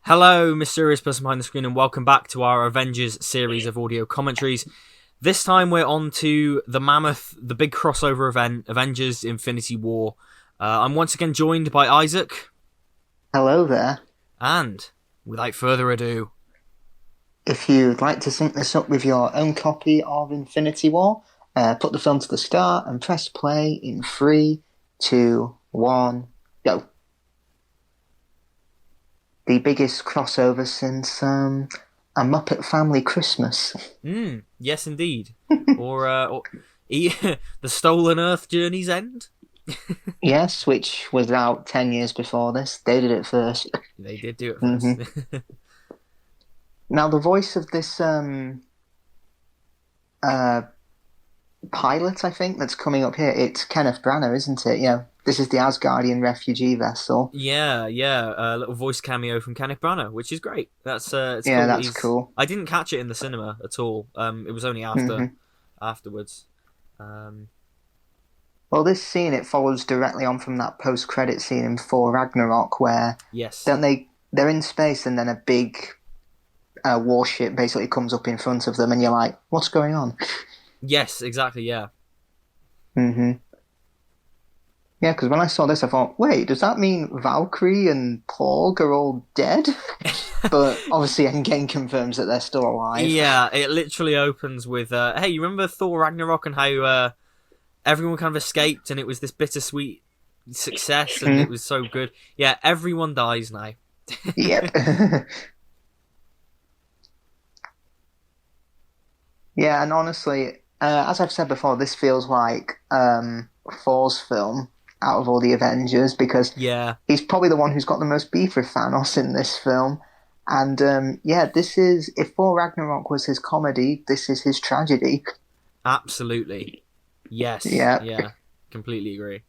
Hello, mysterious person behind the screen, and welcome back to our Avengers series of audio commentaries. This time we're on to the big crossover event, Avengers Infinity War. I'm once again joined by Isaac. Hello there. And, without further ado... If you'd like to sync this up with your own copy of Infinity War, put the film to the start and press play in 3, 2, 1, go. The biggest crossover since A Muppet Family Christmas. Yes, indeed. or The Stolen Earth Journey's End? Yes, which was out 10 years before this. They did it first. They did do it first. Mm-hmm. Now, the voice of this pilot, I think, that's coming up here, it's Kenneth Branagh, isn't it? Yeah, this is the Asgardian refugee vessel. Yeah, a little voice cameo from Kenneth Branagh, which is great. It's cool. That's cool. I didn't catch it in the cinema at all. It was only afterwards. Well, this scene, it follows directly on from that post-credit scene in Thor Ragnarok, where they're in space and then a big warship basically comes up in front of them, and you're like, what's going on? Yes, exactly, yeah. Mm-hmm. Yeah, because when I saw this, I thought, wait, does that mean Valkyrie and Porg are all dead? But obviously Endgame confirms that they're still alive. Yeah, it literally opens with, hey, you remember Thor Ragnarok and how everyone kind of escaped and it was this bittersweet success and it was so good? Yeah, everyone dies now. Yep. Yeah, and honestly, as I've said before, this feels like Thor's film out of all the Avengers, because he's probably the one who's got the most beef with Thanos in this film. And this is, if Thor Ragnarok was his comedy, this is his tragedy. Absolutely. Yes. Yeah. Yeah. Completely agree.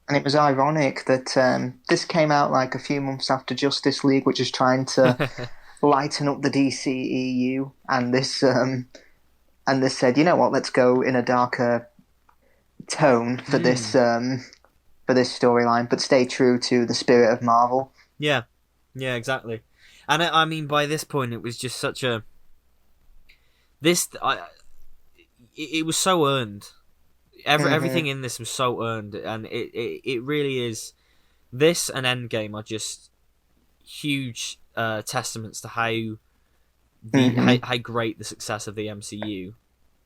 And it was ironic that this came out like a few months after Justice League, which is trying to lighten up the DCEU, and this said, you know what, let's go in a darker tone for this storyline, but stay true to the spirit of Marvel. Yeah, exactly. And I mean, by this point, it was just such a it was so earned. Everything in this was so earned, and it really is. This and Endgame are just huge testaments to how great the success of the MCU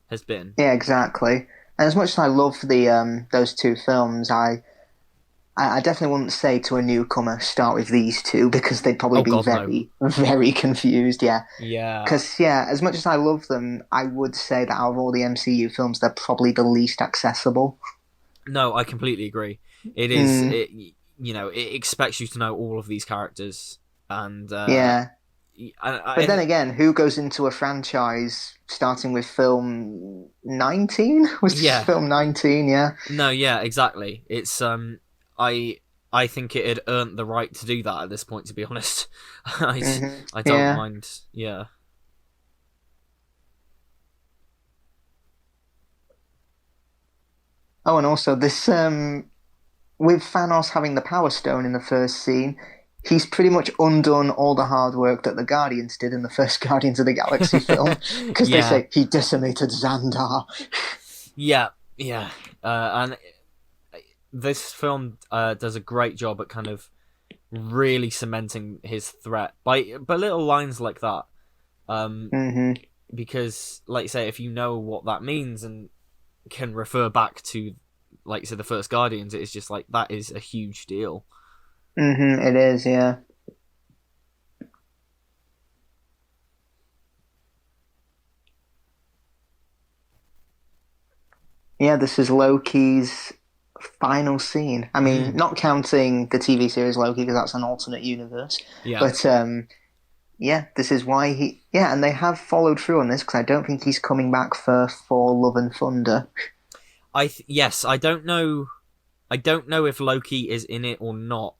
has been. Yeah, exactly. And as much as I love those two films, I definitely wouldn't say to a newcomer start with these two, because they'd probably be very confused. Yeah. Because as much as I love them, I would say that out of all the MCU films, they're probably the least accessible. No, I completely agree. It is. It expects you to know all of these characters, and but then again, who goes into a franchise starting with film 19? Film 19? Yeah. No, yeah, exactly. It's I think it had earned the right to do that at this point, to be honest. I don't mind. Yeah. Oh, and also this with Thanos having the Power Stone in the first scene, he's pretty much undone all the hard work that the Guardians did in the first Guardians of the Galaxy film, because they say he decimated Xandar. Yeah. And this film does a great job at kind of really cementing his threat by little lines like that. Because, like you say, if you know what that means and can refer back to, like you said, the first Guardians, it's just like, that is a huge deal. It is, yeah. Yeah, this is Loki's final scene. I mean, not counting the TV series Loki, because that's an alternate universe. Yeah. But, this is why he... Yeah, and they have followed through on this, because I don't think he's coming back for Love and Thunder. Yes, I don't know if Loki is in it or not,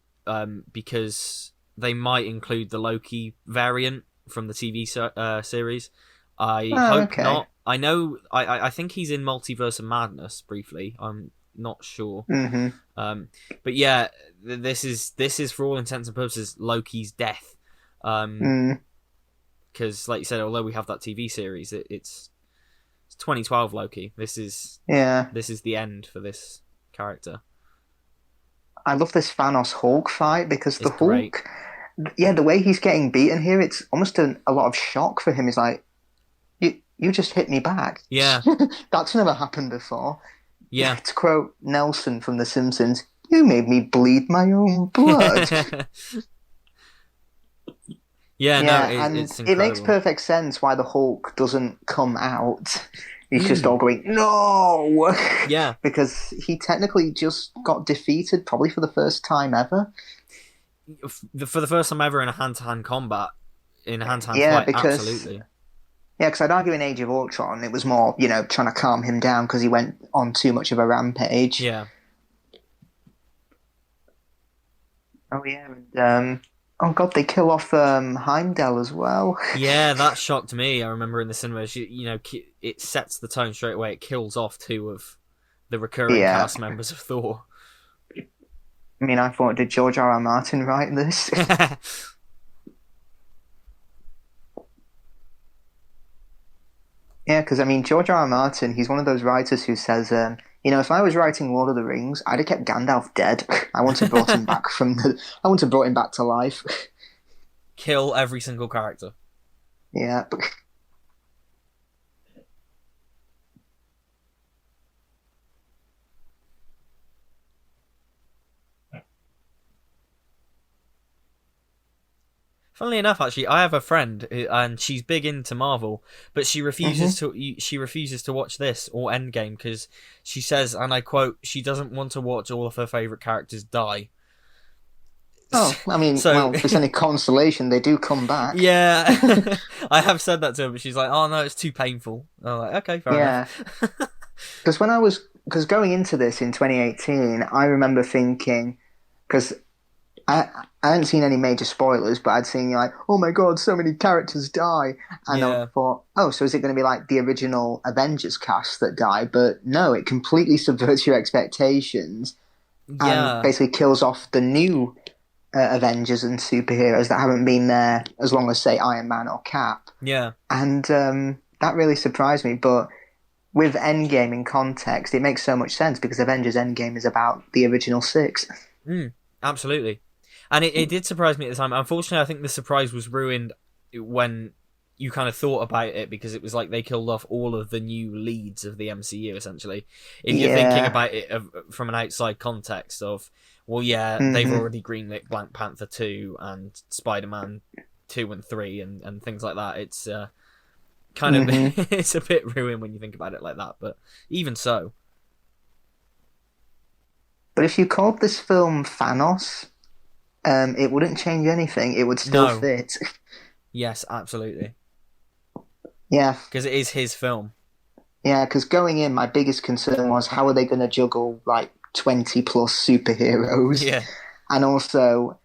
because they might include the Loki variant from the TV series. I hope not. I know. I think he's in Multiverse of Madness briefly. I'm not sure. Mm-hmm. But yeah, this is for all intents and purposes Loki's death. Mm. Because, like you said, although we have that TV series, it's 2012 Loki. This is Yeah. the end for this character. I love this Thanos Hulk fight because the It's great. Hulk, yeah, the way he's getting beaten here, it's almost a lot of shock for him. He's like, you just hit me back. Yeah, That's never happened before. yeah. To quote Nelson from The Simpsons, you made me bleed my own blood. Yeah, no, Yeah, and it's it makes incredible. perfect sense why the Hulk doesn't come out. He's just all going, no! Yeah. Because he technically just got defeated, probably for the first time ever. For the first time ever in a hand-to-hand combat, in a hand-to-hand Yeah, fight, because absolutely. yeah, because I'd argue in Age of Ultron, it was more, trying to calm him down because he went on too much of a rampage. Yeah. Oh yeah, and oh god, they kill off Heimdall as well. Yeah, that shocked me. I remember in the cinema, it sets the tone straight away. It kills off two of the recurring Yeah, cast members of Thor. I mean, I thought, did George R. R. Martin write this? Yeah, because I mean, George R. R. Martin, he's one of those writers who says, if I was writing Lord of the Rings, I'd have kept Gandalf dead. I want to brought him back I want to brought him back to life. Kill every single character. Yeah. Funnily enough, actually, I have a friend and she's big into Marvel, but she refuses to watch this or Endgame because she says, and I quote, she doesn't want to watch all of her favorite characters die. Oh, I mean, So well, if it's any consolation, they do come back. yeah, I have said that to her, but she's like, "Oh no, it's too painful." I'm like, "Okay, fair Yeah, enough." because going into this in 2018, I remember thinking, because I hadn't seen any major spoilers, but I'd seen like, oh my god, so many characters die, and I Yeah, thought, oh, so is it going to be like the original Avengers cast that die? But no, it completely subverts your expectations and yeah, basically kills off the new Avengers and superheroes that haven't been there as long as, say, Iron Man or Cap, yeah. and that really surprised me. But with Endgame in context, it makes so much sense because Avengers Endgame is about the original six. Absolutely. And it did surprise me at the time. Unfortunately, I think the surprise was ruined when you kind of thought about it because it was like they killed off all of the new leads of the MCU, essentially. If you're thinking Yeah. about it from an outside context of, well, yeah, they've Hmm. already greenlit Black Panther 2 and Spider-Man 2 and 3 and things like that. It's kind of, Hmm. it's a bit ruined when you think about it like that, but even so. But if you called this film Thanos, it wouldn't change anything. It would still No. fit. Yes, absolutely. Yeah, Because it is his film. yeah. Because going in, my biggest concern was how are they going to juggle like 20 plus superheroes, Yeah. and also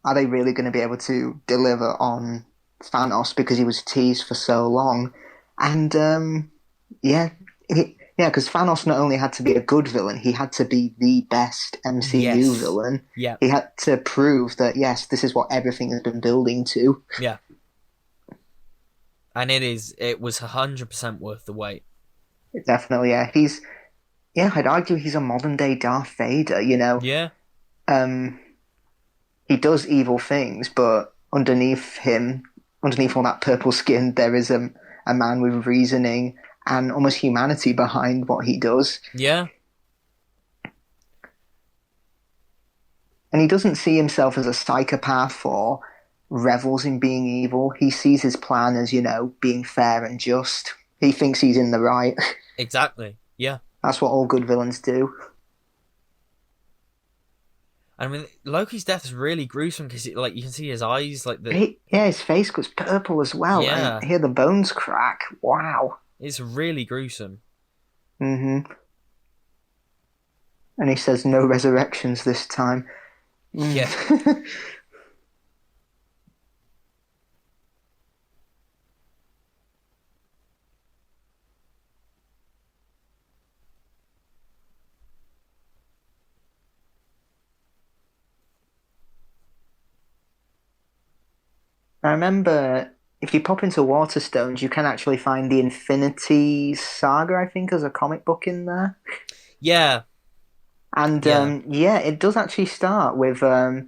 are they really going to be able to deliver on Thanos because he was teased for so long? And yeah, yeah. Because Thanos not only had to be a good villain, he had to be the best MCU Yes. villain. Yeah. He had to prove that yes, this is what everything has been building to. Yeah. And it was 100% worth the wait. Definitely, yeah. Yeah, I'd argue he's a modern day Darth Vader, Yeah. Um, he does evil things, but underneath all that purple skin, there is a man with reasoning and almost humanity behind what he does. Yeah. And he doesn't see himself as a psychopath or revels in being evil. He sees his plan as, being fair and just. He thinks he's in the right. Exactly. Yeah. That's what all good villains do. I mean, Loki's death is really gruesome because, like, you can see his eyes, like Yeah, his face goes purple as well, and yeah, hear the bones crack. Wow. it's really gruesome. Hmm. And he says no resurrections this time. Yeah. Mm. I remember if you pop into Waterstones, you can actually find the Infinity Saga, I think, as a comic book in there. Yeah, And yeah, yeah, it does actually start with a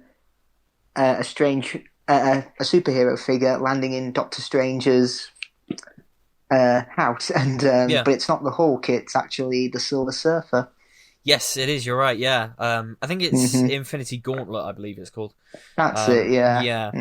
strange a superhero figure landing in Doctor Strange's house, and yeah. but it's not the Hulk; it's actually the Silver Surfer. Yes, it is. You're right. Yeah. I think it's Hmm. Infinity Gauntlet. I believe it's called. That's it, yeah. Yeah.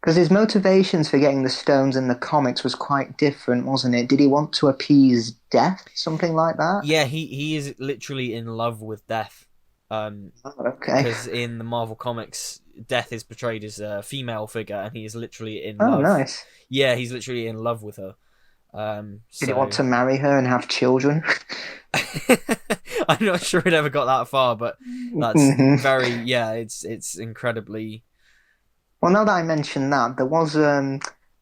Because his motivations for getting the stones in the comics was quite different, wasn't it? Did he want to appease death, something like that? Yeah, he is literally in love with Death. Oh, okay. Because in the Marvel comics, Death is portrayed as a female figure, and he is literally in Oh, love. nice. Yeah, he's literally in love with her. Did he want So to marry her and have children? I'm not sure it ever got that far, but that's Hmm. very yeah. It's incredibly. Well, now that I mentioned that, there was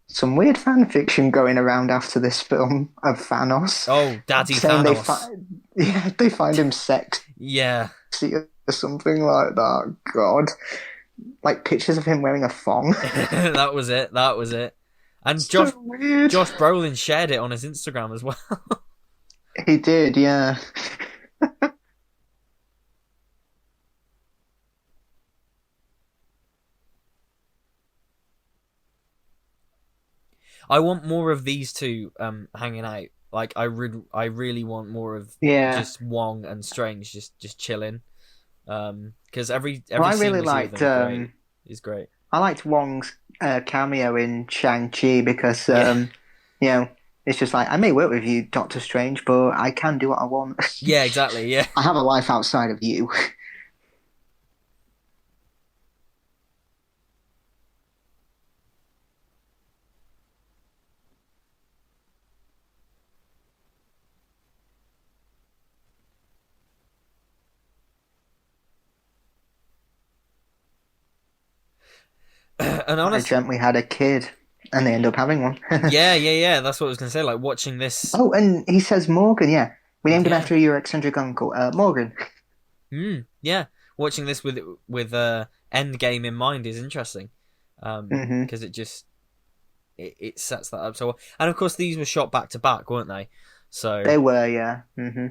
some weird fan fiction going around after this film of Thanos, Oh, Daddy saying they Thanos. find yeah they find him sexy Yeah, or something like that. God, like pictures of him wearing a thong. that was it. That was it. And So weird. Josh Brolin shared it on his Instagram as well. He did, yeah. I want more of these two hanging out. Like I really want more of Yeah. just Wong and Strange just chilling. Because Well, every scene we see with them is great. I liked Wong's cameo in Shang-Chi because Yeah, you know, it's just like I may work with you, Doctor Strange, but I can do what I want. yeah, exactly. Yeah. I have a life outside of you. And I honest, dreamt we had a kid, and they end up having one. yeah. That's what I was gonna say. Like watching this. Oh, and he says Morgan. Yeah, we named him Yeah. after your eccentric uncle, Morgan. Yeah. Watching this with Endgame in mind is interesting. Hmm. Because it sets that up so well. And of course, these were shot back to back, weren't they? So They were, yeah. Hmm.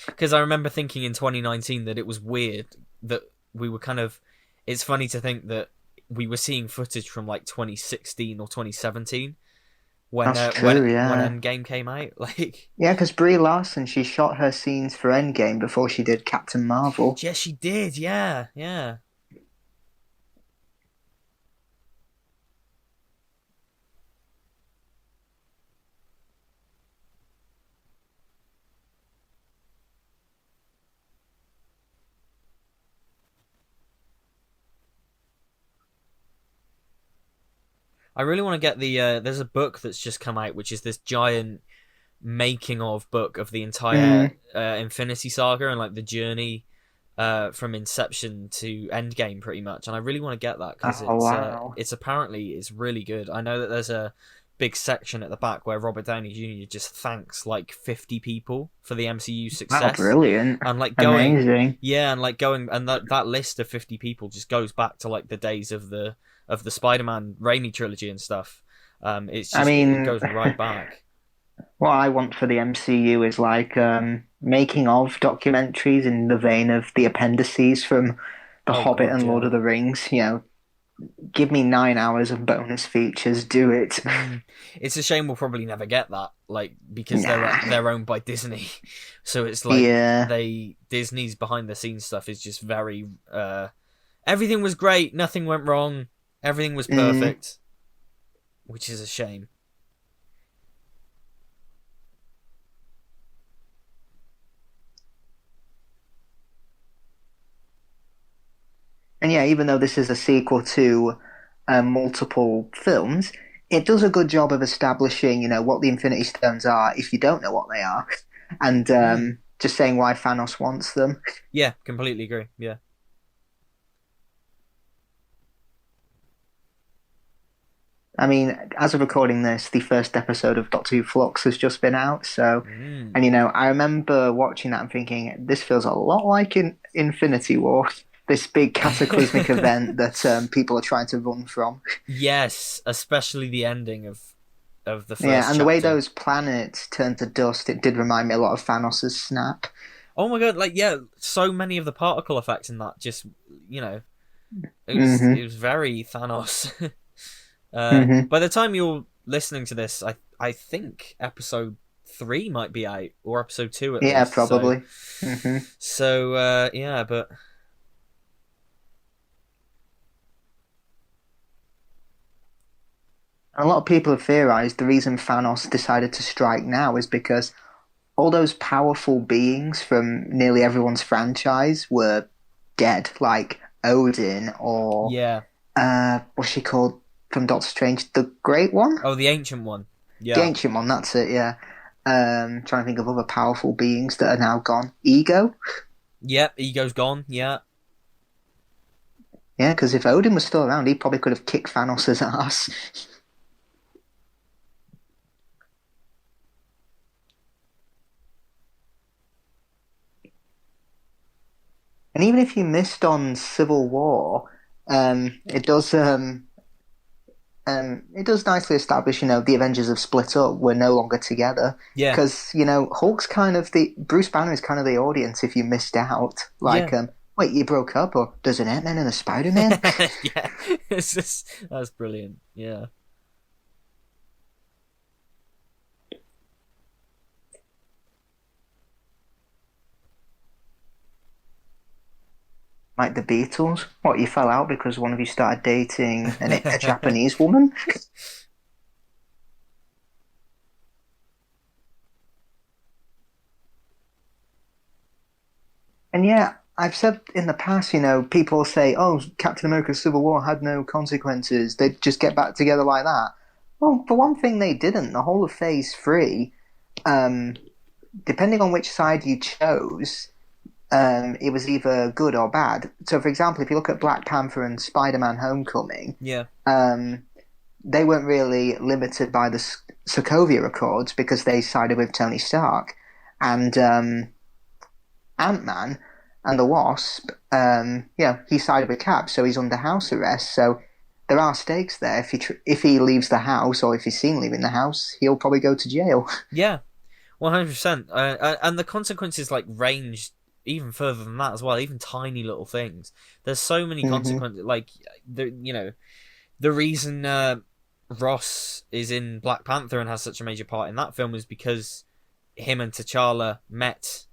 because I remember thinking in 2019 that it was weird that we were kind of. It's funny to think that we were seeing footage from like 2016 or 2017 when That's true, when yeah. Endgame came out. Like, Yeah, because Brie Larson, she shot her scenes for Endgame before she did Captain Marvel. yes, she did. Yeah, yeah. I really want to get the. There's a book that's just come out, which is this giant making of book of the entire Mm. Infinity Saga and like the journey from Inception to Endgame, pretty much. And I really want to get that because Oh, wow. it's apparently it's really good. I know that there's a big section at the back where Robert Downey Jr. just thanks like 50 people for the MCU Wow, success, brilliant. and like going, Amazing. yeah, and like going, and that list of 50 people just goes back to like the days of the Spider-Man Raimi trilogy and stuff. I It mean, goes right back. what I want for the MCU is like making of documentaries in the vein of the appendices from The Oh Hobbit God, and Lord yeah. of the Rings. Give me 9 hours of bonus features. Do it. It's a shame we'll probably never get that, like because Nah. they're owned by Disney, so it's like Yeah. they Disney's behind the scenes stuff is just very. Everything was great, nothing went wrong, everything was Mm. perfect, which is a shame. And yeah, even though this is a sequel to multiple films, it does a good job of establishing, what the Infinity Stones are if you don't know what they are, and Mm. just saying why Thanos wants them. Yeah, completely agree. Yeah. I mean, as of recording this, the first episode of Doctor Who Flux has just been out, so, Mm. and I remember watching that and thinking, this feels a lot like in Infinity War. this big cataclysmic event that people are trying to run from. Yes, especially the ending of the Yeah, first and the way chapter. those planets turned to dust, it did remind me a lot of Thanos' snap. Oh my god! Like yeah, so many of the particle effects in that just Hmm. it was very Thanos. Hmm. By the time you're listening to this, I think episode 3 might be out, or episode 2 at Yeah, least. So probably. Hmm. yeah, but A lot of people have theorized the reason Thanos decided to strike now is because all those powerful beings from nearly everyone's franchise were dead, like Odin or yeah. what's she called from Doctor Strange, the Great One, Oh, the ancient one. the Yeah. Ancient One. That's it. Yeah. Trying to think of other powerful beings that are now gone. Ego. Yep. Ego's gone. Yeah. Yeah, because if Odin was still around, he probably could have kicked Thanos' ass. And even if you missed on Civil War, um, it does um, it does nicely establish, the Avengers have split up. We're no longer together Yeah. because Hulk's kind of the Bruce Banner is kind of the audience if you missed out. Yeah. Like, wait, you broke up, or there's an Ant-Man and a Spider-Man? Yeah. It's just that's brilliant. Yeah. Like the Beatles? What, you fell out because one of you started dating a Japanese woman? And yeah, I've said in the past, people say, oh, Captain America's Civil War had no consequences. They'd just get back together like that. Well, for one thing, they didn't. The whole of Phase 3, um, depending on which side you chose, it was either good or bad. So, for example, if you look at Black Panther and Spider-Man Homecoming, Yeah. um, they weren't really limited by the Sokovia Accords because they sided with Tony Stark. And Ant-Man and the Wasp, yeah, he sided with Cap, so he's under house arrest. So there are stakes there. If he leaves the house or if he's seen leaving the house, he'll probably go to jail. Yeah. 100%. And the consequences like range even further than that as well. Even tiny little things. There's so many Hmm. consequences. Like the reason Ross is in Black Panther and has such a major part in that film is because him and T'Challa met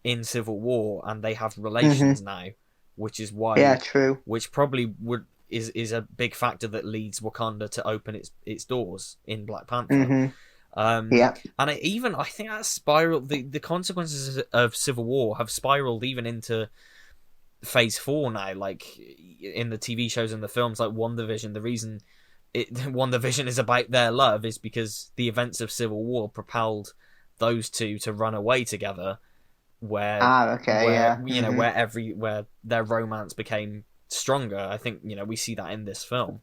in Civil War and they have Hmm. relations now, which is Yeah, why, true. which probably would is a big factor that leads Wakanda to open its doors in Black Panther. Hmm. Um, Yeah. and I think that spiral, the consequences of Civil War have spiraled even into Phase 4 now. Like in the TV shows and the films, like WandaVision, the reason WandaVision is about their love is because the events of Civil War propelled those two to run away together, where Ah, okay, where yeah. Hmm. where their romance became stronger. I think we see that in this film.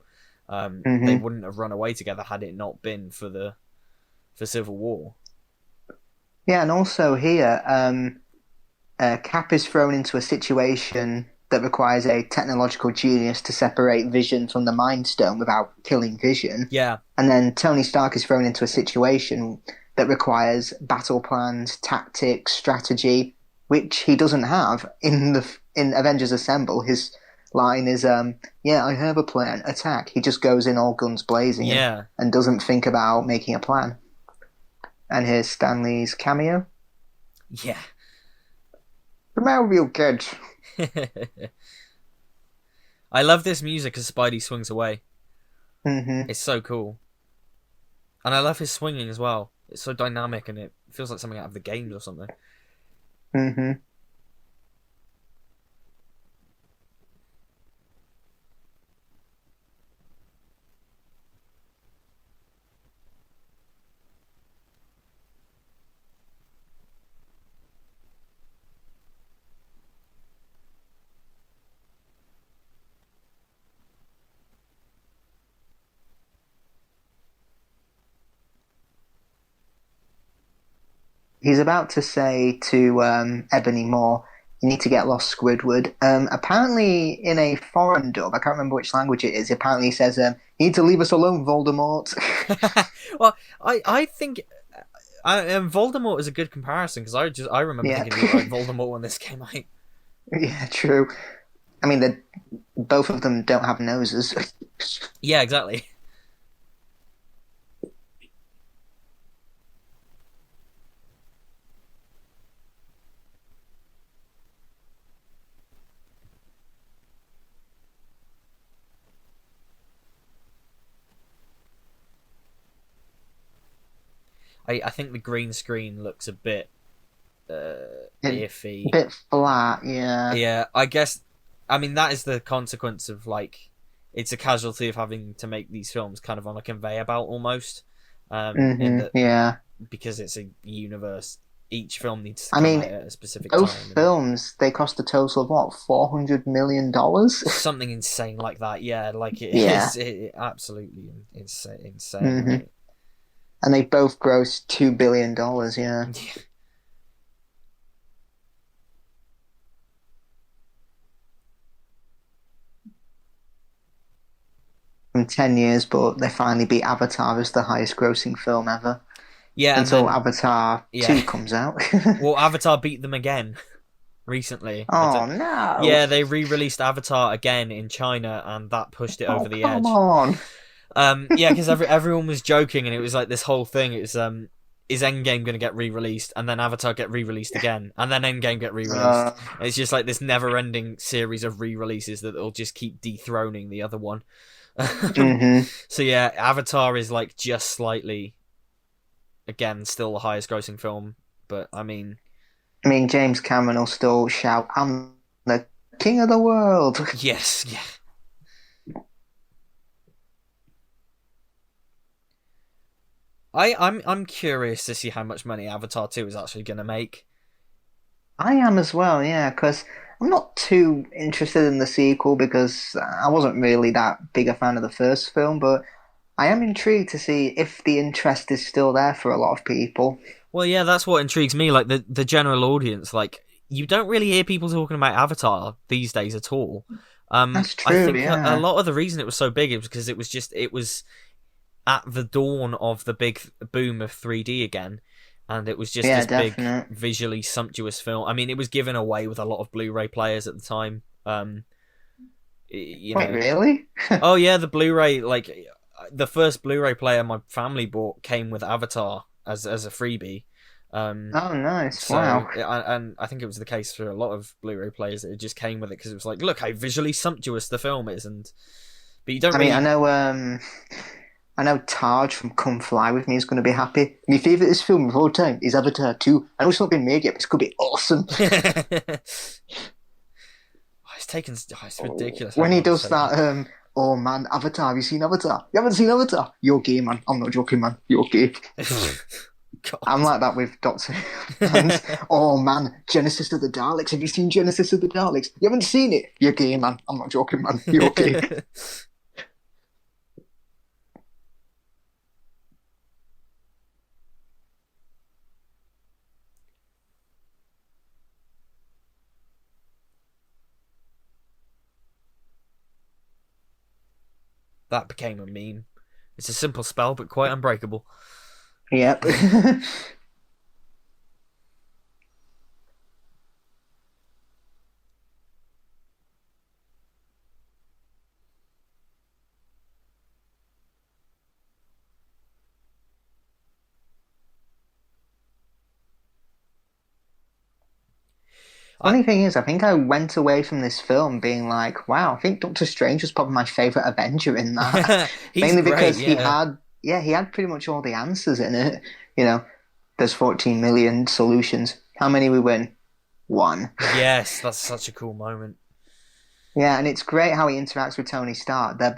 They Hmm. wouldn't have run away together had it not been for Civil War. Yeah, and also here, Cap is thrown into a situation that requires a technological genius to separate Vision from the Mind Stone without killing Vision. Yeah, And then Tony Stark is thrown into a situation that requires battle plans, tactics, strategy, which he doesn't have in Avengers Assemble. His line is, "Yeah, I have a plan. Attack." He just goes in all guns blazing yeah, and doesn't think about making a plan. And here's Stanley's cameo. yeah. Come real good. I love this music as Spidey swings away. Hmm. It's so cool, and I love his swinging as well. It's so dynamic, and it feels like something out of the games or something. Hmm. He's about to say to Ebony Maw, You need to get lost, Squidward. Apparently, in a foreign dub, I can't remember which language it is. Apparently, he says, "You need to leave us alone, Voldemort." Well, I think Voldemort is a good comparison because I remember Yeah, thinking he looked like Voldemort when this came out. yeah, true. I mean, both of them don't have noses. Yeah, exactly. I think the green screen looks a bit A iffy. bit flat, yeah. Yeah, I guess. I mean, that is the consequence of like, it's a casualty of having to make these films kind of on a conveyor belt almost. In that Yeah. because it's a universe, each film needs to I come out mean, at a specific both time and films, they cost a total of what, $400 million? something insane like that. Yeah, like it Yeah. is absolutely insane, hmm right? And they both grossed $2 billion, yeah. From 10 years, but they finally beat Avatar as the highest grossing film ever. Yeah, and Until then Avatar yeah, 2 comes out. well, Avatar beat them again recently. Oh no! Yeah, they re-released Avatar again in China, and that pushed it Oh, over the come edge. on! Yeah, because everyone was joking, and it was like this whole thing. It was is Endgame going to get re-released, and then Avatar get re-released again, and then Endgame get re-released. Uh, And it's just like this never-ending series of re-releases that will just keep dethroning the other one. hmm So yeah, Avatar is like just slightly, again, still the highest grossing film, but I mean, I mean, James Cameron will still shout, "I'm the king of the world." yes, yeah. I'm curious to see how much money Avatar 2 is actually going to make. I am as well, yeah, because I'm not too interested in the sequel because I wasn't really that big a fan of the first film, but I am intrigued to see if the interest is still there for a lot of people. Well, yeah, that's what intrigues me. Like the general audience, like you don't really hear people talking about Avatar these days at all. That's I true, think a yeah. lot of the reason it was so big is because it was at the dawn of the big boom of 3D again, and it was just Yeah, this big, definite. visually sumptuous film. I mean, it was given away with a lot of Blu-ray players at the time. You Wait, know, really? oh yeah, the Blu-ray, like the first Blu-ray player my family bought came with Avatar as a freebie. Oh, nice. So, Wow. and I think it was the case for a lot of Blu-ray players that it just came with it because it was like, look how visually sumptuous the film is, and but you don't I mean, really. I know Taj from Come Fly With Me is going to be happy. My favourite film of all time is Avatar 2. I know it's not been made yet, but it's going to be awesome. It's taken. It's ridiculous how When he long it's does taken. that, oh man, Avatar, have you seen Avatar? You haven't seen Avatar? You're gay, man. I'm not joking, man. You're gay. I'm God. like that with Doctor Who fans. Oh man, Genesis of the Daleks. Have you seen Genesis of the Daleks? You haven't seen it? You're gay, man. I'm not joking, man. You're gay. That became a meme. It's a simple spell, but quite unbreakable. Yep. I Funny thing is, I think I went away from this film being like, wow, I think Doctor Strange was probably my favorite Avenger in that. He's Mainly great, because yeah. he had pretty much all the answers in it. You know, there's 14 million solutions. How many we win? One. Yes, that's such a cool moment. Yeah, and it's great how he interacts with Tony Stark. They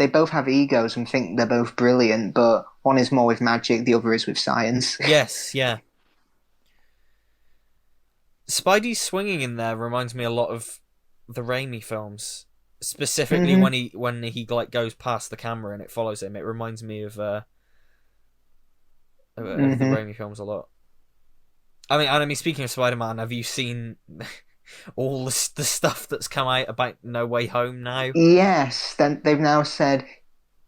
both have egos and think they're both brilliant, but one is more with magic, the other is with science. Yes, yeah. Spidey's swinging in there reminds me a lot of the Raimi films, specifically hmm when he like goes past the camera and it follows him. It reminds me of the hmm Raimi films a lot. I mean, speaking of Spider-Man, have you seen all the stuff that's come out about No Way Home now? Yes, then they've now said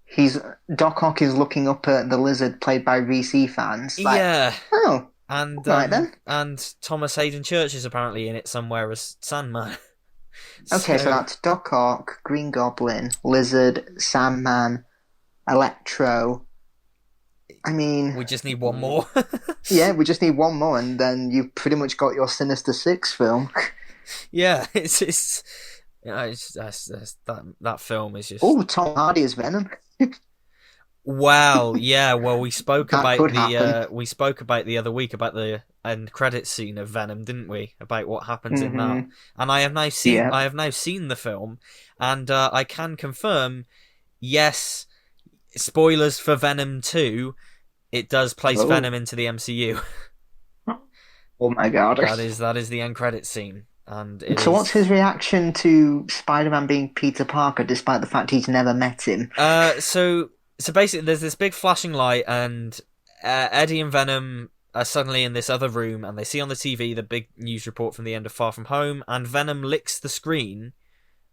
he's Doc Ock is looking up at the lizard played by Reese fans. Like, Yeah, oh, and right then. Thomas Hayden Church is apparently in it somewhere as Sandman. Okay, so So that's Doc Ock, Green Goblin, Lizard, Sandman, Electro. I mean, we just need one more. yeah, we just need one more, and then you've pretty much got your Sinister Six film. Yeah, it's yeah, that film is just Oh, Tom Hardy as Venom. wow. Yeah, well, That could happen. we spoke about the other week about the end credit scene of Venom, didn't we? About what happens in that, Hmm. and Yeah. I have now seen the film, and I can confirm, yes, spoilers for Venom 2. It does place Oh. Venom into the MCU. Oh my god. That is the end credit scene, and it So what's his is. reaction to Spider-Man being Peter Parker, despite the fact he's never met him? So basically, there's this big flashing light, and Eddie and Venom are suddenly in this other room, and they see on the TV the big news report from the end of Far From Home, and Venom licks the screen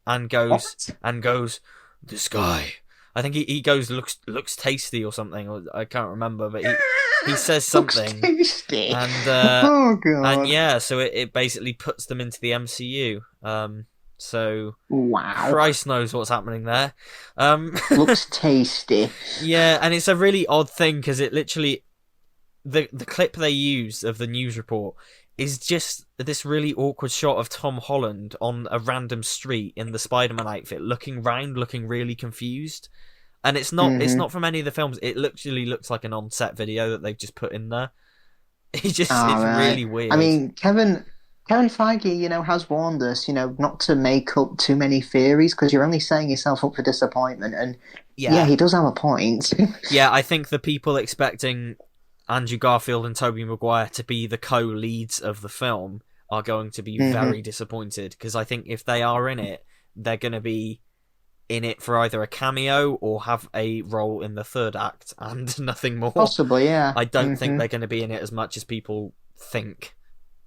and What? goes, "This guy." I think he goes, looks tasty or something. Or I can't remember, but he says Looks something, tasty. and Oh and god. yeah, so it basically puts them into the MCU. So Wow. Christ knows what's happening there. Um, Looks tasty. yeah, and it's a really odd thing because it literally the clip they use of the news report is just this really awkward shot of Tom Holland on a random street in the Spider-Man outfit, looking round, looking really confused. And it's Hmm. not from any of the films. It literally looks like an on-set video that they've just put in there. All It's right. really I weird. mean, Kevin Feige, has warned us, not to make up too many theories because you're only setting yourself up for disappointment. And yeah, Yeah, he does have a point. yeah. I think the people expecting Andrew Garfield and Tobey Maguire to be the co-leads of the film are going to be Hmm. very disappointed because I think if they are in it, they're going to be in it for either a cameo or have a role in the third act and nothing more. Possibly, yeah. I don't think Hmm. they're going to be in it as much as people think.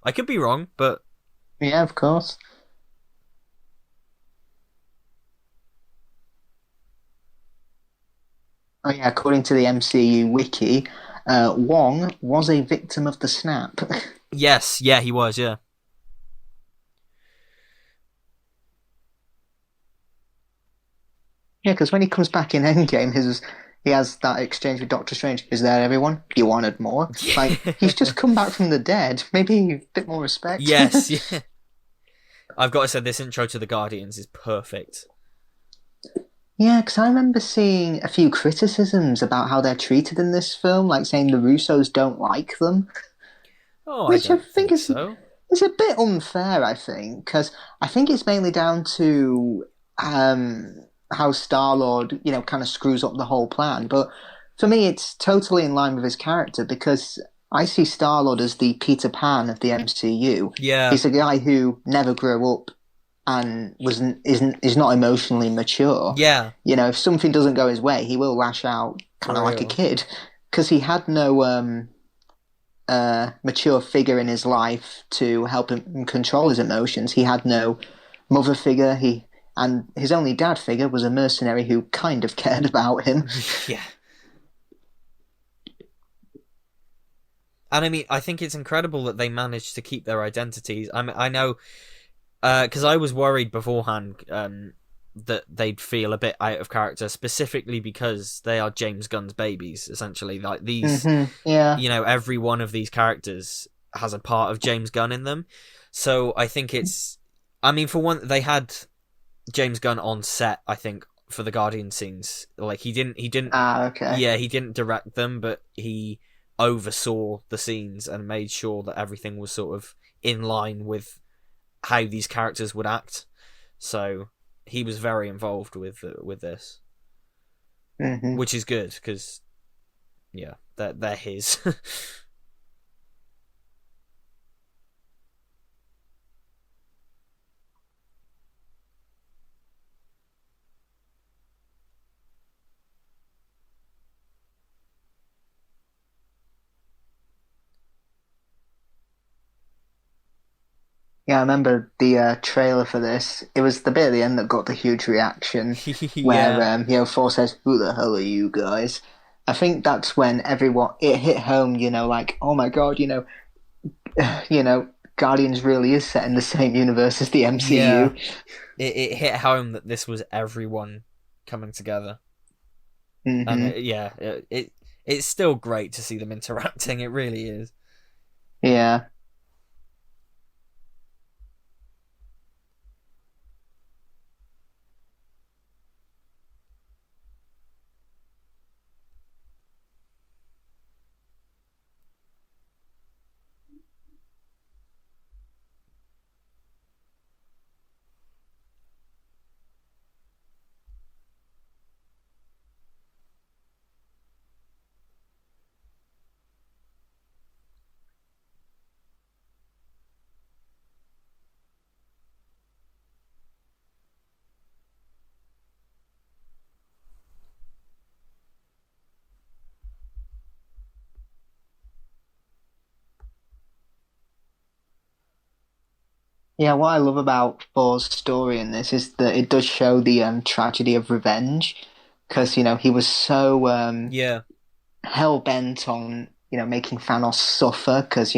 I could be wrong, but Yeah, of course. Oh yeah, according to the MCU wiki, Wong was a victim of the snap. yes, yeah, he was, yeah. Yeah, because when he comes back in Endgame, he has that exchange with Doctor Strange. Is there everyone? You wanted more? Like he's just come back from the dead. Maybe a bit more respect. yes, yeah. I've got to say, this intro to the Guardians is perfect. Yeah, because I remember seeing a few criticisms about how they're treated in this film, like saying the Russos don't like them, Oh, I which I don't think think is so. is a bit unfair. I think because I think it's mainly down to how Star Lord, kind of screws up the whole plan. But for me, it's totally in line with his character because I see Star Lord as the Peter Pan of the MCU. Yeah, He's a guy who never grew up and is not emotionally mature. yeah, If something doesn't go his way, he will lash out kind for of like a real. kid because he had no mature figure in his life to help him control his emotions. He had no mother figure. And his only dad figure was a mercenary who kind of cared about him. Yeah. And I mean, I think it's incredible that they managed to keep their identities. I mean, I know, because I was worried beforehand that they'd feel a bit out of character, specifically because they are James Gunn's babies, essentially. Like these, Yeah. every one of these characters has a part of James Gunn in them. So I think it's, I mean, for one, they had James Gunn on set, I think, for the Guardian scenes. Like he didn't, Ah, okay. yeah, he didn't direct them, but he oversaw the scenes and made sure that everything was sort of in line with how these characters would act. So he was very involved with this, Hmm. which is good because yeah, they're his. Yeah, I remember the trailer for this. It was the bit at the end that got the huge reaction, where Yeah, Thor says, "Who the hell are you guys?" I think that's when everyone it hit home. Like, oh my god, Guardians really is set in the same universe as the yeah. MCU. It hit home that this was everyone coming together, and Hmm. it's still great to see them interacting. It really is. Yeah. Yeah, what I love about Thor's story in this is that it does show the tragedy of revenge, because he was so Yeah, hell bent on making Thanos suffer. Because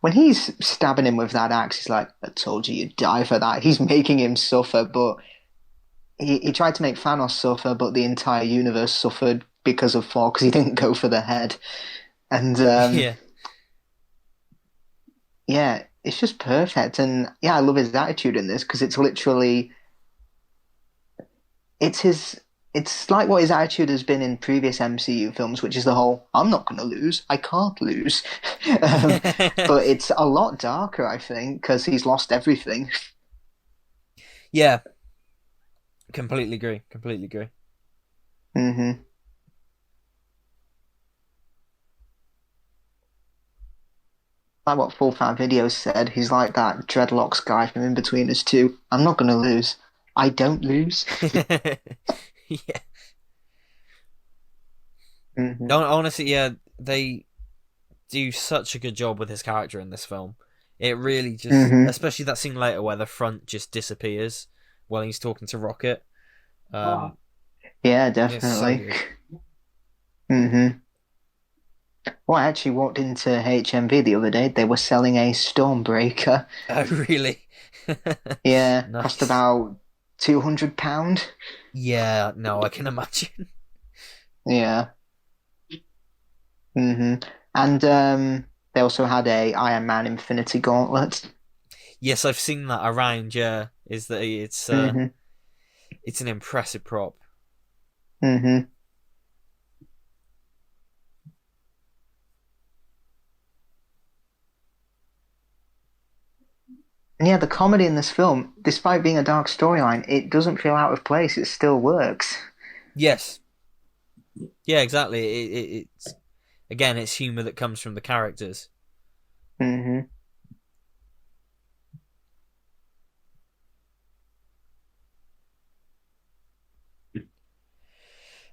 when he's stabbing him with that axe, he's like, "I told you you'd die for that." He's making him suffer, but he tried to make Thanos suffer, but the entire universe suffered because of Thor because he didn't go for the head. And yeah, yeah, it's just perfect. And yeah, I love his attitude in this because it's his it's like what his attitude has been in previous MCU films, which is the whole "I'm not going to lose, I can't lose." um, but it's a lot darker, I think, because he's lost everything. yeah. Completely agree. Completely agree. Hmm. Like what Full Fat Video said, he's like that dreadlocks guy from In Between Us Two. I'm not going to lose. I don't lose. Yeah. Hmm. Honestly, yeah, they do such a good job with his character in this film. It really just, Hmm. especially that scene later where the front just disappears while he's talking to Rocket. Um, Yeah, it's so definitely. good. Hmm. Well, I actually walked into HMV the other day. They were selling a Stormbreaker. Oh, really? Yeah, cost Nice. about £200. Yeah, no, I can imagine. Yeah. Hmm. And they also had a Iron Man Infinity Gauntlet. Yes, I've seen that around. Yeah, is that Hmm. it's an impressive prop. Hmm. And yeah, the comedy in this film, despite being a dark storyline, it doesn't feel out of place. It still works. Yes, yeah, exactly. It's again, it's humor that comes from the characters. Hmm.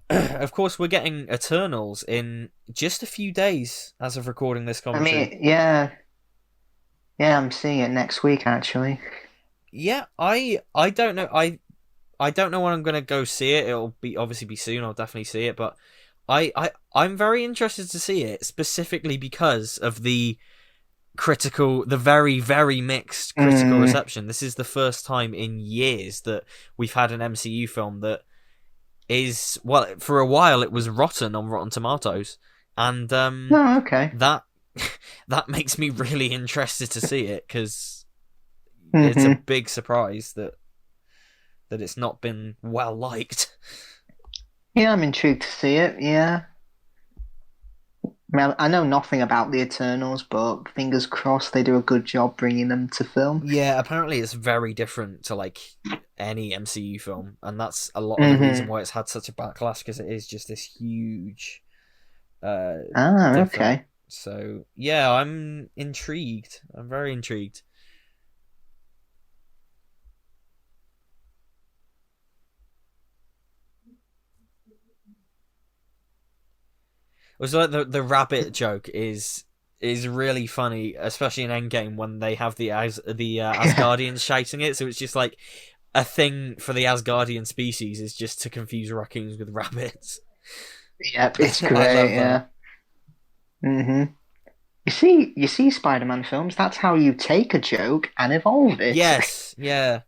Of course, we're getting Eternals in just a few days as of recording this I commentary. mean, yeah, yeah, I'm seeing it next week actually. Yeah, I don't know. I don't know when I'm gonna go see it. It'll be obviously be soon. I'll definitely see it, but I'm very interested to see it specifically because of the very very mixed critical Mm, reception. This is the first time in years that we've had an MCU film that is, well, for a while it was rotten on Rotten Tomatoes, and no, okay. that that makes me really interested to see it because it's a Hmm. big surprise that it's not been well liked. Yeah, I'm intrigued to see it. Yeah. I mean, I know nothing about the Eternals, but fingers crossed they do a good job bringing them to film. Yeah, apparently it's very different to like any MCU film, and that's a lot of the reason Hmm. why it's had such a backlash because it is just this huge uh Ah, different. okay. So yeah, I'm intrigued. I'm very intrigued. It was like the rabbit joke is is really funny, especially in Endgame when they have the Asgardians shouting it. So it's just like a thing for the Asgardian species is just to confuse raccoons with rabbits. Yep, it's I love great. that. Yeah. You see Spider-Man films. That's how you take a joke and evolve it. Yes, yeah.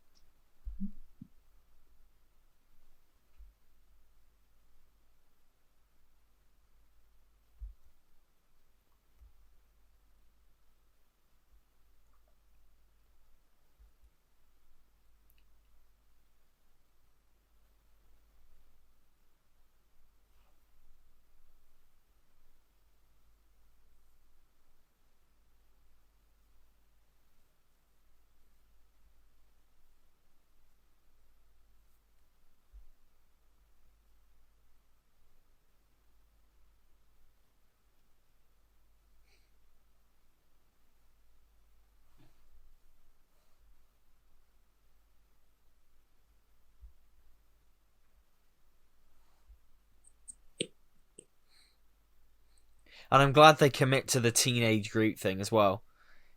And I'm glad they commit to the teenage Groot thing as well,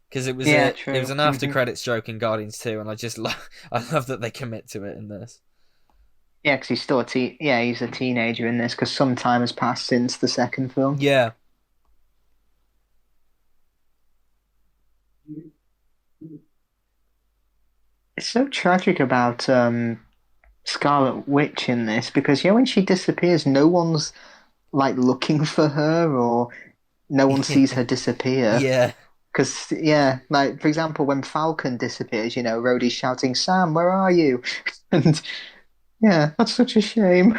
because Yeah, it was true. an after credits joke in Guardians 2, and I just I love that they commit to it in this. Yeah, because he's still he's a teenager in this because some time has passed since the second film. Yeah, It's so tragic about Scarlet Witch in this because when she disappears, no one's like looking for her or no one sees her disappear. yeah. Because like for example, when Falcon disappears, Rhodey's shouting, "Sam, where are you?" And yeah, that's such a shame.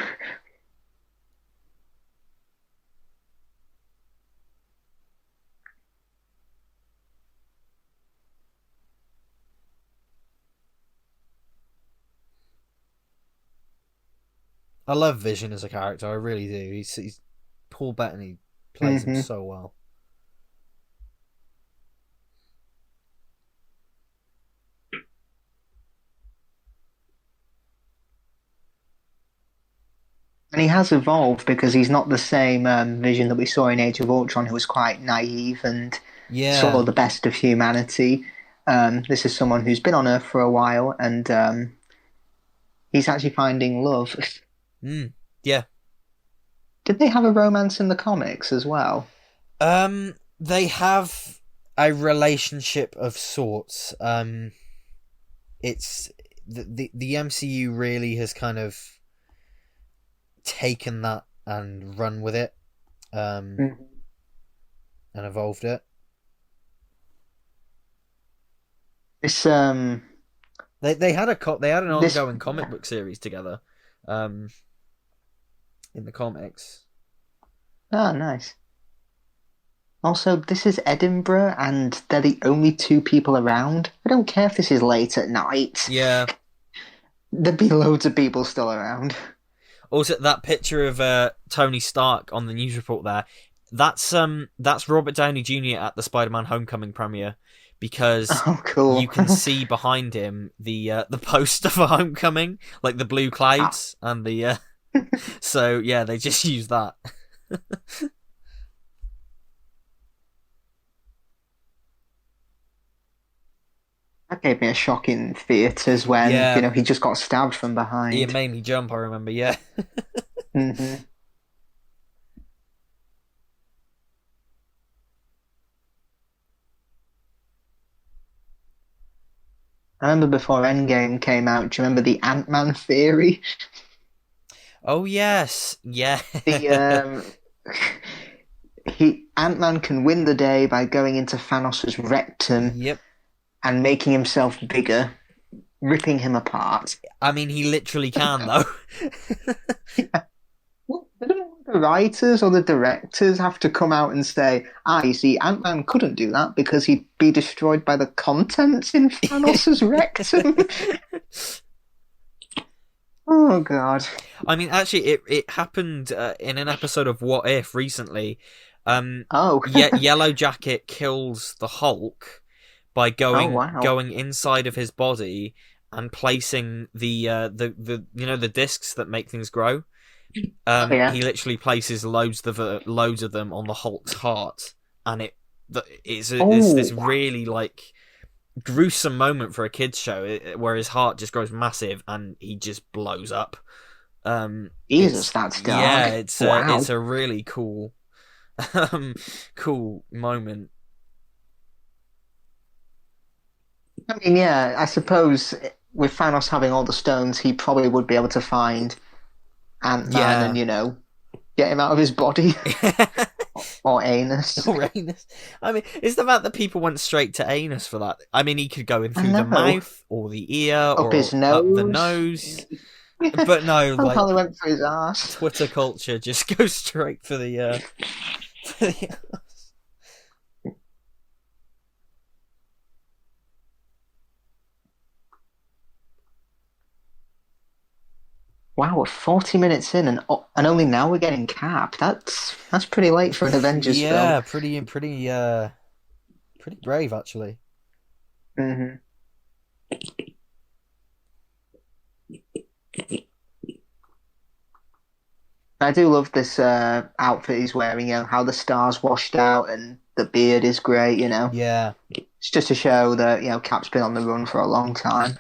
I love Vision as a character. I really do. He's Paul Bettany plays him Hmm. so well. And he has evolved because he's not the same Vision that we saw in Age of Ultron, who was quite naive and saw Yeah. the best of humanity. This is someone who's been on Earth for a while and he's actually finding love. Yeah. Did they have a romance in the comics as well? They have a relationship of sorts. It's the MCU really has kind of taken that and run with it, Mhm. and evolved it. This They had they had an this ongoing comic book series together, in the comics. nice. Also, this is Edinburgh, and they're the only two people around. I don't care if this is late at night. Yeah. There'd be loads of people still around. Also, that picture of Tony Stark on the news report there, that's Robert Downey Jr. at the Spider-Man Homecoming premiere, because Oh, cool. you can see behind him the poster for Homecoming, like the blue clouds and the. So yeah, they just use that. That gave me a shock in theatres when, Yeah, he just got stabbed from it behind. made me jump. I remember. Yeah. Hmm. I remember before Endgame came out, do you remember the Ant-Man theory? Oh yes, yeah. The he Ant-Man can win the day by going into Thanos' rectum Yep. and making himself bigger, ripping him apart. I mean, he literally can though. Well, I don't know why the writers or the directors have to come out and say, you see, Ant-Man couldn't do that because he'd be destroyed by the contents in Thanos' rectum. Oh, God. I mean, actually, it happened in an episode of What If recently. Oh. Yellow Jacket kills the Hulk by Oh, wow. going inside of his body and placing the discs that make things grow. Oh, yeah. He literally places loads of them on the Hulk's heart, and it it's this Oh, really like gruesome moment for a kids show where his heart just grows massive and he just blows up. Jesus, It's that's yeah, dark. it's Wow. a really cool cool moment. I mean, yeah, I suppose with Thanos having all the stones, he probably would be able to find Ant-Man and, Yeah. get him out of his body or anus. Or anus. I mean, it's the fact that people went straight to anus for that. I mean, he could go in I through the know. mouth or the ear Up his or up the nose. nose, I but no, love how they like went for his ass. Twitter culture just goes straight for the for the Wow, we're 40 minutes in, and only now we're getting Cap. That's pretty late for an Avengers film. yeah, pretty brave actually. hmm I do love this outfit he's wearing. How the star's washed out and the beard is great. Yeah, It's just to show that Cap's been on the run for a long time.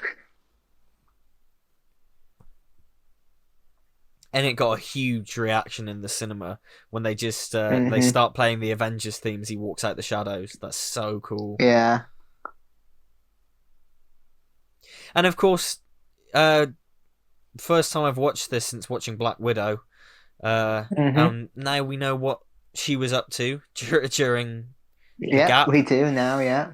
and it got a huge reaction in the cinema when they just they hmm start playing the Avengers themes. He walks out the shadows. That's so cool. Yeah. And of course, uh, first time I've watched this since watching Black Widow. hmm And now we know what she was up to during the Yeah, gap. we do now. Yeah.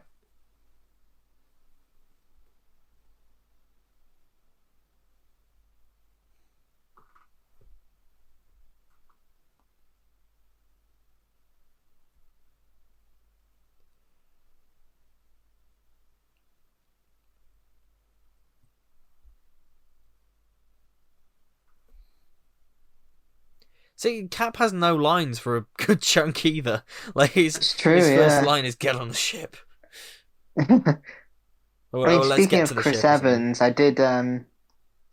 See, Cap has no lines for a good chunk either. Like It's true. his first Yeah. line is "Get on the ship," I mean, let's speaking get to of the Chris ship or something. Evans, I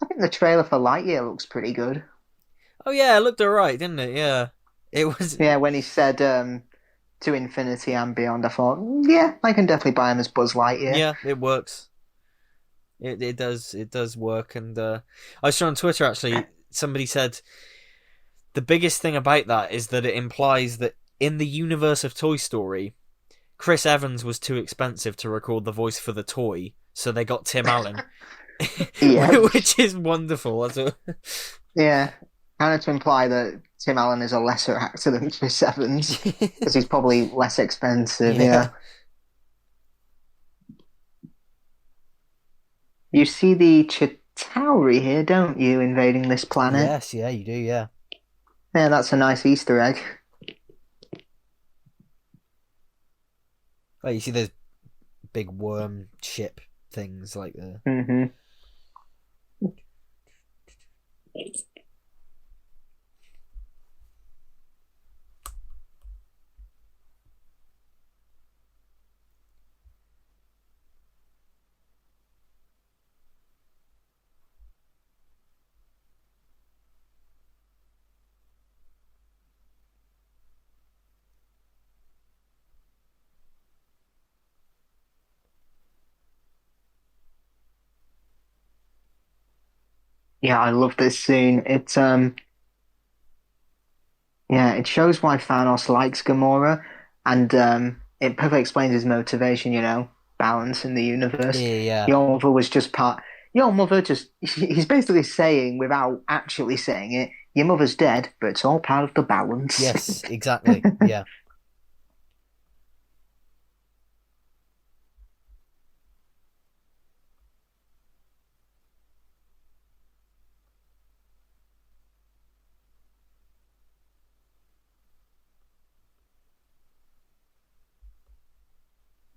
think the trailer for Lightyear looks pretty good. Oh yeah, it looked alright, didn't it? Yeah, it was. Yeah, when he said to infinity and beyond, I thought, yeah, I can definitely buy him as Buzz Lightyear. Yeah, it works. It does work. And I saw on Twitter actually somebody said the biggest thing about that is that it implies that in the universe of Toy Story, Chris Evans was too expensive to record the voice for the toy, so they got Tim Allen, Yeah, which is wonderful. yeah. Kind of to imply that Tim Allen is a lesser actor than Chris Evans because he's probably less expensive. Yeah. Yeah. You see the Chitauri here, don't you, invading this planet? Yes, yeah, you do, yeah. Yeah, that's a nice Easter egg. Oh, you see those big worm ship things like the. hmm Yeah, I love this scene. Yeah, it shows why Thanos likes Gamora, and it perfectly explains his motivation, balance in the universe. Yeah, yeah. Your mother was just part. Your mother just. He's basically saying, without actually saying it, your mother's dead, but it's all part of the balance. Yes, exactly. Yeah.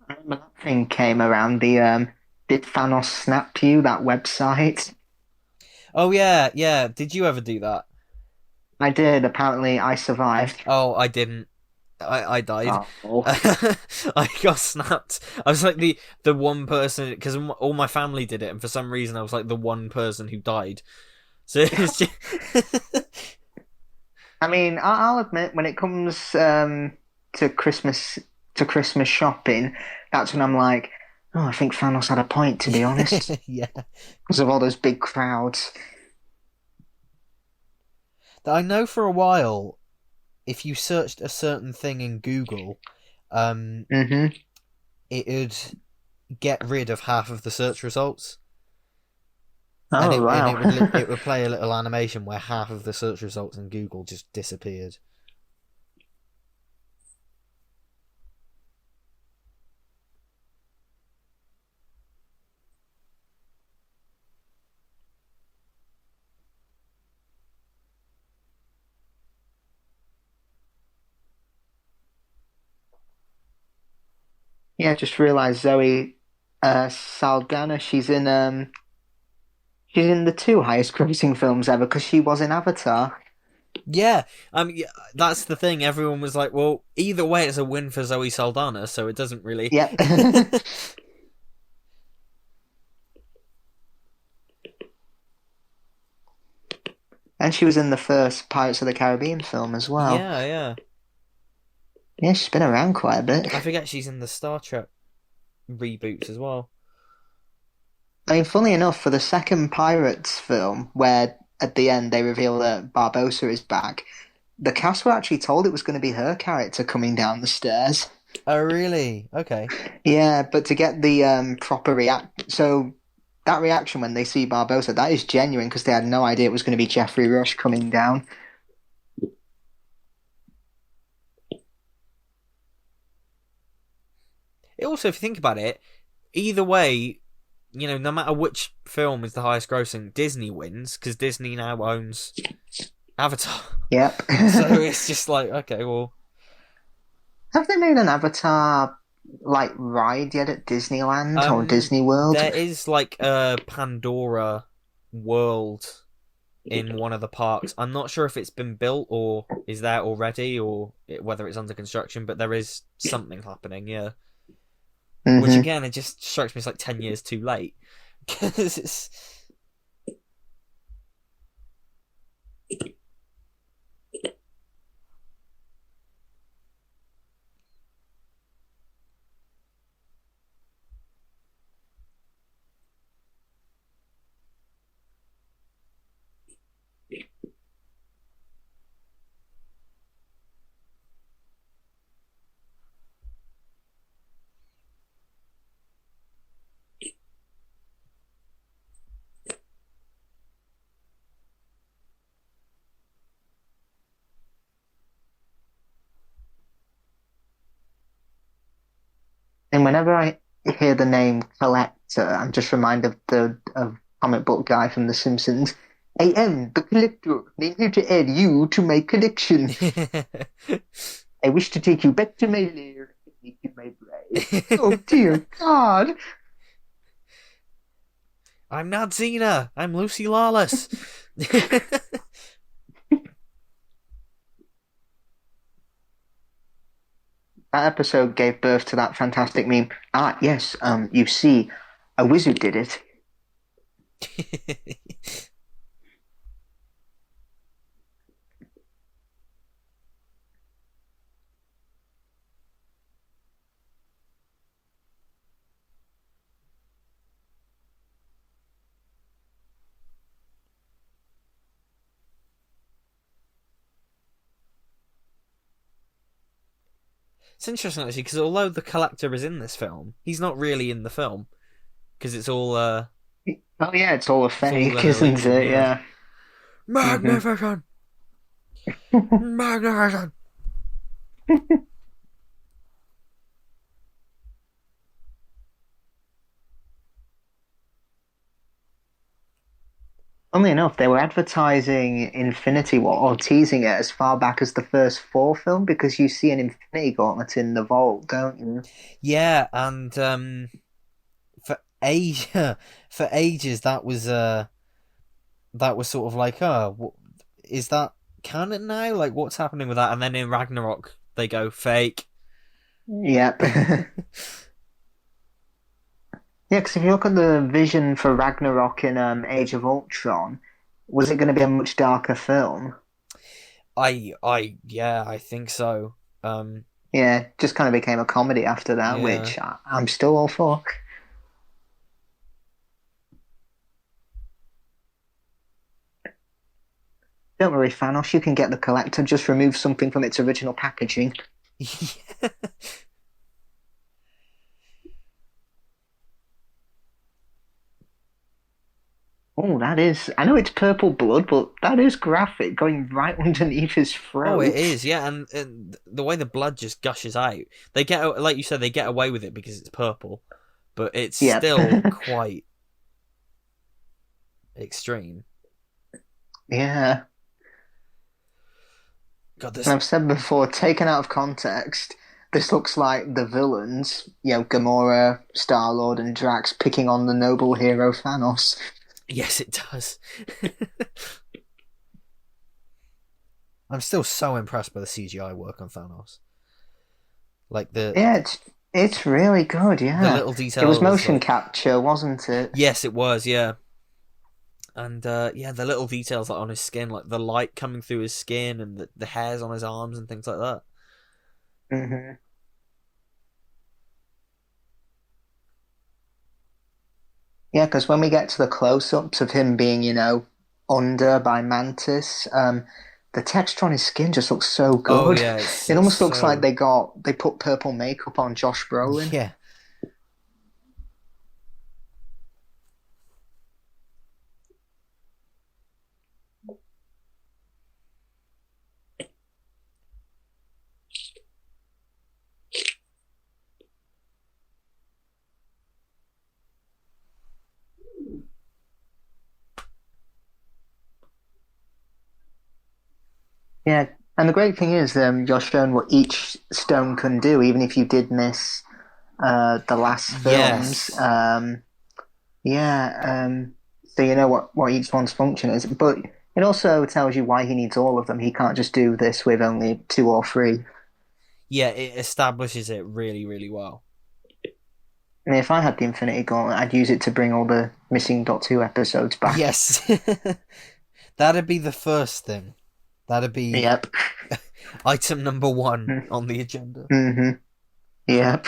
I remember that thing came around the Did Thanos Snap You, that website? Oh yeah, yeah. Did you ever do that? I did. Apparently, I survived. Oh, I didn't. I died. Oh. I got snapped. I was like the one person because all my family did it, and for some reason I was like the one person who died. So it's just I mean, I'll admit, when it comes to Christmas to Christmas shopping, that's when I'm like, oh, I think Thanos had a point, to be honest, Yeah. because of all those big crowds. I know for a while, if you searched a certain thing in Google, um, Hmm. it'd get rid of half of the search results, and Oh, wow. it would play a little animation where half of the search results in Google just disappeared. Yeah, just realised Zoe Saldana, she's in the two highest grossing films ever because she was in Avatar. Yeah, yeah, that's the thing. Everyone was like, "Well, either way, it's a win for Zoe Saldana, so it doesn't really." Yep. And she was in the first Pirates of the Caribbean film as well. Yeah, yeah. Yeah, she's been around quite a bit. I forget she's in the Star Trek reboots as well. I mean, funny enough, for the second Pirates film, where at the end they reveal that Barbossa is back, the cast were actually told it was going to be her character coming down the stairs. Oh, really? Okay. Yeah, but to get the proper react, so that reaction when they see Barbossa, that is genuine because they had no idea it was going to be Jeffrey Rush coming down. Also, if you think about it, either way, no matter which film is the highest grossing, Disney wins because Disney now owns Avatar. Yep. So it's just like, okay, well, Have they made an Avatar like ride yet at Disneyland or um, Disney World? there is like a Pandora world in one of the parks. I'm not sure if it's been built or is there already or whether it's under construction, but there is something happening, yeah. Which Hmm. again, it just strikes me as like 10 years too late. Because it's. And whenever I hear the name Collector, I'm just reminded of the comic book guy from The Simpsons. I am the Collector. I'm here to add you to my collection. I wish to take you back to my lair and make you my bride. Oh dear God! I'm not Xena. I'm Lucy Lawless. That episode gave birth to that fantastic meme. Ah, yes. You see, a wizard did it. It's interesting actually because although the Collector is in this film, he's not really in the film because Oh yeah, it's all a it's all fake, an isn't illusion. it? Yeah. Yeah. Hmm. Magnificent, magnificent. Funnily enough, they were advertising Infinity War or teasing it as far back as the first Thor film because you see an Infinity Gauntlet in the vault, don't you? Yeah, and for age for ages that was sort of like, is that canon now? Like, what's happening with that? And then in Ragnarok, they go fake. Yep. Yeah, because if you look at the vision for Ragnarok in Age of Ultron, was it going to be a much darker film? Yeah, I think so. Yeah, just kind of became a comedy after that, Yeah. which I'm still all for. Don't worry, Thanos, you can get the collector. Just remove something from its original packaging. Oh, that is. I know it's purple blood, but that is graphic, going right underneath his Oh, it throat. is, yeah, and the way the blood just gushes out, they get, like you said, they get away with it because it's purple, but it's Yep. still quite extreme. Yeah. God, And this, I've said before, taken out of context, this looks like the villains, Gamora, Star-Lord, and Drax picking on the noble hero Thanos. yes, it does. I'm still so impressed by the CGI work on Thanos. Like Yeah, it's really good, the yeah. little It was details, motion like capture, wasn't it? yes, it was, yeah, and yeah, the little details like on his skin, like the light coming through his skin and the hairs on his arms and things like that. Hmm. Yeah, because when we get to the close-ups of him being, under by Mantis, the texture on his skin just looks so Oh good. yeah, It it's almost looks like so they put purple makeup on Josh Brolin. yeah. Yeah, and the great thing is, you're shown what each stone can do, even if you did miss the last films. Yes. Yeah, so you know what each one's function is, but it also tells you why he needs all of them. He can't just do this with only two or three. Yeah, it establishes it really, really well. And if I had the Infinity Gauntlet, I'd use it to bring all the missing Doctor Who episodes back. Yes. That'd be the first thing. That'd be Yep. item number one on the agenda. Mm-hmm. Yep.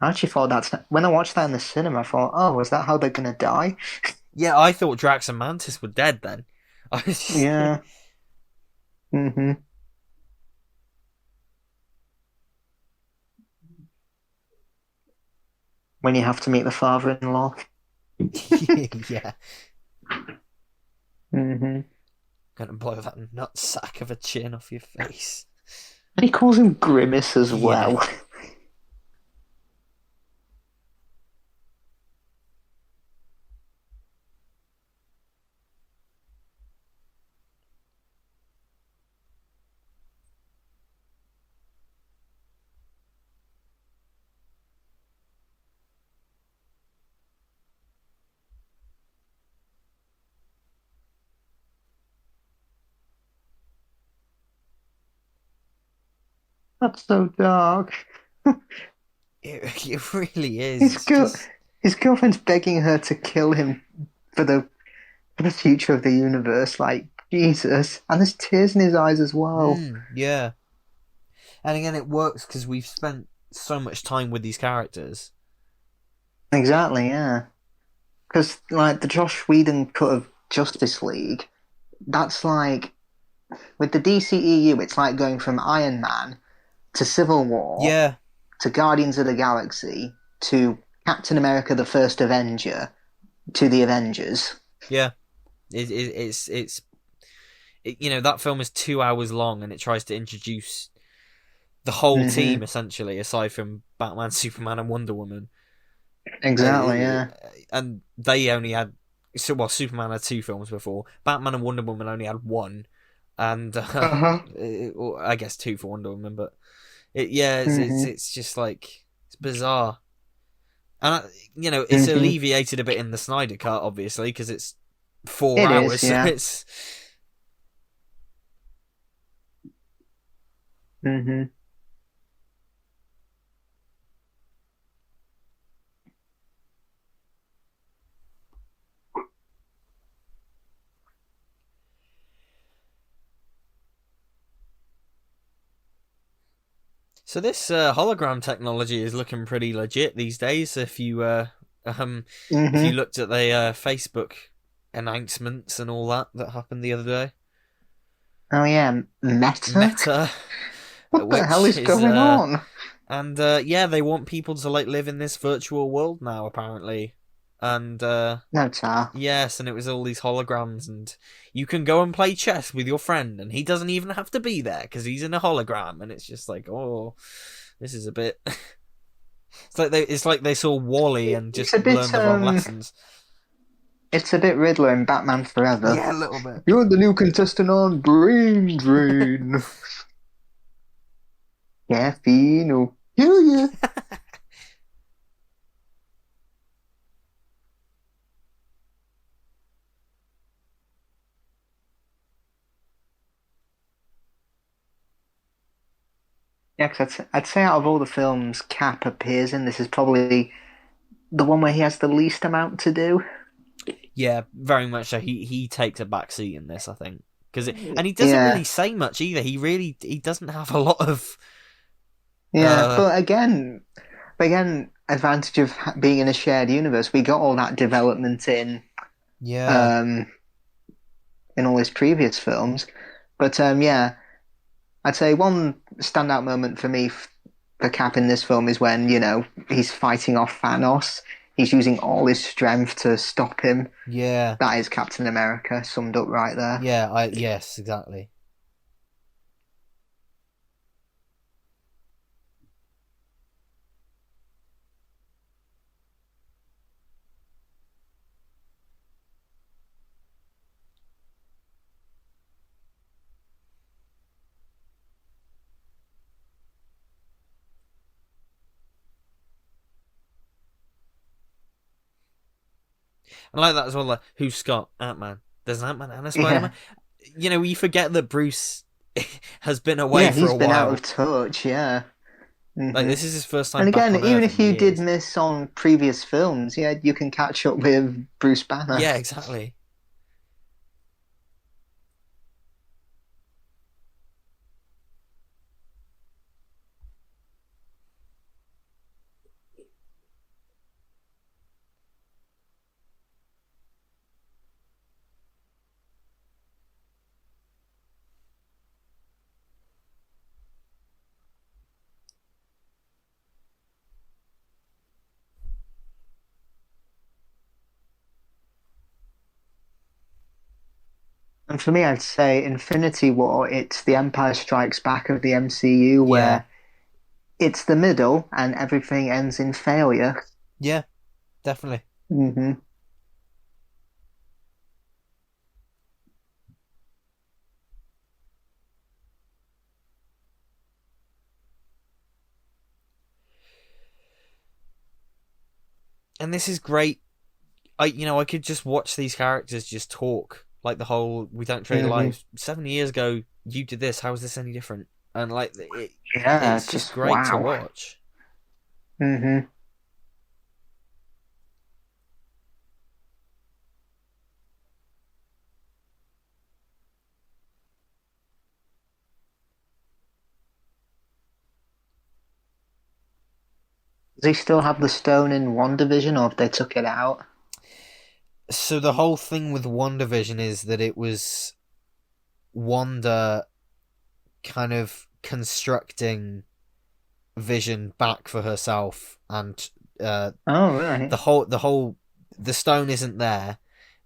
I actually thought that's when I watched that in the cinema. I thought, oh, is that how they're gonna die? Yeah, I thought Drax and Mantis were dead then. Yeah. Mm-hmm. When you have to meet the father-in-law. Yeah. Mm-hmm. Gonna blow that nut sack of a chin off your face. And he calls him Grimace as Yeah. well. That's so dark. It really is. His It's girl, just his girlfriend's begging her to kill him for the future of the universe. Like Jesus, and there's tears in his eyes as well. yeah. And again, it works because we've spent so much time with these characters. Exactly, yeah. Because like the Josh Whedon cut of Justice League, that's like with the DCEU, it's like going from Iron Man to Civil War Yeah, to Guardians of the Galaxy to Captain America: The First Avenger to the Avengers. yeah. That film is 2 hours long and it tries to introduce the whole team Hmm. essentially, aside from Batman, Superman, and Wonder Woman. Exactly, yeah. And they only had Superman had two films before. Batman and Wonder Woman only had one, and Uh-huh. I guess two for Wonder Woman. But yeah, Hmm. it's just like it's bizarre, and it's Hmm. alleviated a bit in the Snyder Cut, obviously, because it's 4 It hours, is, so yeah. it's Hmm. So this hologram technology is looking pretty legit these days. If you looked at the Facebook announcements and all that happened the other day, Oh yeah, Meta. Meta, What the hell which is is going on? and yeah, they want people to like live in this virtual world now apparently, and No, tar. yes, and it was all these holograms, and you can go and play chess with your friend, and he doesn't even have to be there because he's in a hologram, and it's just like, oh, this is a bit. It's like they saw Wall-E and just It's a bit learned the wrong lessons. It's a bit Riddler in Batman Forever. Yeah, a little bit. You're the new contestant on Brain Drain. Caffeine. Oh, yeah. Yeah, because I'd say out of all the films Cap appears in, this is probably the one where he has the least amount to do. Yeah, very much so. He takes a back seat in this, I think, and he doesn't Yeah. really say much either. He doesn't have a lot of. Yeah, but again, advantage of being in a shared universe, we got all that development Yeah, in all his previous films. But yeah, I'd say one standout moment for me for Cap in this film is when, he's fighting off Thanos. He's using all his strength to stop him. yeah, That is Captain America summed up right there. yeah. Yes, exactly. I like that as well. Like, who's Scott? Ant-Man. There's an Ant-Man and a Spider-Man. Yeah. You forget that Bruce has been away Yeah, for he's a been while. out of touch, yeah. Like, hmm this is his first time And back again, on even Earth if in you did years. miss on previous films, yeah, you can catch up with Bruce Banner. Yeah, exactly. And for me, I'd say Infinity War, it's the Empire Strikes Back of the MCU, Yeah, where it's the middle and everything ends in failure. yeah, definitely. hmm And this is great. I could just watch these characters just talk like the whole "we don't trade hmm lives." 7 years ago, you did this. How is this any different? And like Yeah, it's just just great to wow. watch. hmm Does he still have the stone in WandaVision, or have they took it out? So the whole thing with WandaVision is that it was Wanda kind of constructing Vision back for herself, and Oh, right. the stone isn't there,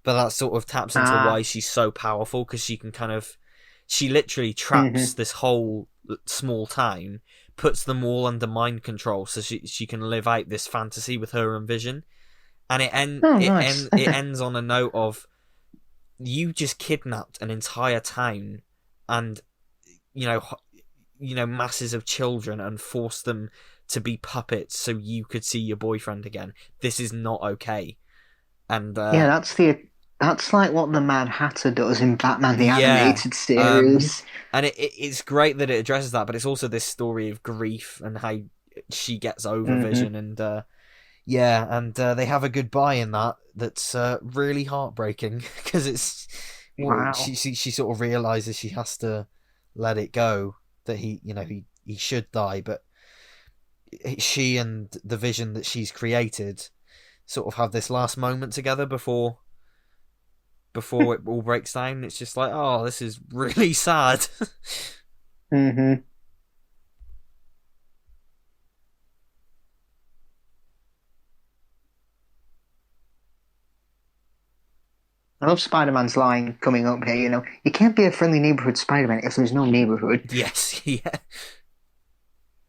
but that sort of taps into Ah. why she's so powerful, because she literally hmm traps this whole small town, puts them all under mind control, so she can live out this fantasy with her and Vision, and Oh, nice. it ends on a note of, you just kidnapped an entire town, and you know masses of children, and forced them to be puppets so you could see your boyfriend again. This is not okay. And Yeah, that's like what the Mad Hatter does in Batman the yeah, Animated um, Series. and it's great that it addresses that, but it's also this story of grief and how she gets over hmm Vision, and yeah, and they have a goodbye in that's really heartbreaking, because it's, well, Wow. she sort of realizes she has to let it go, that he should die, but she and the Vision that she's created sort of have this last moment together before it all breaks down. It's just like, oh, this is really sad. Mm-hmm. I love Spider-Man's line coming up here, you can't be a friendly neighborhood Spider-Man if there's no neighborhood. Yes, yeah.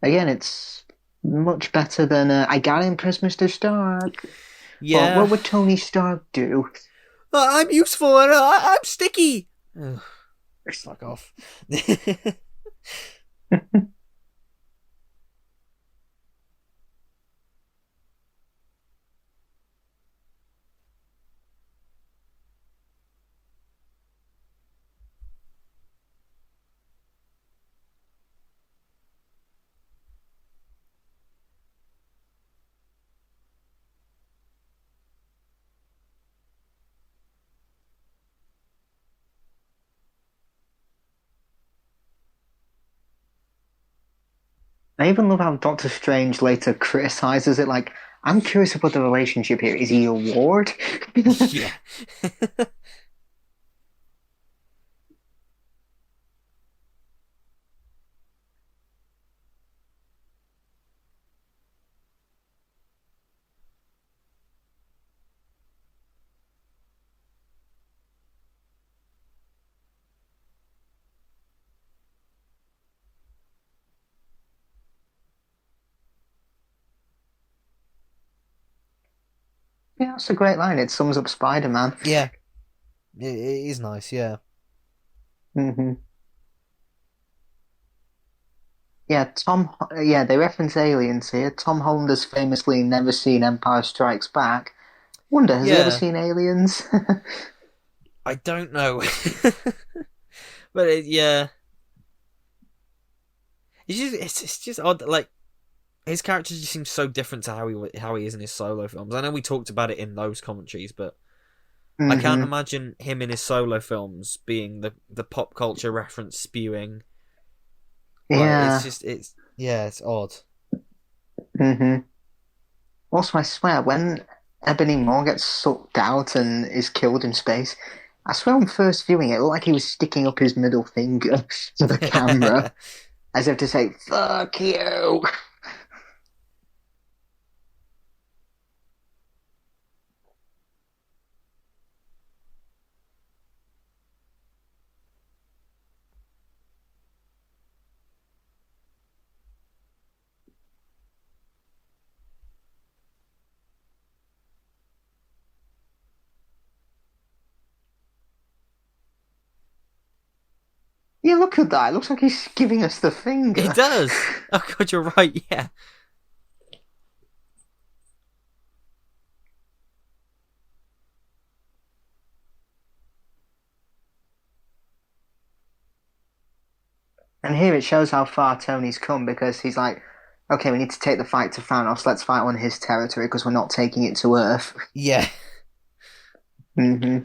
Again, it's much better than, I gotta impress Mr. Stark. Well, Yeah. what would Tony Stark do? I'm useful and I'm sticky. Ugh, fuck off. I even love how Doctor Strange later criticizes it, like, I'm curious about the relationship here. Is he a ward? Yeah. Yeah, that's a great line. It sums up Spider-Man. Yeah. It is nice, yeah. Hmm. Yeah, Yeah, they reference aliens here. Tom Holland has famously never seen Empire Strikes Back. Wonder, has he ever Yeah. seen Aliens? I don't know. But yeah. It's just odd. Like, his character just seems so different to how he is in his solo films. I know we talked about it in those commentaries, but I can't Hmm. imagine him in his solo films being the pop culture reference spewing. Like, Yeah. it's odd. Hmm. Also, I swear, when Ebony Maw gets sucked out and is killed in space, I swear on first viewing it looked like he was sticking up his middle finger to the camera as if to say, fuck you. Yeah, look at that. It looks like he's giving us the It finger. does. Oh god, you're right. Yeah. And here it shows how far Tony's come because he's like, okay, we need to take the fight to Thanos. Let's fight on his territory because we're not taking it to Earth. Yeah. Hmm.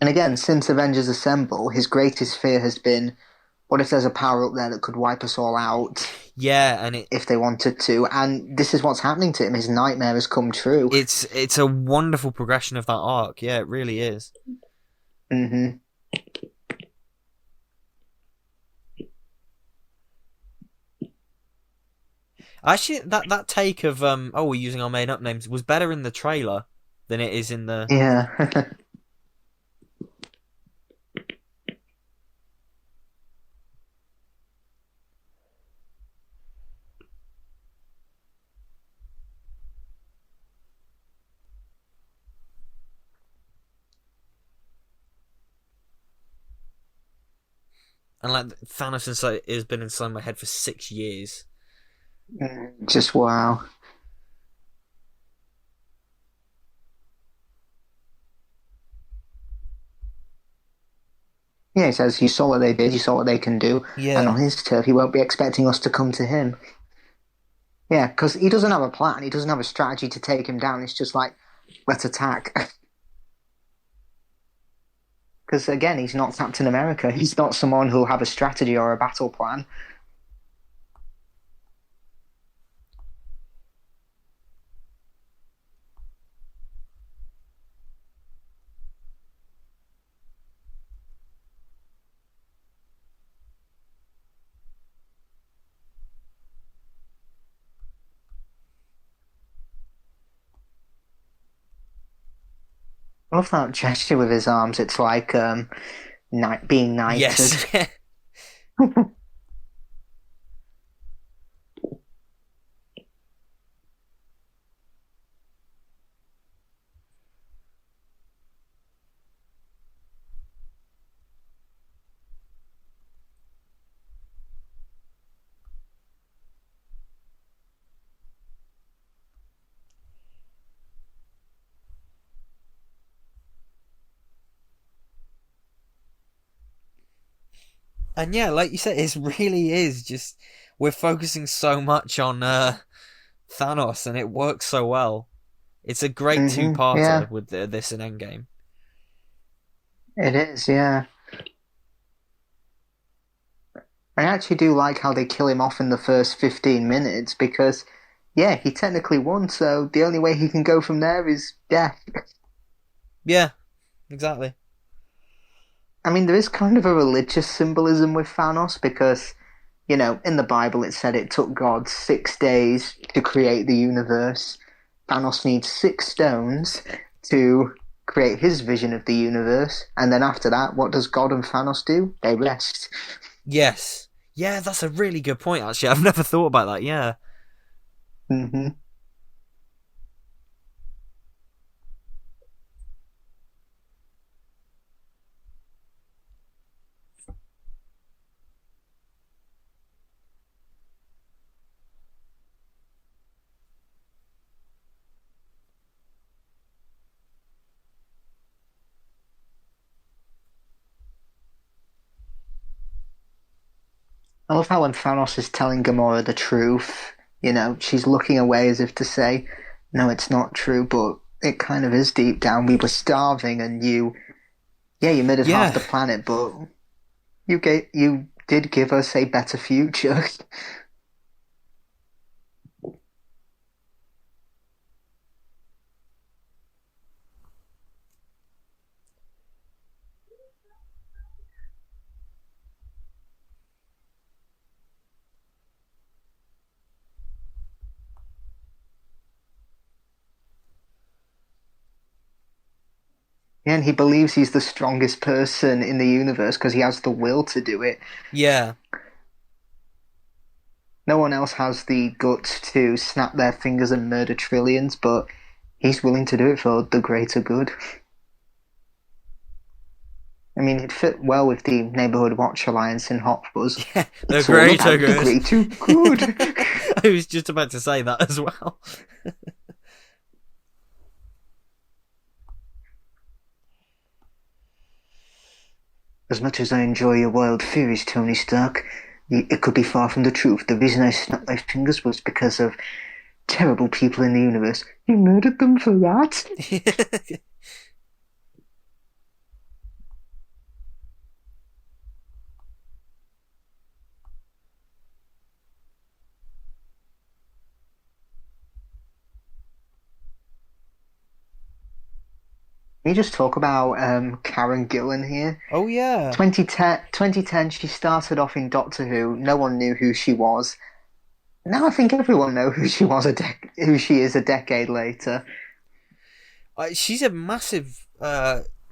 And again, since Avengers Assemble, his greatest fear has been, what if there's a power up there that could wipe us all out Yeah, and if they wanted to? And this is what's happening to him. His nightmare has come true. it's a wonderful progression of that arc. Yeah, it really is. Hmm. Actually, that take of we're using our made up names was better in the trailer than it is in the. Yeah. And like Thanos has been inside my head for 6 years. Just wow. Yeah, he says, you saw what they did, you saw what they can do, and Yeah. on his turf, he won't be expecting us to come to him. Yeah, because he doesn't have a plan, he doesn't have a strategy to take him down. It's just like, let's attack. Because again, he's not Captain America. He's not someone who'll have a strategy or a battle plan. I love that gesture with his arms. It's like being knighted. Yes. And yeah, like you said, it really is just we're focusing so much on Thanos, and it works so well. It's a great Yeah, two-parter with this and Endgame. it is. Yeah, I actually do like how they kill him off in the first 15 minutes because, yeah, he technically won. So the only way he can go from there is death. Yeah, exactly. I mean, there is kind of a religious symbolism with Thanos because, in the Bible it said it took God 6 days to create the universe. Thanos needs 6 stones to create his vision of the universe, and then after that, what does God and Thanos do? They rest. Yes. Yeah, that's a really good point, actually. I've never thought about that, yeah. hmm I love how when Thanos is telling Gamora the truth, she's looking away as if to say, no, it's not true, but it kind of is deep down. We were starving and you made us half Yeah. the planet, but you did give us a better future. Yeah, and he believes he's the strongest person in the universe because he has the will to do it. Yeah. No one else has the guts to snap their fingers and murder trillions, but he's willing to do it for the greater good. I mean, it fit well with the Neighborhood Watch Alliance in Hot Fuzz. Yeah, the It's all greater about the good. greater good. I was just about to say that as well. As much as I enjoy your wild theories, Tony Stark, it could be far from the truth. The reason I snapped my fingers was because of terrible people in the universe. You murdered them for that? Can you just talk about Karen Gillan here? Oh, yeah. 2010, she started off in Doctor Who. No one knew who she was. Now I think everyone knows who she was who she is a decade later. She's a massive...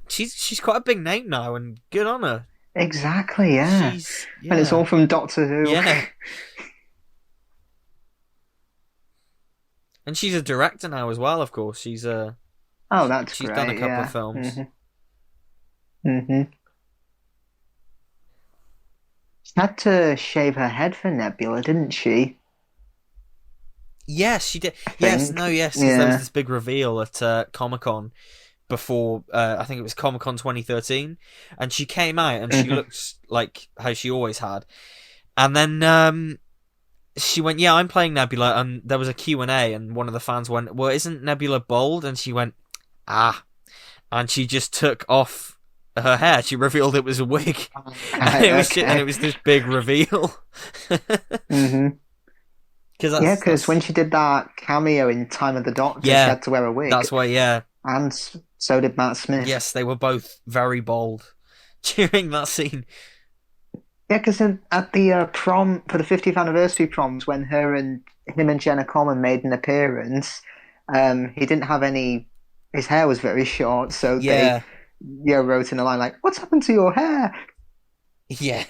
she's quite a big name now, and good on her. Exactly, yeah. And it's Yeah. all from Doctor Who. Yeah. And she's a director now as well, of course. She's Oh, that's she's great. done a couple Yeah. of films. She had to shave her head for Nebula, didn't she? Yes, she did. I Yes, think. no, yes, because there was Yeah. this big reveal at Comic-Con before, I think it was Comic-Con 2013, and she came out and she hmm looked like how she always had. And then she went, yeah, I'm playing Nebula, and there was a Q&A, and one of the fans went, well, isn't Nebula bald? And she went, ah. And she just took off her hair. She revealed it was a wig, and Okay. it was this big reveal. hmm Because Yeah, because that's when she did that cameo in Time of the Doctor, she yeah, had to wear a wig, that's why. Yeah, and so did Matt Smith. yes, they were both very bold during that scene. Yeah, because at the prom for the 50th anniversary proms, when him and Jenna Coleman made an appearance, he didn't have any. His hair was very short, so they Yeah, wrote in a line like, "What's happened to your hair?" yeah,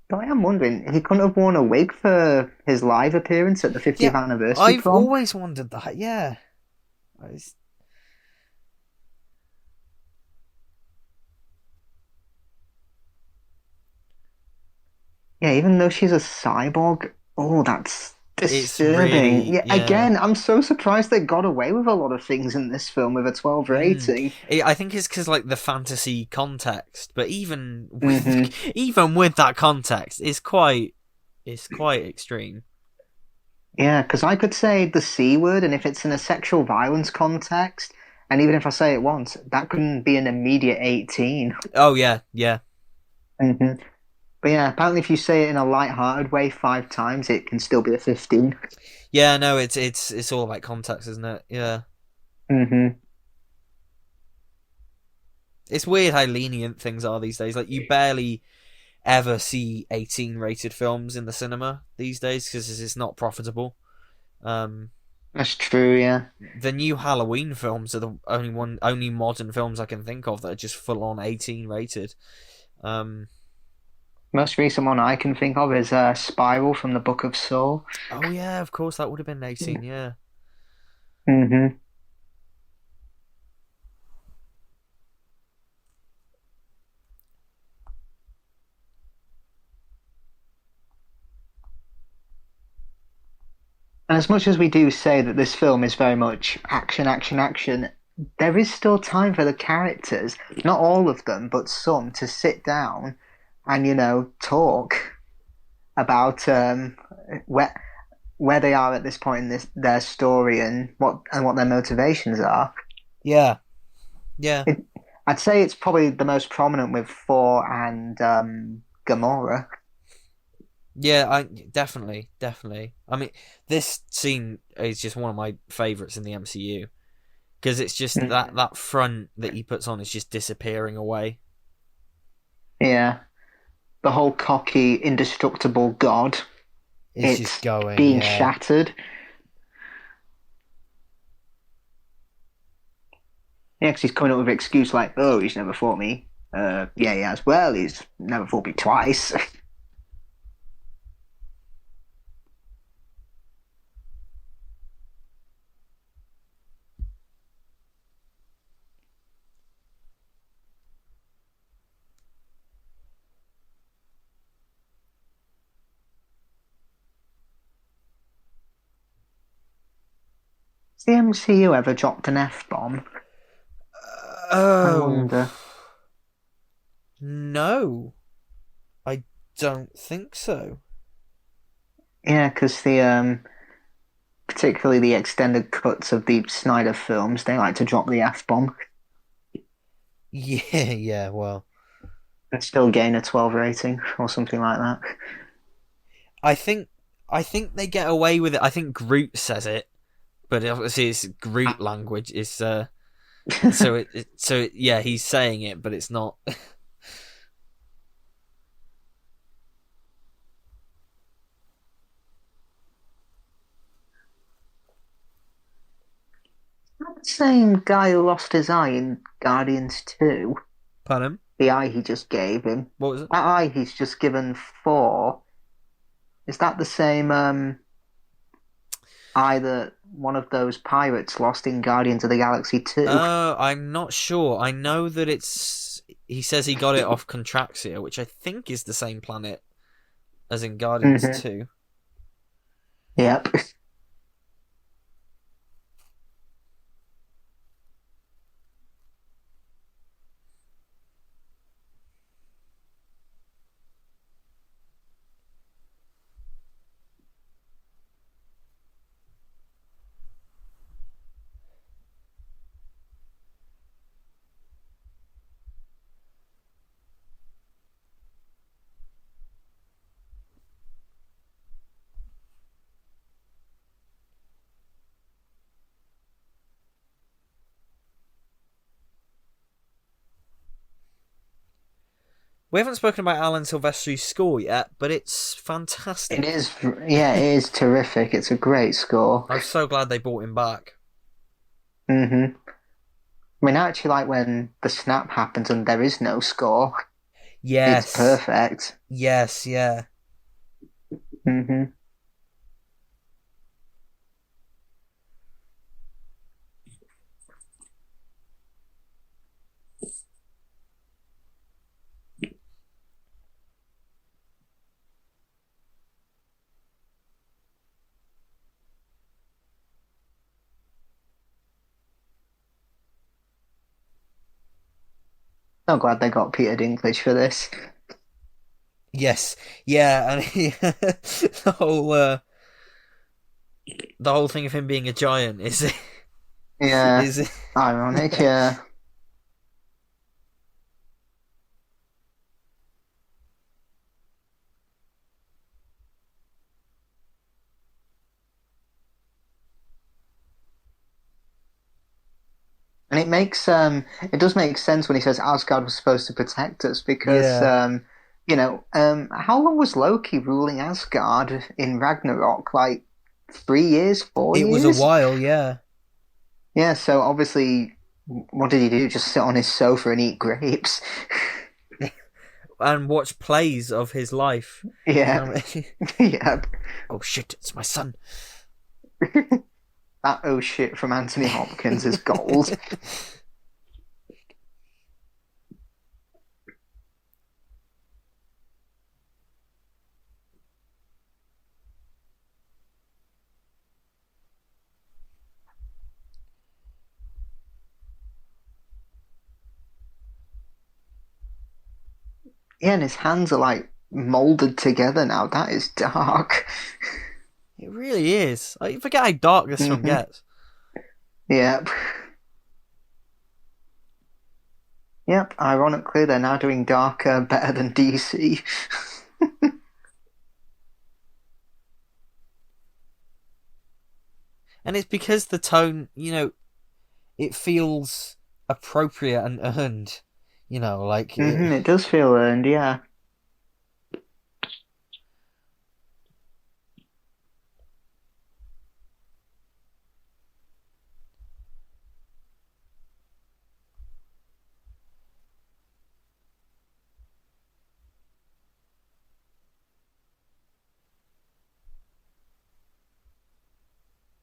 But I am wondering, he couldn't have worn a wig for his live appearance at the yeah. 50th anniversary I've prom. always wondered that. Yeah, It's- Yeah, even though she's a cyborg, oh, that's it's disturbing. really Yeah, yeah. again, I'm so surprised they got away with a lot of things in this film with a 12 Mm. rating. I think it's because like the fantasy context, but even with hmm even with that context, it's quite extreme. Yeah, because I could say the C word, and if it's in a sexual violence context, and even if I say it once, that couldn't be an immediate 18. Oh yeah, yeah, hmm But yeah, apparently if you say it in a light-hearted way 5 times, it can still be a 15. yeah. No, it's all about context, isn't it? Yeah, hmm it's weird how lenient things are these days. Like you barely ever see 18 rated films in the cinema these days because it's not profitable. Um, That's true, yeah. the new Halloween films are the only modern films I can think of that are just full on 18 rated. Um, Most recent one I can think of is Spiral from the Book of Saw. oh yeah, of course that would have been 18. Yeah, hmm And as much as we do say that this film is very much action, action, action, there is still time for the characters, not all of them, but some, to sit down and, talk about where they are at this point in their story and what their motivations are. yeah, yeah, It, I'd say it's probably the most prominent with Thor and Gamora. yeah. I definitely. I mean, this scene is just one of my favorites in the MCU because it's just Mhm. that front that he puts on is just disappearing away. Yeah, the whole cocky, indestructible god. It's just It's going, being yeah. shattered. Yeah, 'cause he's coming up with an excuse like, "Oh, he's never fought me." Yeah, he has. Well, he's never fought me twice. Has the MCU ever dropped an F bomb? I Oh wonder. no, I don't think so. Yeah, because particularly the extended cuts of the Snyder films, they like to drop the F bomb Yeah, yeah. Well, and still gain a 12 rating or something like that. I think I think they get away with it. I think Groot says it, but obviously it's Groot language. It's yeah, he's saying it, but it's not. The same guy who lost his eye in Guardians 2, Pardon? the eye he just gave him, What was it? that eye he's just given 4, is that the same eye that one of those pirates lost in Guardians of the Galaxy 2? I'm not sure. I know that it's. He says he got it off Contraxia, which I think is the same planet as in Guardians hmm 2. Yep. We haven't spoken about Alan Silvestri's score yet, but it's fantastic. It is, yeah, it is terrific. It's a great score. I'm so glad they brought him back. I mean, I actually like when the snap happens and there is no score. It's Yes. perfect. Yes, yeah. hmm I'm glad they got Peter Dinklage for this. Yes. Yeah, and the whole thing of him being a giant is Yeah, is ironic, yeah. And it does make sense when he says Asgard was supposed to protect us because yeah. how long was Loki ruling Asgard in Ragnarok? Like 3 years, four It was a years? while, yeah. Yeah, so obviously what did he do? Just sit on his sofa and eat grapes? And watch plays of his life. Yeah. Um, Yeah. oh shit, it's my son. That oh shit from Anthony Hopkins is gold. Yeah, and his hands are like molded together now. That is dark. It really is. I forget how dark this film hmm gets. Yep. Yep. Ironically, they're now doing darker better than DC. And it's because the tone, it feels appropriate and earned. Like It does feel earned, yeah.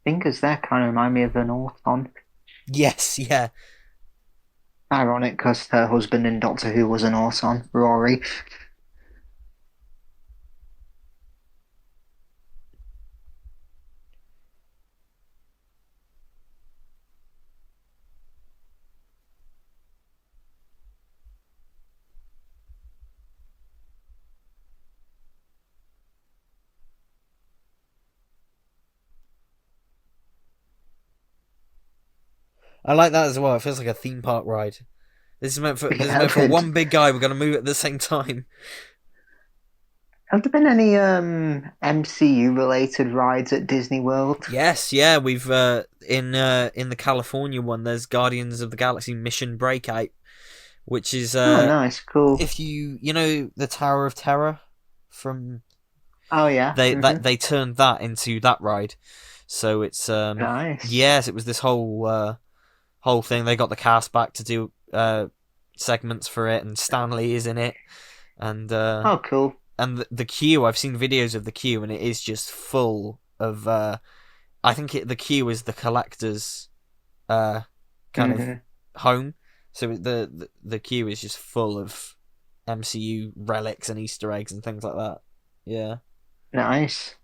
Fingers there kind of remind me of an Orton. yes, yeah. Ironic because her husband in Doctor Who was an Orton, Rory. I like that as well. It feels like a theme park ride. This is Yeah, meant for one big guy. We're gonna move at the same time. have there been any MCU related rides at Disney World? Yes, yeah. We've in the California one. There's Guardians of the Galaxy Mission Breakout, which is Oh, nice, cool. if you know the Tower of Terror from Oh yeah. they turned that into that ride. So it's Nice. yes, it was this whole thing. They got the cast back to do segments for it, and Stanley is in it, and Oh, cool. the queue. I've seen videos of the queue, and it is just full of. I think the queue is the collector's kind of hmm home. So the queue is just full of MCU relics and Easter eggs and things like that. Yeah. Nice.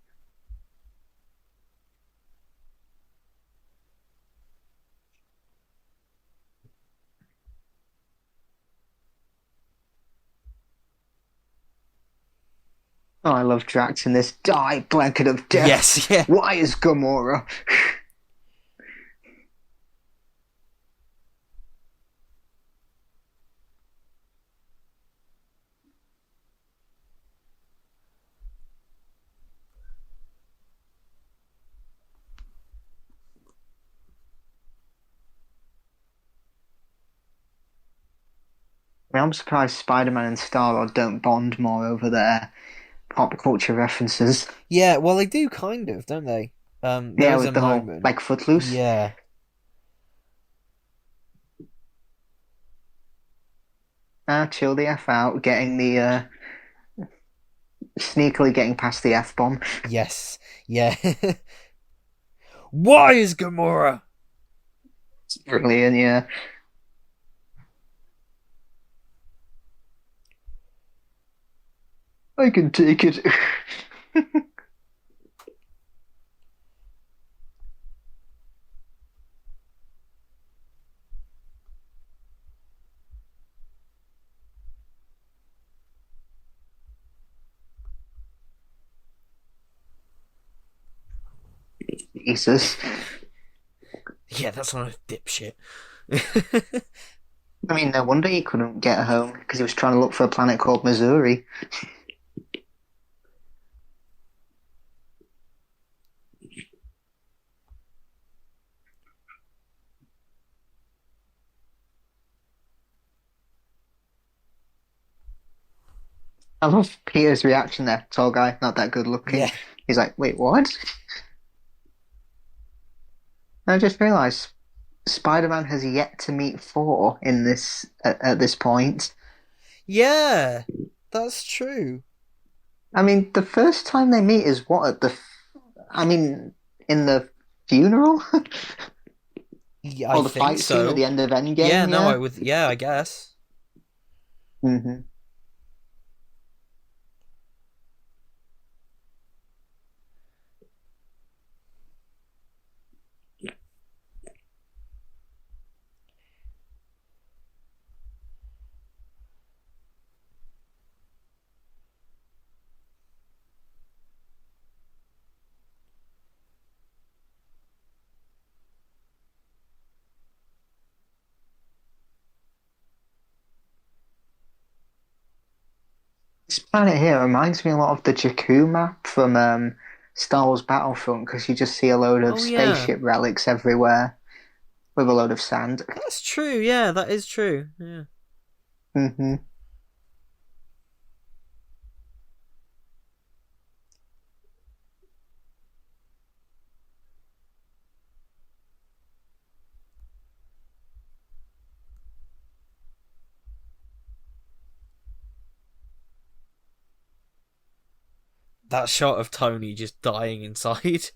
Oh, I love Drax in this die blanket of death. Yes. Yeah. Why is Gamora? mean, I'm surprised Spider-Man and Star-Lord don't bond more over their pop culture references. Yeah, well, they do kind of, don't they? There Yeah, is a with the whole moment. like Footloose. Yeah. Chill the F out, getting the sneakily getting past the F bomb. Yes. Yeah. Why is Gamora? Brilliant, yeah. I can take it. Jesus. Yeah, that's not a dipshit. I mean, no wonder he couldn't get home because he was trying to look for a planet called Missouri. I love Peter's reaction there. Tall guy, not that good looking. Yeah. He's like, wait, what? I just realised Spider-Man has yet to meet Thor in this at this point. Yeah, that's true. I mean, the first time they meet is what at the. I mean, in the funeral Yeah, I or the think fight scene at so. the end of Yeah, Endgame. no, Yeah. I would. Yeah, I guess. Mm-hmm. This planet here reminds me a lot of the Jakku map from Star Wars Battlefront because you just see a load of Oh yeah, spaceship relics everywhere with a load of sand. that's true. Yeah, that is true. Yeah. Hmm. That shot of Tony just dying inside.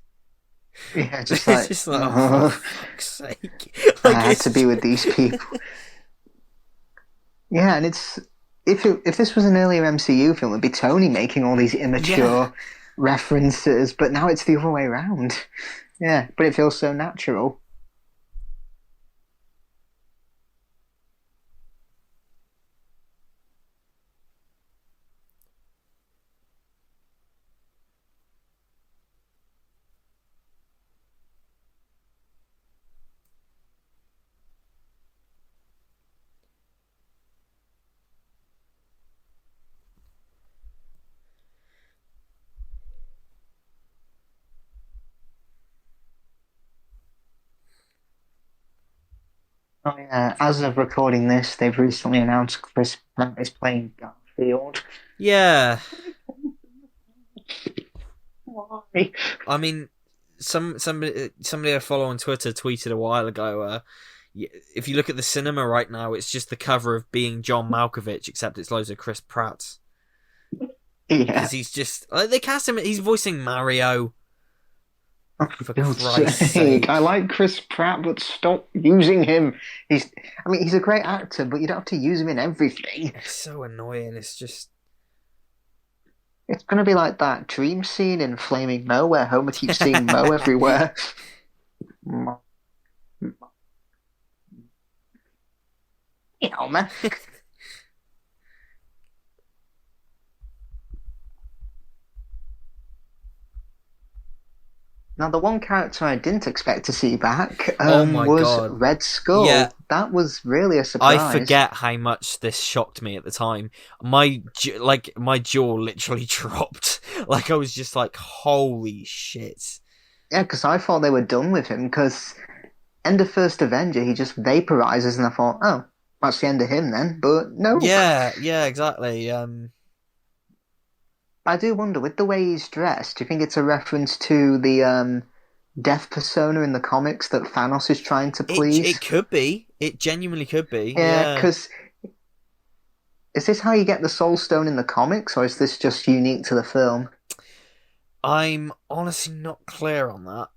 Yeah, just It's like just like, oh, for fuck's sake! I Like had to it's be with these people. Yeah, and it's if this was an earlier MCU film, it'd be Tony making all these yeah. immature references, but now it's the other way around. Yeah, but it feels so natural. Oh yeah, as of recording this, they've recently announced Chris Pratt is playing Garfield. Yeah. Why? I mean, somebody I follow on Twitter tweeted a while ago. If you look at the cinema right now, it's just the cover of Being John Malkovich, except it's loads of Chris Pratt Yeah. because he's just they cast him. He's voicing Mario. For God's Christ's sake, sake. I like Chris Pratt, but stop using him. I mean, he's a great actor, but you don't have to use him in everything. It's so annoying. It's just. It's going to be like that dream scene in Flaming Moe where Homer keeps seeing Moe everywhere. You know, man. Now, the one character I didn't expect to see back Oh my was god. Red Yeah, Skull. That was really a I surprise. forget how much this shocked me at the time. My jaw literally dropped. Like I was just like, holy shit. Yeah, because I thought they were done with him, because end of First Avenger, he just vaporizes, and I thought, oh, that's the end of him then. But no, Yeah, exactly. I do wonder with the way he's dressed. Do you think it's a reference to the death persona in the comics that Thanos is trying to it please? could be. It genuinely could be. Yeah, Yeah. because is this how you get the Soul Stone in the comics, or is this just unique to the film? I'm honestly not clear on that.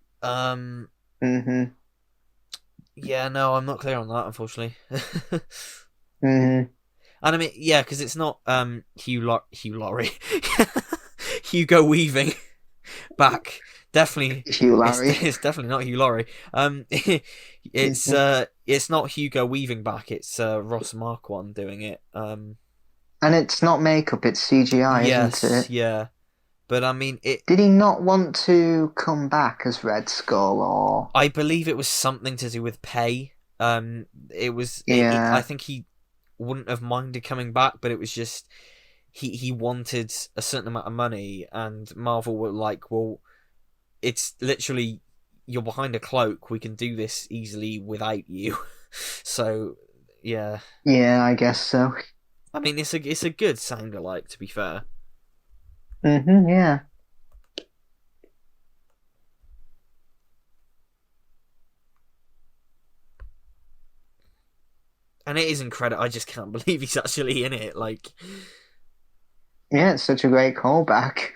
Mm-hmm. Yeah, no, I'm not clear on that, unfortunately. Mm-hmm. And I mean, yeah, because it's not Hugh Laurie, Hugo Weaving back. Definitely, Hugh it's Larry. it's definitely not Hugh Laurie. Mhm. It's not Hugo Weaving back. It's Ross Marquand doing it. And it's not makeup, it's CGI, isn't Yes, it? yeah, but I mean, Did he not want to come back as Red Skull, or I believe it was something to do with pay. It was. I yeah, think he wouldn't have minded coming back, but it was just he wanted a certain amount of money, and Marvel were like, "Well, it's literally you're behind a cloak. We can do this easily without you." So, yeah, yeah, I guess so. I mean, it's a good sound alike, to be fair, Yeah. and it is incredible. I just can't believe he's actually in it. Like, Yeah, it's such a great callback.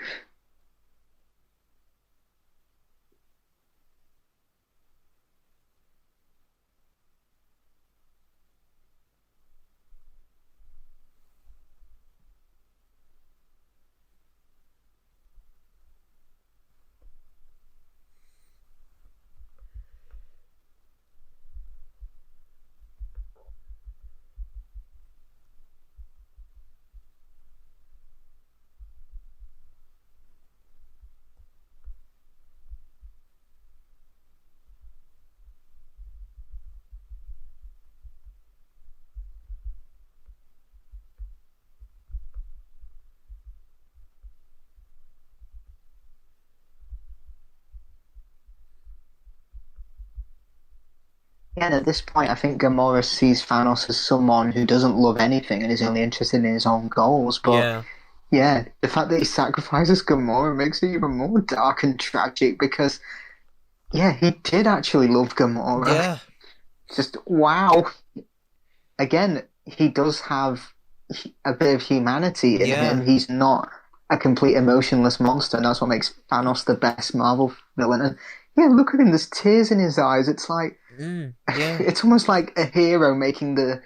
Yeah, and at this point, I think Gamora sees Thanos as someone who doesn't love anything and is only interested in his own goals. But yeah, yeah, the fact that he sacrifices Gamora makes it even more dark and tragic because, yeah, he did actually love Gamora. yeah, Just wow. Again, he does have a bit of humanity in yeah, him. He's not a complete emotionless monster, and that's what makes Thanos the best Marvel villain. And yeah, look at him. There's tears in his eyes. It's like yeah. it's almost like a hero making the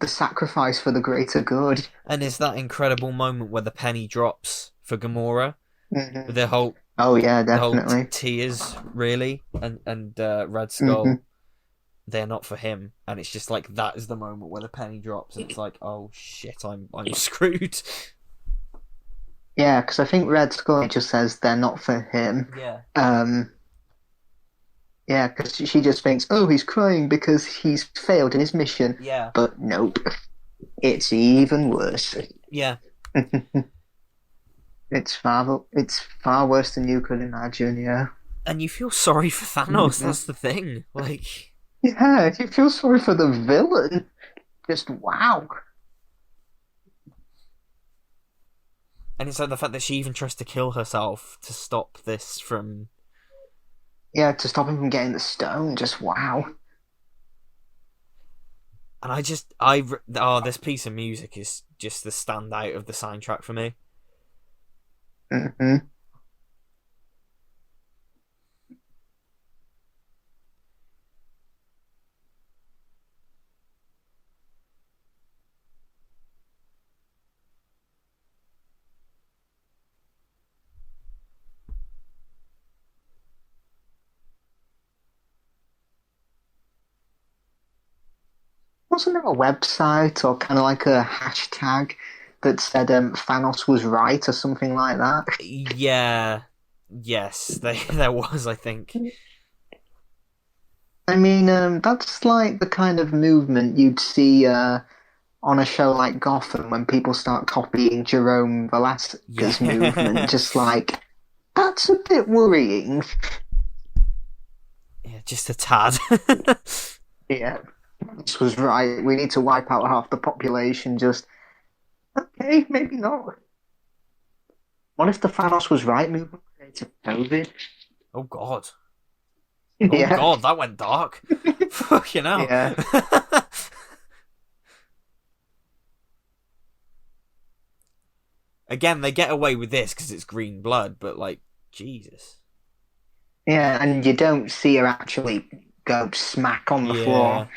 sacrifice for the greater good. And it's that incredible moment where the penny drops for Gamora, with Hmm. Oh the, yeah, the whole definitely. tears really, and Red Hmm. Skull, they're not for him, and it's just like that is the moment where the penny drops, and it's like, oh shit, I'm screwed. Yeah, because I think Red Skull just says they're not for him. Yeah, Um, yeah, because she just thinks, oh, he's crying because he's failed in his mission. yeah, But nope, it's even worse. yeah. It's far worse than you could imagine, yeah. And you feel sorry for Thanos. Hmm. That's the thing. Like, Yeah, you feel sorry for the villain. Just wow. and it's like the fact that she even tries to kill herself to stop this from. Yeah, to stop him from getting the stone, just wow. And this piece of music is just the standout of the soundtrack for me. Hmm. Wasn't there a website or kind of like a hashtag that said Thanos was right or something like that? Yeah, yes, there was, I think. I mean, that's like the kind of movement you'd see on a show like Gotham when people start copying Jerome Yeah, Velasquez's movement. Just like, that's a bit worrying. yeah, just a tad. Yeah. This was right. We need to wipe out half the population. Just okay, maybe not. What if the Thanos was right? Movement created COVID. Oh God. Oh Yeah, God, that went dark. Fucking hell. yeah, Again, they get away with this because it's green blood, but like, Jesus. yeah. And you don't see her actually go smack on the floor. Yeah.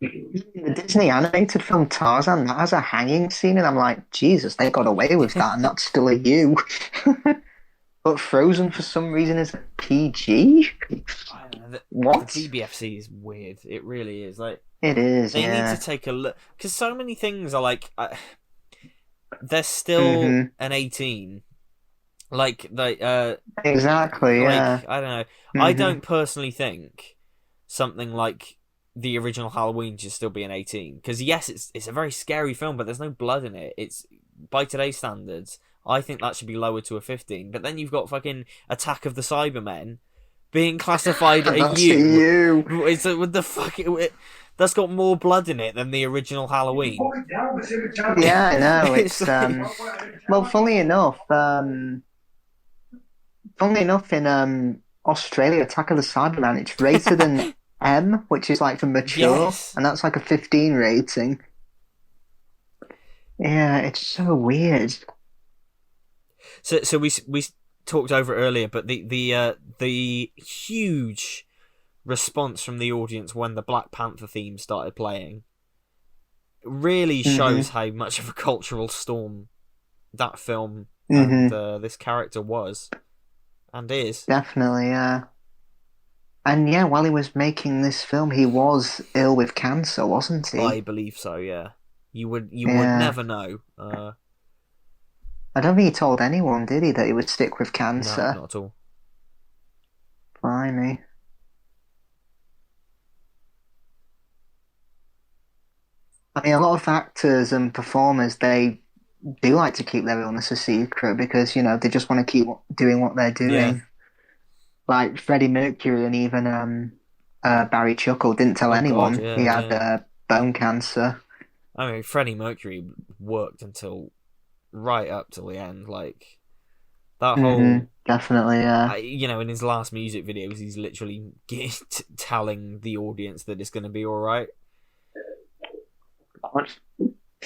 The Disney animated film Tarzan that has a hanging scene, and I'm like, Jesus, they got away with that, and that's still a U. But Frozen, for some reason, is a PG. The What? DBFC is weird. It really is. Like, It is, they need to yeah. take a look because so many things are like they're still Hmm. an 18. Like they Exactly, yeah. like I don't know. I Hmm. don't personally think something like the original Halloween should still be an 18 because yes, it's a very scary film, but there's no blood in it. It's by today's standards. I think that should be lowered to a 15. But then you've got fucking Attack of the Cybermen being classified And a that's a U. U. It's what the fuck? That's got more blood in it than the original Halloween. Yeah, I know. It's It's like, well, funnily enough, in Australia, Attack of the Cyberman, it's rated an M, which is like for mature, yes. and that's like a 15 rating. Yeah, it's so weird. So we talked over it earlier, but the huge response from the audience when the Black Panther theme started playing really Hmm. shows how much of a cultural storm that film and Hmm. this character was and is. Definitely, yeah. And yeah, while he was making this film, he was ill with cancer, wasn't I he? believe so. Yeah, you would Yeah. never know. I don't think he told anyone, did he, that he would stick with No, cancer? not at all. Blimey. I mean, a lot of actors and performers, they do like to keep their illness a secret because, they just want to keep doing what they're Yeah. doing. Like Freddie Mercury and even Barry Chuckle didn't tell Oh God. anyone he Yeah. had Yeah. bone cancer. I mean, Freddie Mercury worked until right up till the end. Like that whole, Definitely, yeah. in his last music videos, he's literally telling the audience that it's going to be all right.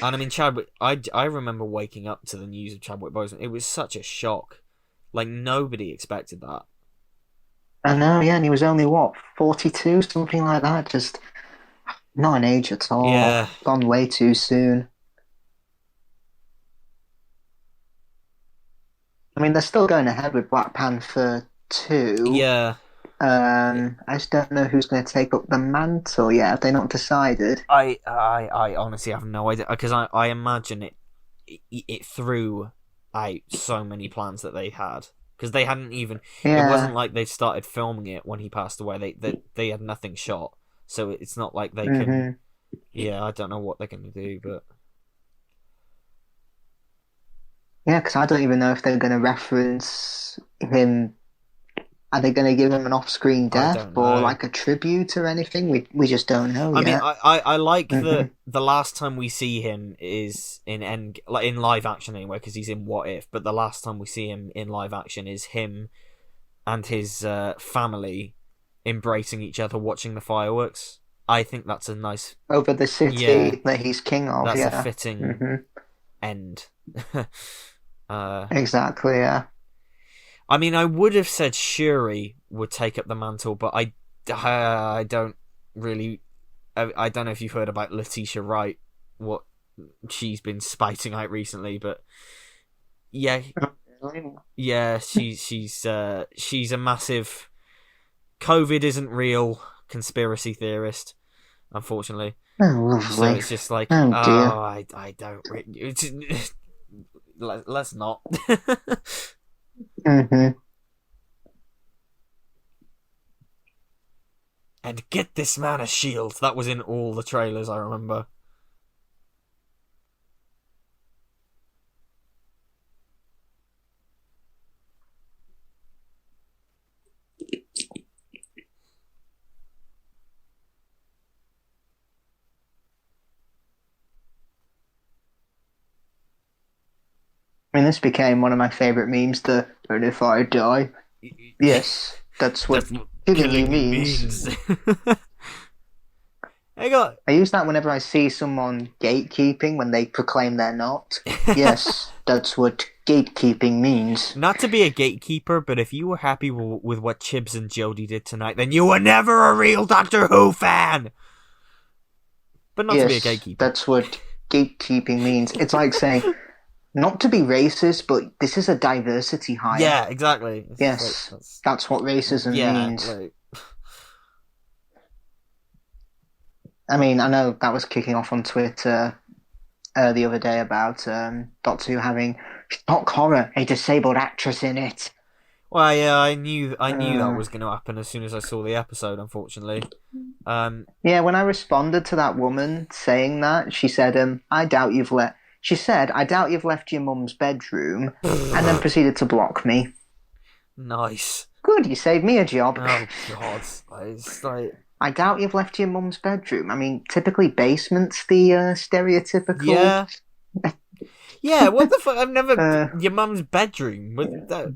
And I mean, Chadwick, I remember waking up to the news of Chadwick Boseman. It was such a shock. Like nobody expected that. I know, yeah, and he was only what, 42, something like that. Just not an age at all. Yeah. Gone way too soon. I mean, they're still going ahead with Black Panther 2. Yeah. I just don't know who's going to take up the mantle yet. Have they not decided? I honestly have no idea because I imagine it threw out so many plans that they had because they hadn't even. It wasn't Yeah. like they started filming it when he passed away. They had nothing shot, so it's not like they can. Hmm. Yeah, I don't know what they're gonna do, but Yeah, because I don't even know if they're going to reference him. Are they going to give him an off-screen I death don't or know. like a tribute or anything? We just don't know I mean, yet. I like Hmm. that the last time we see him is in like in live action anyway because he's in What If, but the last time we see him in live action is him and his family embracing each other watching the fireworks. I think that's a nice, Over the yeah, city that he's king of, that's a yeah. fitting Hmm. end. uh, Exactly, yeah. I mean, I would have said Shuri would take up the mantle, but I don't really. I don't know if you've heard about Letitia Wright, what she's been spiting out recently, but yeah, yeah, she's a massive COVID isn't real conspiracy theorist, unfortunately. Oh, So lovely. it's just like, Oh oh, dear. I don't. Let's not. Hmm. And get this man a shield. That was in all the trailers, I remember. mean, this became one of my favourite memes. And if I die, yes, that's what That's what killing killing you me means. means. I got I use that whenever I see someone gatekeeping when they proclaim they're not. Yes, that's what gatekeeping means. not to be a gatekeeper, but if you were happy with what Chibs and Jodie did tonight, then you were never a real Doctor Who fan. But not to be a Yes, gatekeeper. that's what gatekeeping means. It's like saying, not to be racist, but this is a diversity hire. Yeah, exactly. It's Yes, like, that's what racism means. Like, I mean, I know that was kicking off on Twitter the other day about Doctor Who having shock horror, a disabled actress in it. well, yeah, I knew that was going to happen as soon as I saw the episode. Unfortunately, Yeah, when I responded to that woman saying that, she said, "I doubt you've left." She said, "I doubt you've left your mum's bedroom," and then proceeded to block me. nice. Good, you saved me a job. Oh God, it's like I doubt you've left your mum's bedroom. I mean, typically basement's the stereotypical. yeah, yeah. What the fuck? I've never your mum's bedroom. With that,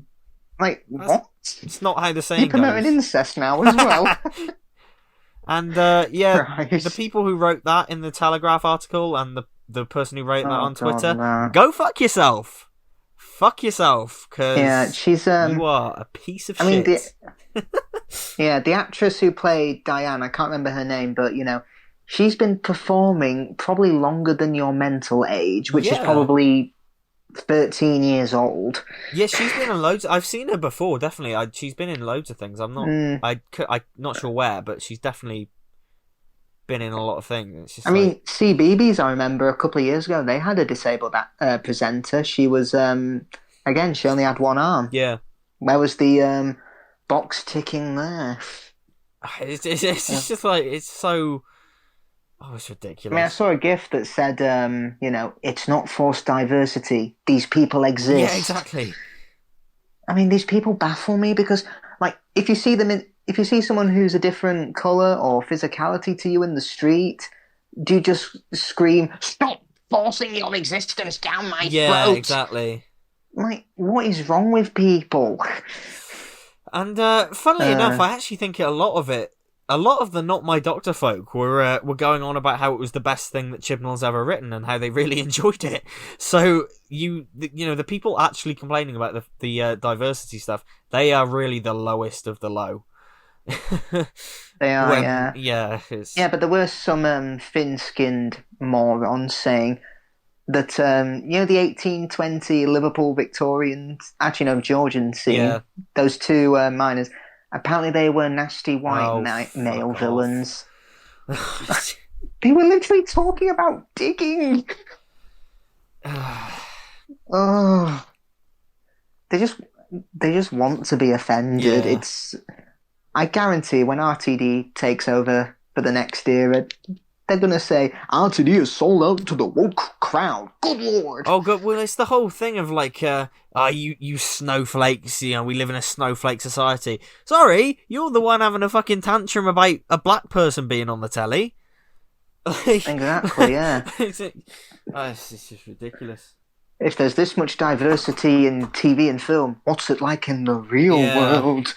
Like, what? it's not how the You're saying promoting goes. incest now as well. And yeah, Christ. the people who wrote that in the Telegraph article and the person who wrote that on God, Twitter, no. go fuck yourself. Fuck yourself, because Yeah, she's you are a piece of I mean, shit. the actress who played Diane, I can't remember her name, but she's been performing probably longer than your mental age, which is Yeah. probably 13 years old. Yeah, she's been in loads. I've seen her before. Definitely, she's been in loads of things. I'm not. I'm not sure where, but she's definitely been in a lot of things. It's just I like, mean, CBeebies, I remember a couple of years ago, they had a disabled presenter. She was, again, she only had one arm. yeah, Where was the box ticking there? it's just like it's so. Oh, it's ridiculous. I mean, I saw a GIF that said, it's not forced diversity. These people exist. Yeah, exactly. I mean, these people baffle me because, like, if you see someone who's a different color or physicality to you in the street, do you just scream, "Stop forcing your existence down my throat"? Yeah, exactly. Like, what is wrong with people? And funnily enough, I actually think a lot of the Not My Doctor folk were going on about how it was the best thing that Chibnall's ever written and how they really enjoyed it. So the people actually complaining about the diversity stuff, they are really the lowest of the low. They are, yeah. Yeah, but there were some thin-skinned morons saying that the 1820 Liverpool Victorians, actually no, Georgian scene, Yeah. those two miners. Apparently, they were nasty white male fuck villains. off. They were literally talking about digging. Oh, they just want to be offended. Yeah. I guarantee when RTD takes over for the next era, they're gonna say RTD is sold out to the woke crowd. Good lord! Oh god, well it's the whole thing of like, you snowflakes, we live in a snowflake society. Sorry, you're the one having a fucking tantrum about a black person being on the telly. Exactly, yeah. It's just ridiculous. If there's this much diversity in TV and film, what's it like in the real world?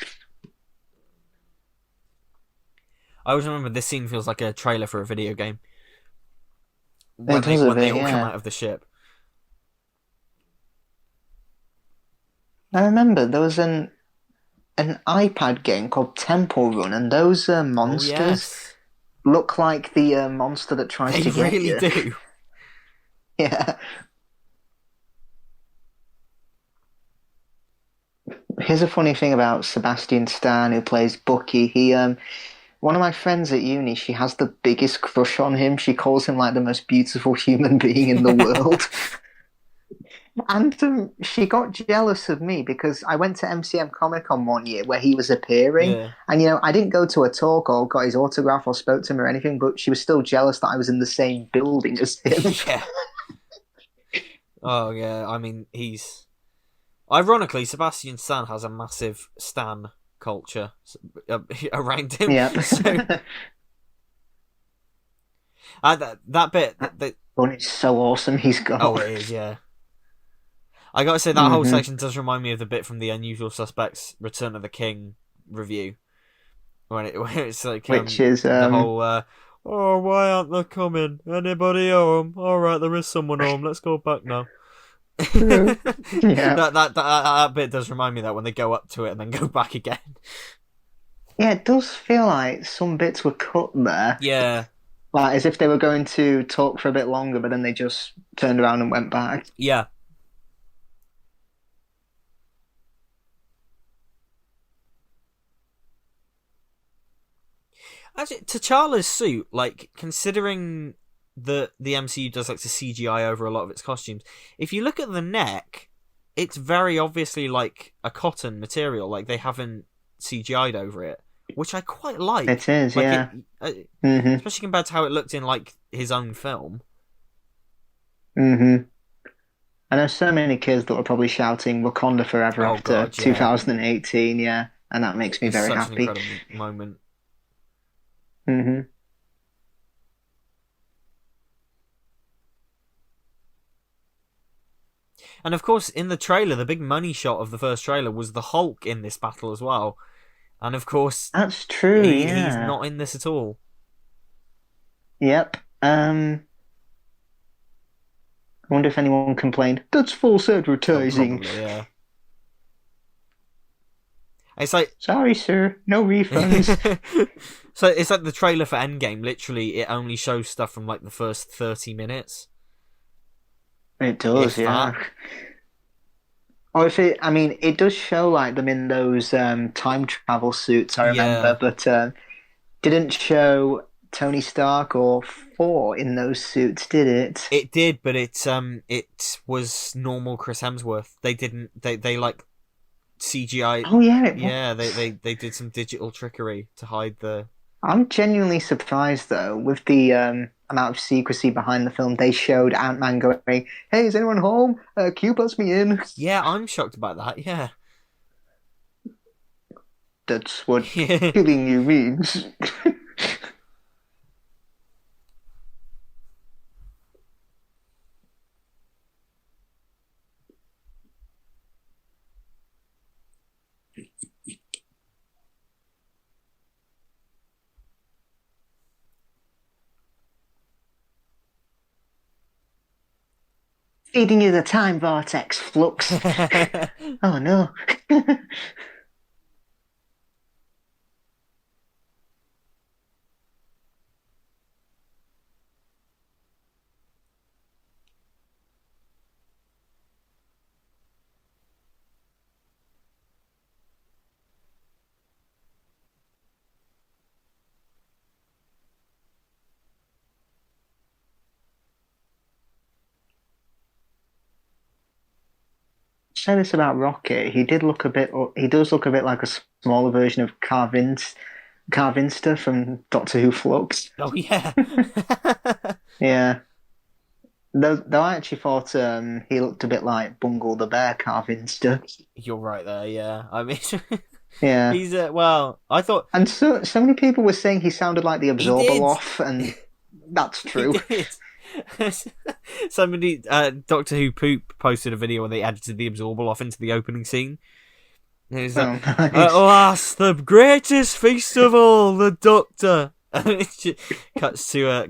I always remember this scene feels like a trailer for a video game. When they all come out of the ship. I remember there was an iPad game called Temple Run, and those monsters look like the monster that tries to get you. They really do. Yeah. Here's a funny thing about Sebastian Stan, who plays Bucky. One of my friends at uni, she has the biggest crush on him. She calls him like the most beautiful human being in the world. And she got jealous of me because I went to MCM Comic Con one year where he was appearing. Yeah. And, I didn't go to a talk or got his autograph or spoke to him or anything, but she was still jealous that I was in the same building as him. Yeah. Oh, yeah. I mean, ironically, Sebastian Stan has a massive Stan culture around him. Yeah. So, that bit... But it's so awesome he's got. Oh, it is, yeah. I gotta say that whole Hmm. section does remind me of the bit from the Unusual Suspects Return of the King review, when it's like Which is the whole oh, why aren't they coming? Anybody home? All right, there is someone home. Let's go back now. yeah, That bit does remind me of that when they go up to it and then go back again. yeah. It does feel like some bits were cut there, Yeah, like as if they were going to talk for a bit longer, but then they just turned around and went back. yeah. Actually, T'Challa's suit, like considering the MCU does like to CGI over a lot of its costumes. If you look at the neck, it's very obviously like a cotton material. Like they haven't CGI'd over it, which I quite like. It is, Like yeah. uh, Hmm. especially compared to how it looked in like his own film. Hmm. I know so many kids that were probably shouting Wakanda forever Oh after god, yeah, 2018, yeah, and that makes me it's very such an happy. incredible moment. Hmm. And of course, in the trailer, the big money shot of the first trailer was the Hulk in this battle as well. And of course, That's true, he's yeah. not in this at all. Yep. I wonder if anyone complained. That's false Oh, advertising. probably, yeah. It's like Sorry, sir, no refunds. so it's like the trailer for Endgame. Literally, it only shows stuff from like the first 30 minutes, It does, if yeah. that. Or if it, I mean, it does show like them in those time travel suits, I Yeah, remember, but didn't show Tony Stark or Thor in those suits, did it? it did, but it was normal Chris Hemsworth. They didn't. They like CGI. Oh yeah, it Yeah, was. they did some digital trickery to hide the. I'm genuinely surprised though with the amount of secrecy behind the film. They showed Ant-Man going, "Hey, is anyone home? Q bus me in." Yeah, I'm shocked about that. Yeah. That's what Yeah. killing you means. Feeding you the time vortex, Flux. Oh no. Say this about Rocket. He did look a bit. He does look a bit like a smaller version of Carvinster from Doctor Who Flux. Oh yeah. Yeah. Though I actually thought he looked a bit like Bungle the Bear Carvinster. You're right there. Yeah. I mean, Yeah. he's well. I thought And so many people were saying he sounded like the he Absorber did. Loft, and that's He true. did. Somebody, Doctor Who Poop posted a video where they edited the Absorber off into the opening scene. And it's like, Oh, nice. alas, the greatest feast of all, the Doctor. And it just cuts to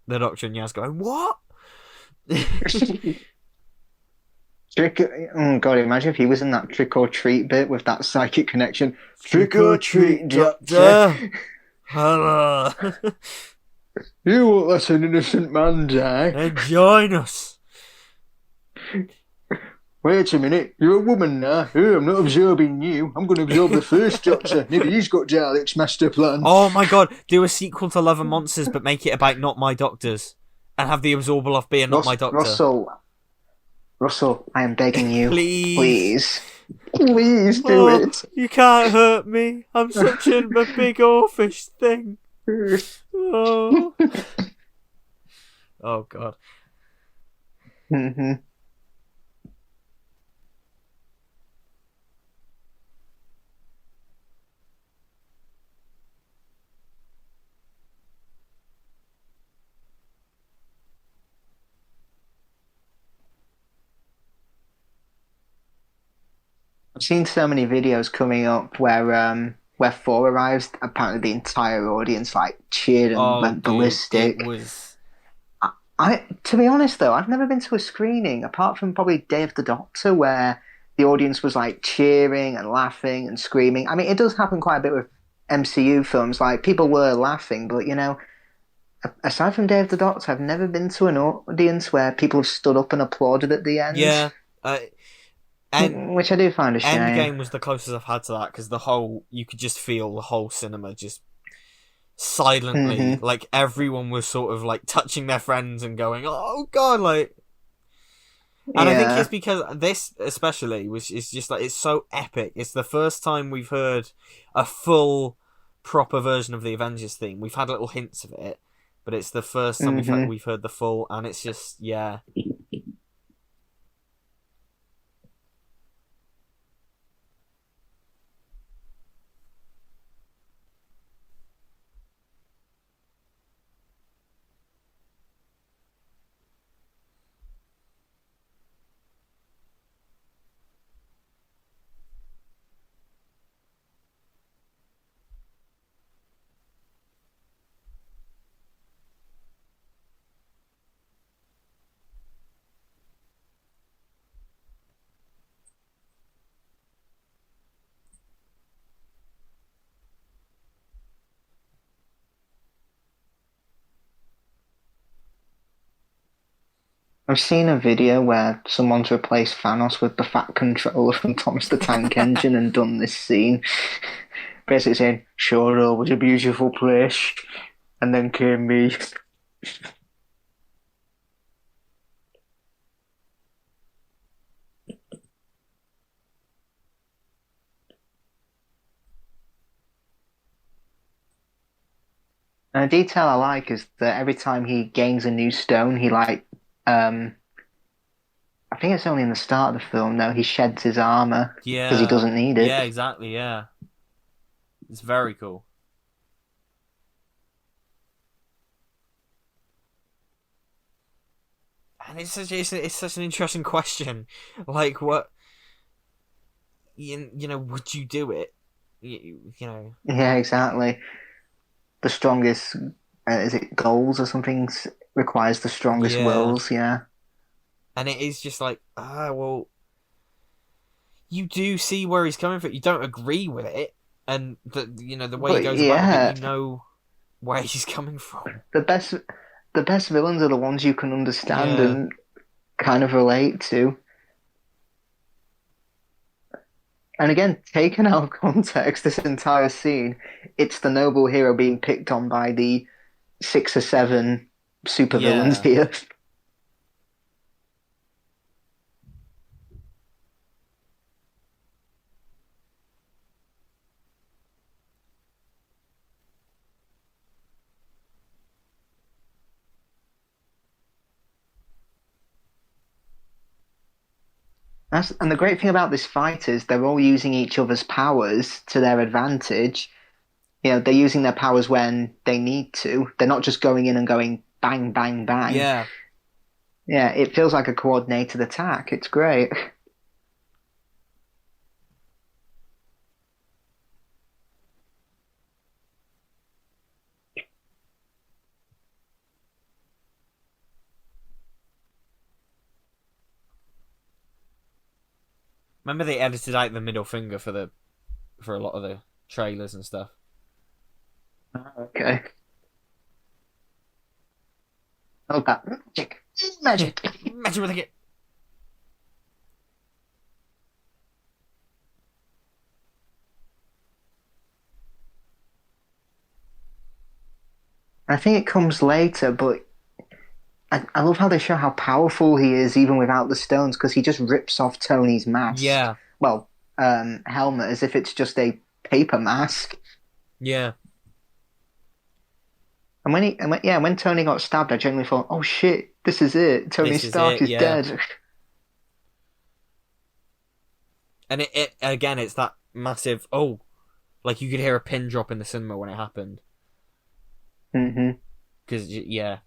the Doctor and Yaz going, what? Trick. Oh God! Imagine if he was in that trick or treat bit with that psychic connection. Trick or treat, Doctor. Hello. You won't let an innocent man die. And join us. Wait a minute, you're a woman now. Oh, I'm not absorbing you. I'm going to absorb the first Doctor. Maybe he's got Dalek's master plan. Oh my god, do a sequel to Love and Monsters, but make it about Not My Doctors. And have the Absorber off be a Not My Doctor. Russell, I am begging you. Please. Please do it. You can't hurt me. I'm such a big orfish thing. Oh. Oh god. Mm-hmm. I've seen so many videos coming up where Thor arrives. Apparently, the entire audience like cheered and Oh, went dude, it ballistic. was. To be honest though, I've never been to a screening apart from probably Day of the Doctor where the audience was like cheering and laughing and screaming. I mean, it does happen quite a bit with MCU films. Like people were laughing, but aside from Day of the Doctor, I've never been to an audience where people have stood up and applauded at the end, Yeah, and which I do find a shame. Endgame was the closest I've had to that because the whole you could just feel the whole cinema just silently, Hmm. like everyone was sort of like touching their friends and going, "Oh God!" Like, and I think it's Yeah. because this especially was is just like it's so epic. It's the first time we've heard a full, proper version of the Avengers theme. We've had little hints of it, but it's the first time Hmm. we've heard the full, and it's just yeah. I've seen a video where someone's replaced Thanos with the Fat Controller from Thomas the Tank Engine and done this scene. Basically saying, Shore was a beautiful place, and then came me. And a detail I like is that every time he gains a new stone, um, I think it's only in the start of the film, though, he sheds his armor because he Yeah, doesn't need yeah, it. exactly. Yeah, it's very cool, and it's such an interesting question. Like, what you know, would you do it? You know, Yeah, exactly. The strongest, is it goals or something, requires the strongest yeah, wills, yeah. and it is just like well, you do see where he's coming from. You don't agree with it, and the way he But goes about it, but you yeah, know where he's coming from. the best the best villains are the ones you can understand Yeah, and kind of relate to. And again, taken out of context, this entire scene, it's the noble hero being picked on by the 6 or 7 supervillains yeah. here. And the great thing about this fight is they're all using each other's powers to their advantage. They're using their powers when they need to. They're not just going in and going bang, bang, bang. Yeah. Yeah, it feels like a coordinated attack. It's great. Remember they edited out the middle finger for a lot of the trailers and stuff. Okay. Oh, that magic. Magic. Imagine with it. I think it comes later, but I love how they show how powerful he is even without the stones because he just rips off Tony's mask. Yeah. Well, helmet as if it's just a paper mask. Yeah. When Tony got stabbed, I genuinely thought, oh shit, this is it. Tony This is Stark it. is Yeah. dead. And it again, it's that massive. Oh, like you could hear a pin drop in the cinema when it happened. Hmm. Because yeah,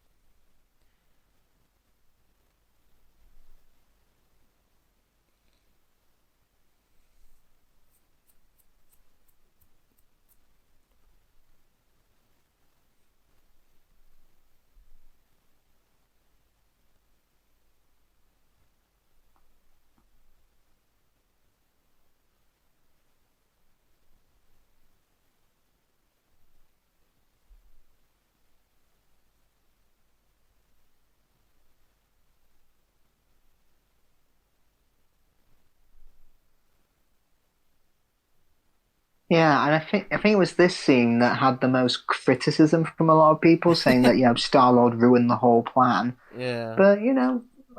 Yeah, and I think it was this scene that had the most criticism from a lot of people, saying that Star-Lord ruined the whole plan. Yeah. But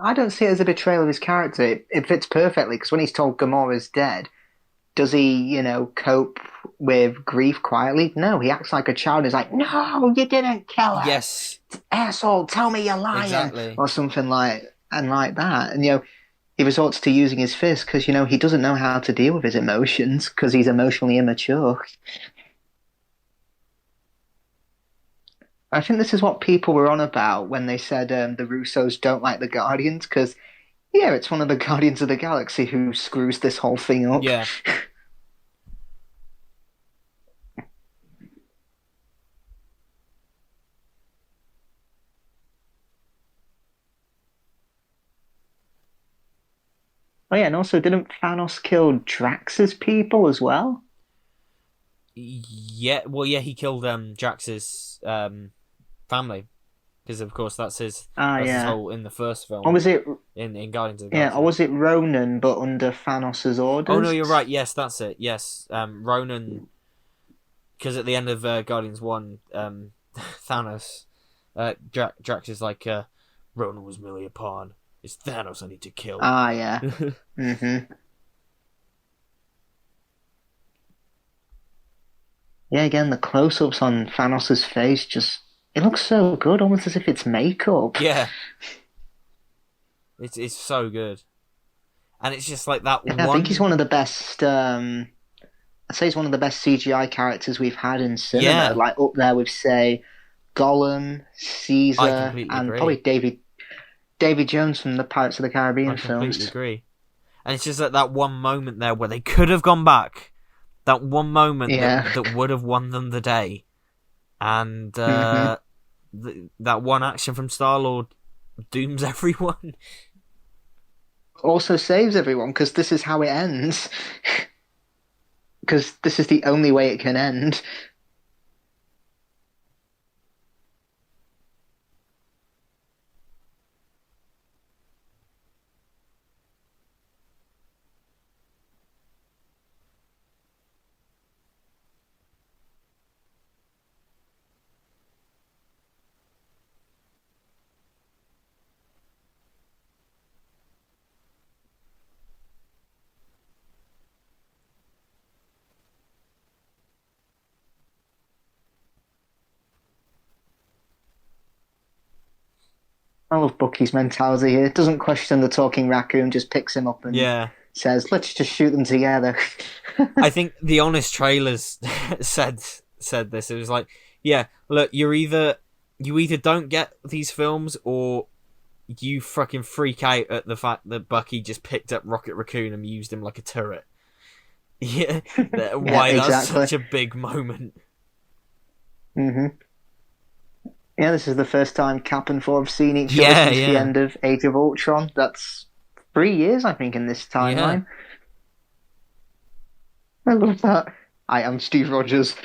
I don't see it as a betrayal of his character. It fits perfectly because when he's told Gamora's dead, does he cope with grief quietly? No, he acts like a child. He's like, "No, you didn't kill her, Yes. asshole! Tell me you're lying," Exactly. or something like that. And he resorts to using his fist because he doesn't know how to deal with his emotions because he's emotionally immature. I think this is what people were on about when they said the Russos don't like the Guardians because it's one of the Guardians of the Galaxy who screws this whole thing up. Yeah. Oh yeah, and also didn't Thanos kill Drax's people as well? Yeah. Well, yeah, he killed Drax's family because, of course, Ah that's his yeah. whole in the first Or film was it in Guardians of the or Galaxy. was it Ronan but under Thanos's Oh no, orders? you're right. Yes, that's it. Yes, Ronan. Because at the end of Guardians 1, Thanos, Drax is like, Ronan was merely a pawn. It's Thanos I need to kill. Ah yeah. Mm-hmm. Yeah, again, the close-ups on Thanos's face just it looks so good, almost as if it's makeup. Yeah, it's so good. And it's just like that Yeah, I think he's one. one of the best. I'd say he's one of the best CGI characters we've had in cinema. Yeah, Like up there with, say, Gollum, I Caesar, completely and probably agree. David Jones from the Pirates of the I Caribbean completely films. agree. And it's just like that one moment there where they could have gone back. That one moment Yeah. that would have won them the day. And hmm that one action from Star-Lord dooms everyone. Also saves everyone because this is how it ends. Because this is the only way it can end. I love Bucky's mentality here. Doesn't question the talking raccoon, just picks him up and Yeah. says, "Let's just shoot them together." I think the honest trailers said this. It was like, yeah, look, you either don't get these films or you fucking freak out at the fact that Bucky just picked up Rocket Raccoon and used him like a turret. Yeah, Yeah, why that's exactly. such a big moment. hmm Yeah, this is the first time Cap and Thor have seen each other Yeah, since the yeah, end of Age of Ultron. That's 3 years, I think, in this yeah. timeline. I love that. I am Steve Rogers.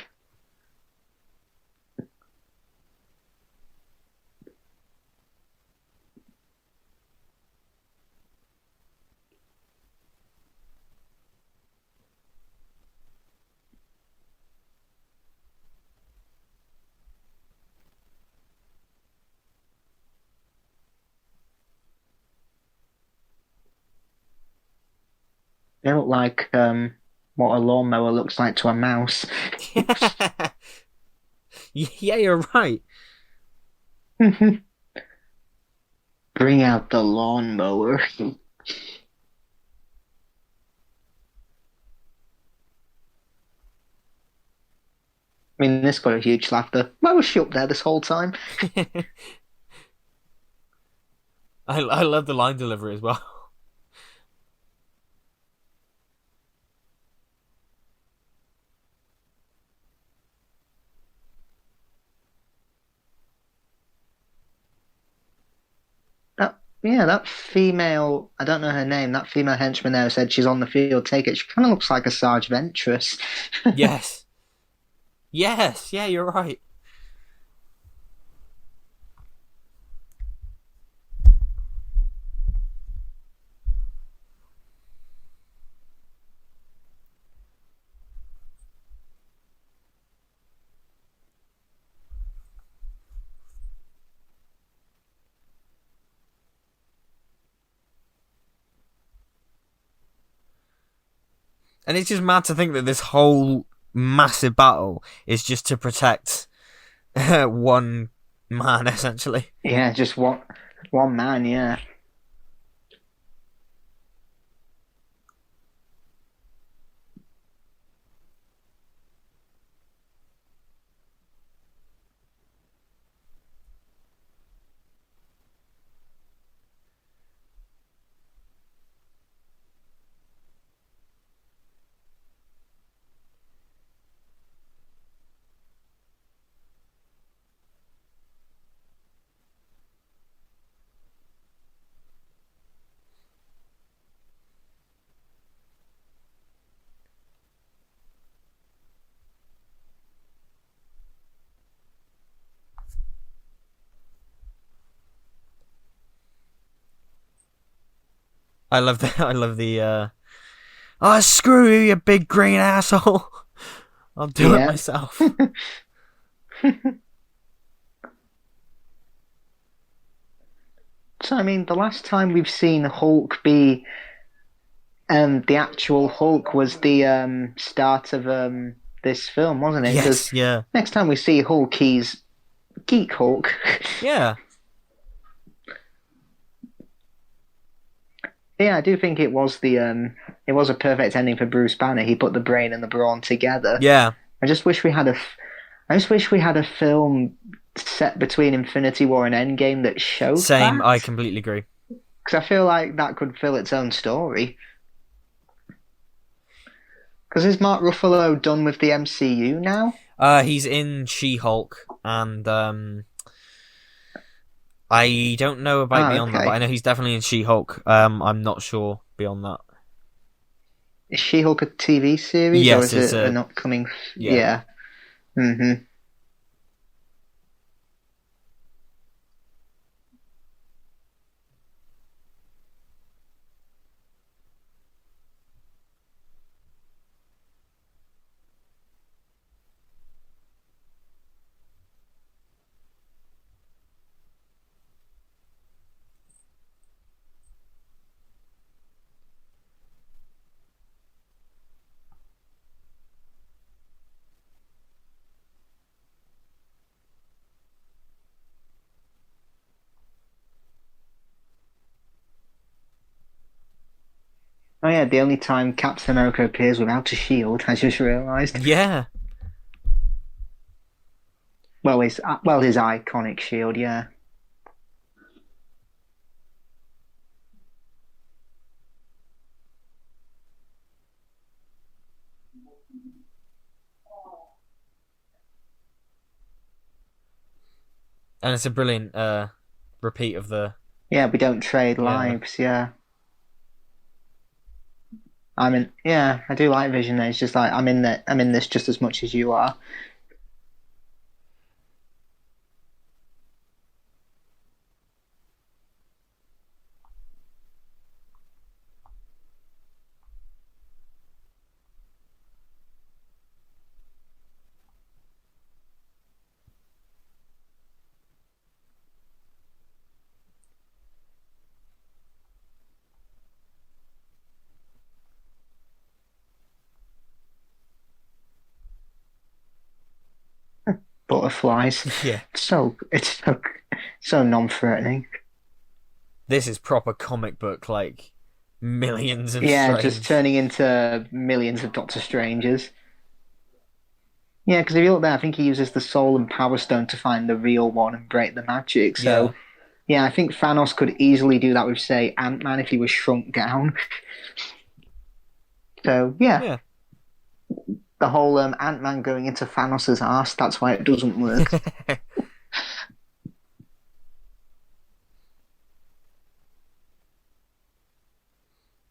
They look like what a lawnmower looks like to a mouse. Yeah, you're right. Bring out the lawnmower. I mean, this got a huge laughter. Why was she up there this whole time? I love the line delivery as well. That female, I don't know her name, that female henchman there said she's on the field, take it. She kind of looks like a Sarge Ventress. Yes, yes, yeah, you're right. And it's just mad to think that this whole massive battle is just to protect one man, essentially. Yeah, just one man. Yeah. I love the oh, screw you, you big green asshole. I'll do it Yeah. myself. So I mean, the last time we've seen Hulk be the actual Hulk was the start of this film, wasn't it? Because Yes, yeah. next time we see Hulk, he's Geek Hulk. Yeah. Yeah, I do think it was a perfect ending for Bruce Banner. He put the brain and the brawn together. Yeah. I just wish we had I just wish we had a film set between Infinity War and Endgame that showed Same, that. I completely agree. Because I feel like that could fill its own story. Because is Mark Ruffalo done with the MCU now? He's in She-Hulk, and I don't know about beyond that, Okay. but I know he's definitely in She-Hulk. I'm not sure beyond that. Is She-Hulk a TV series or Yes, is it's it an upcoming? yeah. Yeah. Mm-hmm. Oh yeah, the only time Captain America appears without a shield, I just realised. Yeah. Well, his iconic shield, yeah. And it's a brilliant repeat of the Yeah, we don't trade yeah. lives, yeah. Yeah, I do like Vision. It's just like I'm in this just as much as you are. Butterflies. Yeah. So non-threatening. This is proper comic book, like millions of Yeah, just strange. turning into millions of Doctor Strangers. Yeah, because if you look there, I think he uses the Soul and Power Stone to find the real one and break the magic. Yeah. So yeah, I think Thanos could easily do that with, say, Ant-Man if he was shrunk down. So yeah, Yeah. the whole Ant-Man going into Thanos' arse, that's why it doesn't work.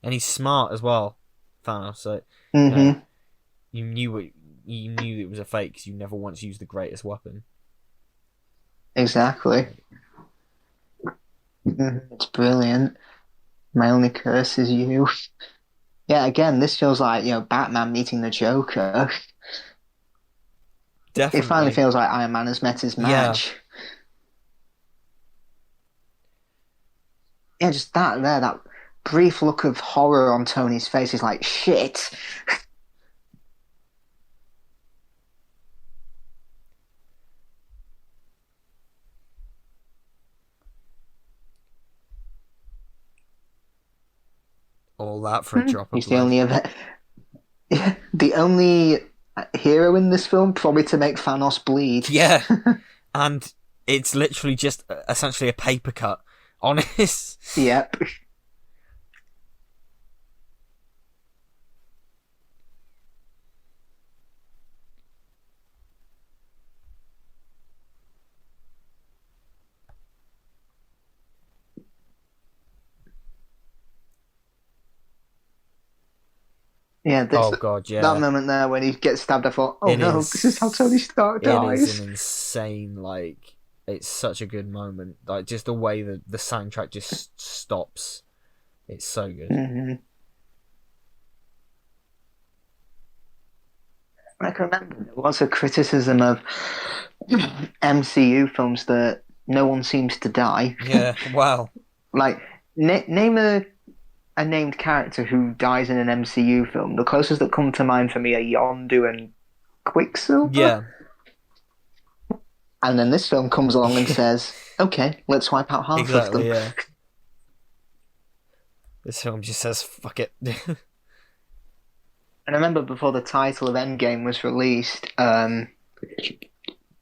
And he's smart as well, Thanos. So hmm you knew it was a fake because you never once used the greatest weapon. Exactly. It's brilliant. My only curse is you. Yeah, again, this feels like, Batman meeting the Joker. It finally Definitely. feels like Iron Man has met his Yeah. match. Yeah, just that brief look of horror on Tony's face is like, shit. All that for a drop of He's the blood. only the only hero in this film probably to make Thanos bleed. Yeah, and it's literally just essentially a paper cut on his. Yep. Yeah, Oh god, that yeah. moment there when he gets stabbed, I thought, oh It no, is. this is how Tony Stark It is dies. an insane, like, it's such a good moment. Like, just the way that the soundtrack just stops. It's so good. Mm-hmm. I can remember there was a criticism of MCU films that no one seems to die. Yeah, wow. Like, name a named character who dies in an MCU film. The closest that come to mind for me are Yondu and Quicksilver. Yeah. And then this film comes along and says, okay, let's wipe out half of them. Exactly, yeah. This film just says, fuck it. And I remember before the title of Endgame was released, I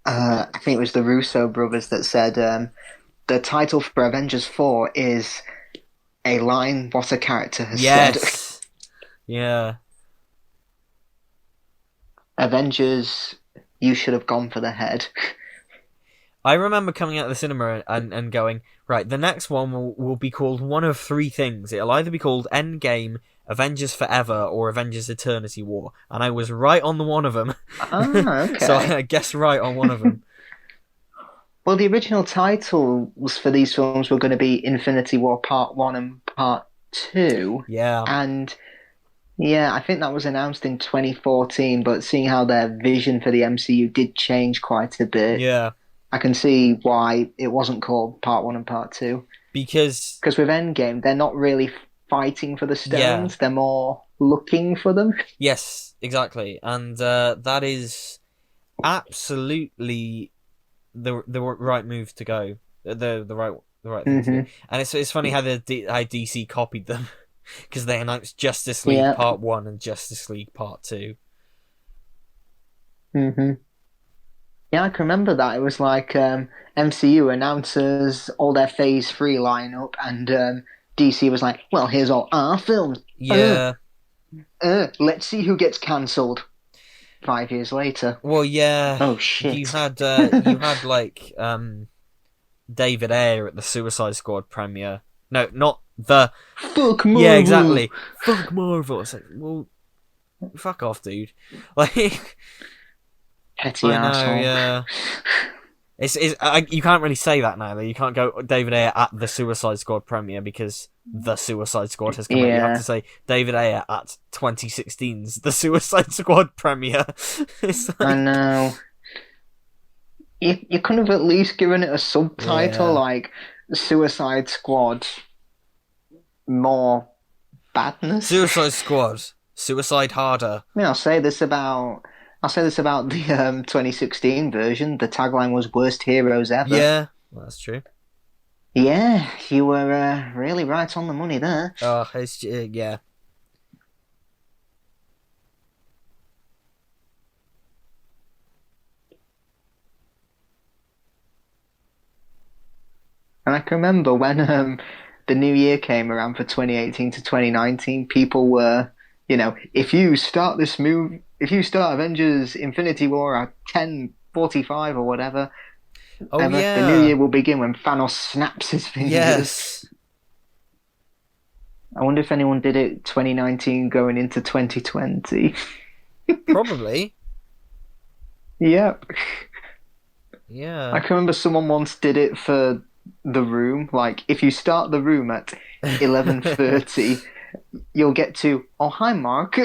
think it was the Russo brothers that said the title for Avengers 4 is a line what a character has said. Yes! Yeah. Avengers, you should have gone for the head. I remember coming out of the cinema and going, right, the next one will be called one of three things. It'll either be called Endgame, Avengers Forever, or Avengers Eternity War. And I was right on the one of them. Ah, okay. So I guessed right on one of them. Well, the original titles for these films were going to be Infinity War Part 1 and Part 2. Yeah. And yeah, I think that was announced in 2014, but seeing how their vision for the MCU did change quite a bit, Yeah. I can see why it wasn't called Part 1 and Part 2. Because with Endgame, they're not really fighting for the stones, they're more looking for them. yes, exactly. And that is absolutely the right move to go. The right thing to do. And it's funny how how DC copied them. Because they announced Justice League Part 1 and Justice League Part 2. Mm-hmm. Yeah, I can remember that. It was like MCU announces all their Phase 3 lineup, and DC was like, well, here's all our films. Yeah. Let's see who gets cancelled 5 years later. Well, yeah. Oh, shit. You had like, David Ayer at the Suicide Squad premiere. No, not the... Fuck Marvel! Yeah, exactly. Fuck Marvel. It's like, well, fuck off, dude. Like... Petty arsehole. Yeah. You can't really say that now, though. You can't go David Ayer at the Suicide Squad premiere because the Suicide Squad has come out. You have to say David Ayer at 2016's The Suicide Squad premiere. I know. You could have at least given it a subtitle like Suicide Squad More Badness. Suicide Squad. Suicide Harder. I mean, I'll say this about the 2016 version. The tagline was "Worst heroes ever." Yeah, well, that's true. Yeah, you were really right on the money there. Oh, it's yeah. And I can remember when the new year came around for 2018 to 2019, people were, if you start Avengers Infinity War at 10:45 or whatever, yeah, the new year will begin when Thanos snaps his fingers. Yes. I wonder if anyone did it 2019 going into 2020. Probably. Yep. Yeah. I can remember someone once did it for The Room. Like, if you start The Room at 11:30, you'll get to, oh, hi, Mark.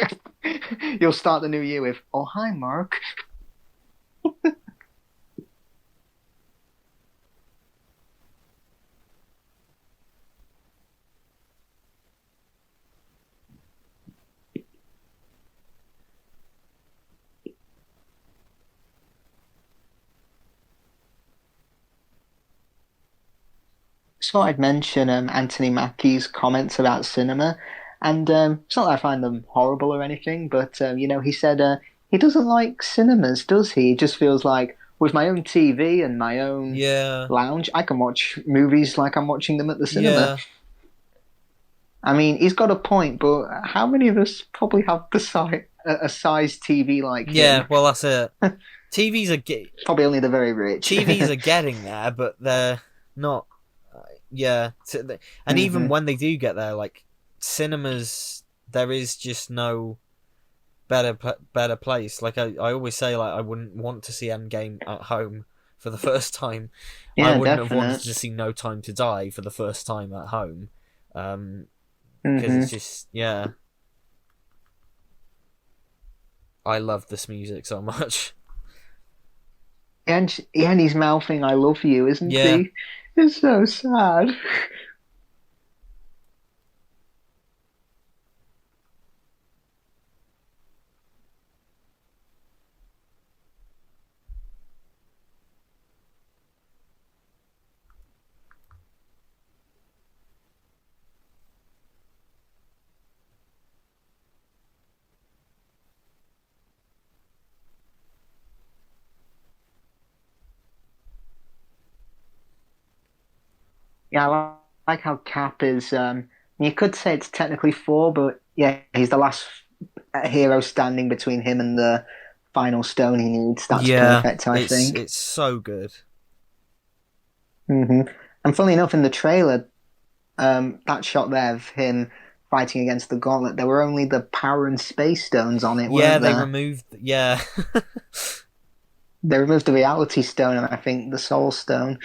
You'll start the new year with, oh, hi, Mark. So I'd mention Anthony Mackie's comments about cinema, And it's not that I find them horrible or anything, but he said he doesn't like cinemas, does he? He just feels like with my own TV and my own Yeah, lounge, I can watch movies like I'm watching them at the cinema. yeah, I mean, he's got a point, but how many of us probably have a size TV like yeah. him? Well, that's it. TVs are Probably only the very rich. TVs are getting there, but they're not. Yeah, and even Hmm. when they do get there, like cinemas, there is just no better place. Like I always say, like I wouldn't want to see Endgame at home for the first time. I Yeah, wouldn't have wanted definite. to see No Time to Die for the first time at home, because it's Hmm. just yeah. I love this music so much. And he's mouthing "I love you," isn't Yeah, he? It's so sad. Yeah, like how Cap is. You could say it's technically four, but yeah, he's the last hero standing between him and the final stone he needs. That's yeah. perfect, I think. It's so good. Hmm. And funnily enough, in the trailer, that shot there of him fighting against the gauntlet, there were only the power and space stones on it, Yeah, weren't they there? removed. Yeah, They removed the reality stone and I think the soul stone.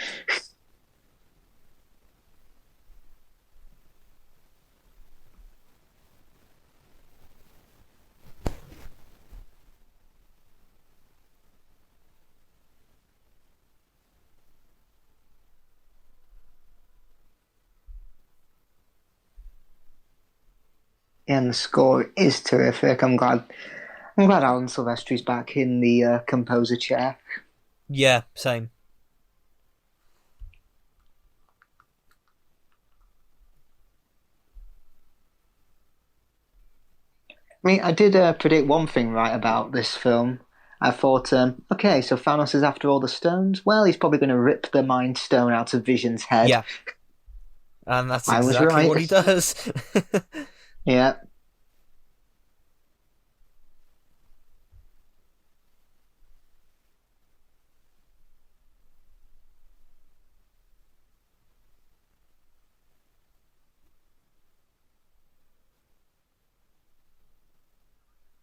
Yeah, and the score is terrific. I'm glad Alan Silvestri's back in the composer chair. yeah. Same. I mean, I did predict one thing right about this film. I thought, okay, so Thanos is after all the stones. Well, he's probably going to rip the Mind Stone out of Vision's head. Yeah, and that's I was exactly what he right. does. Yeah.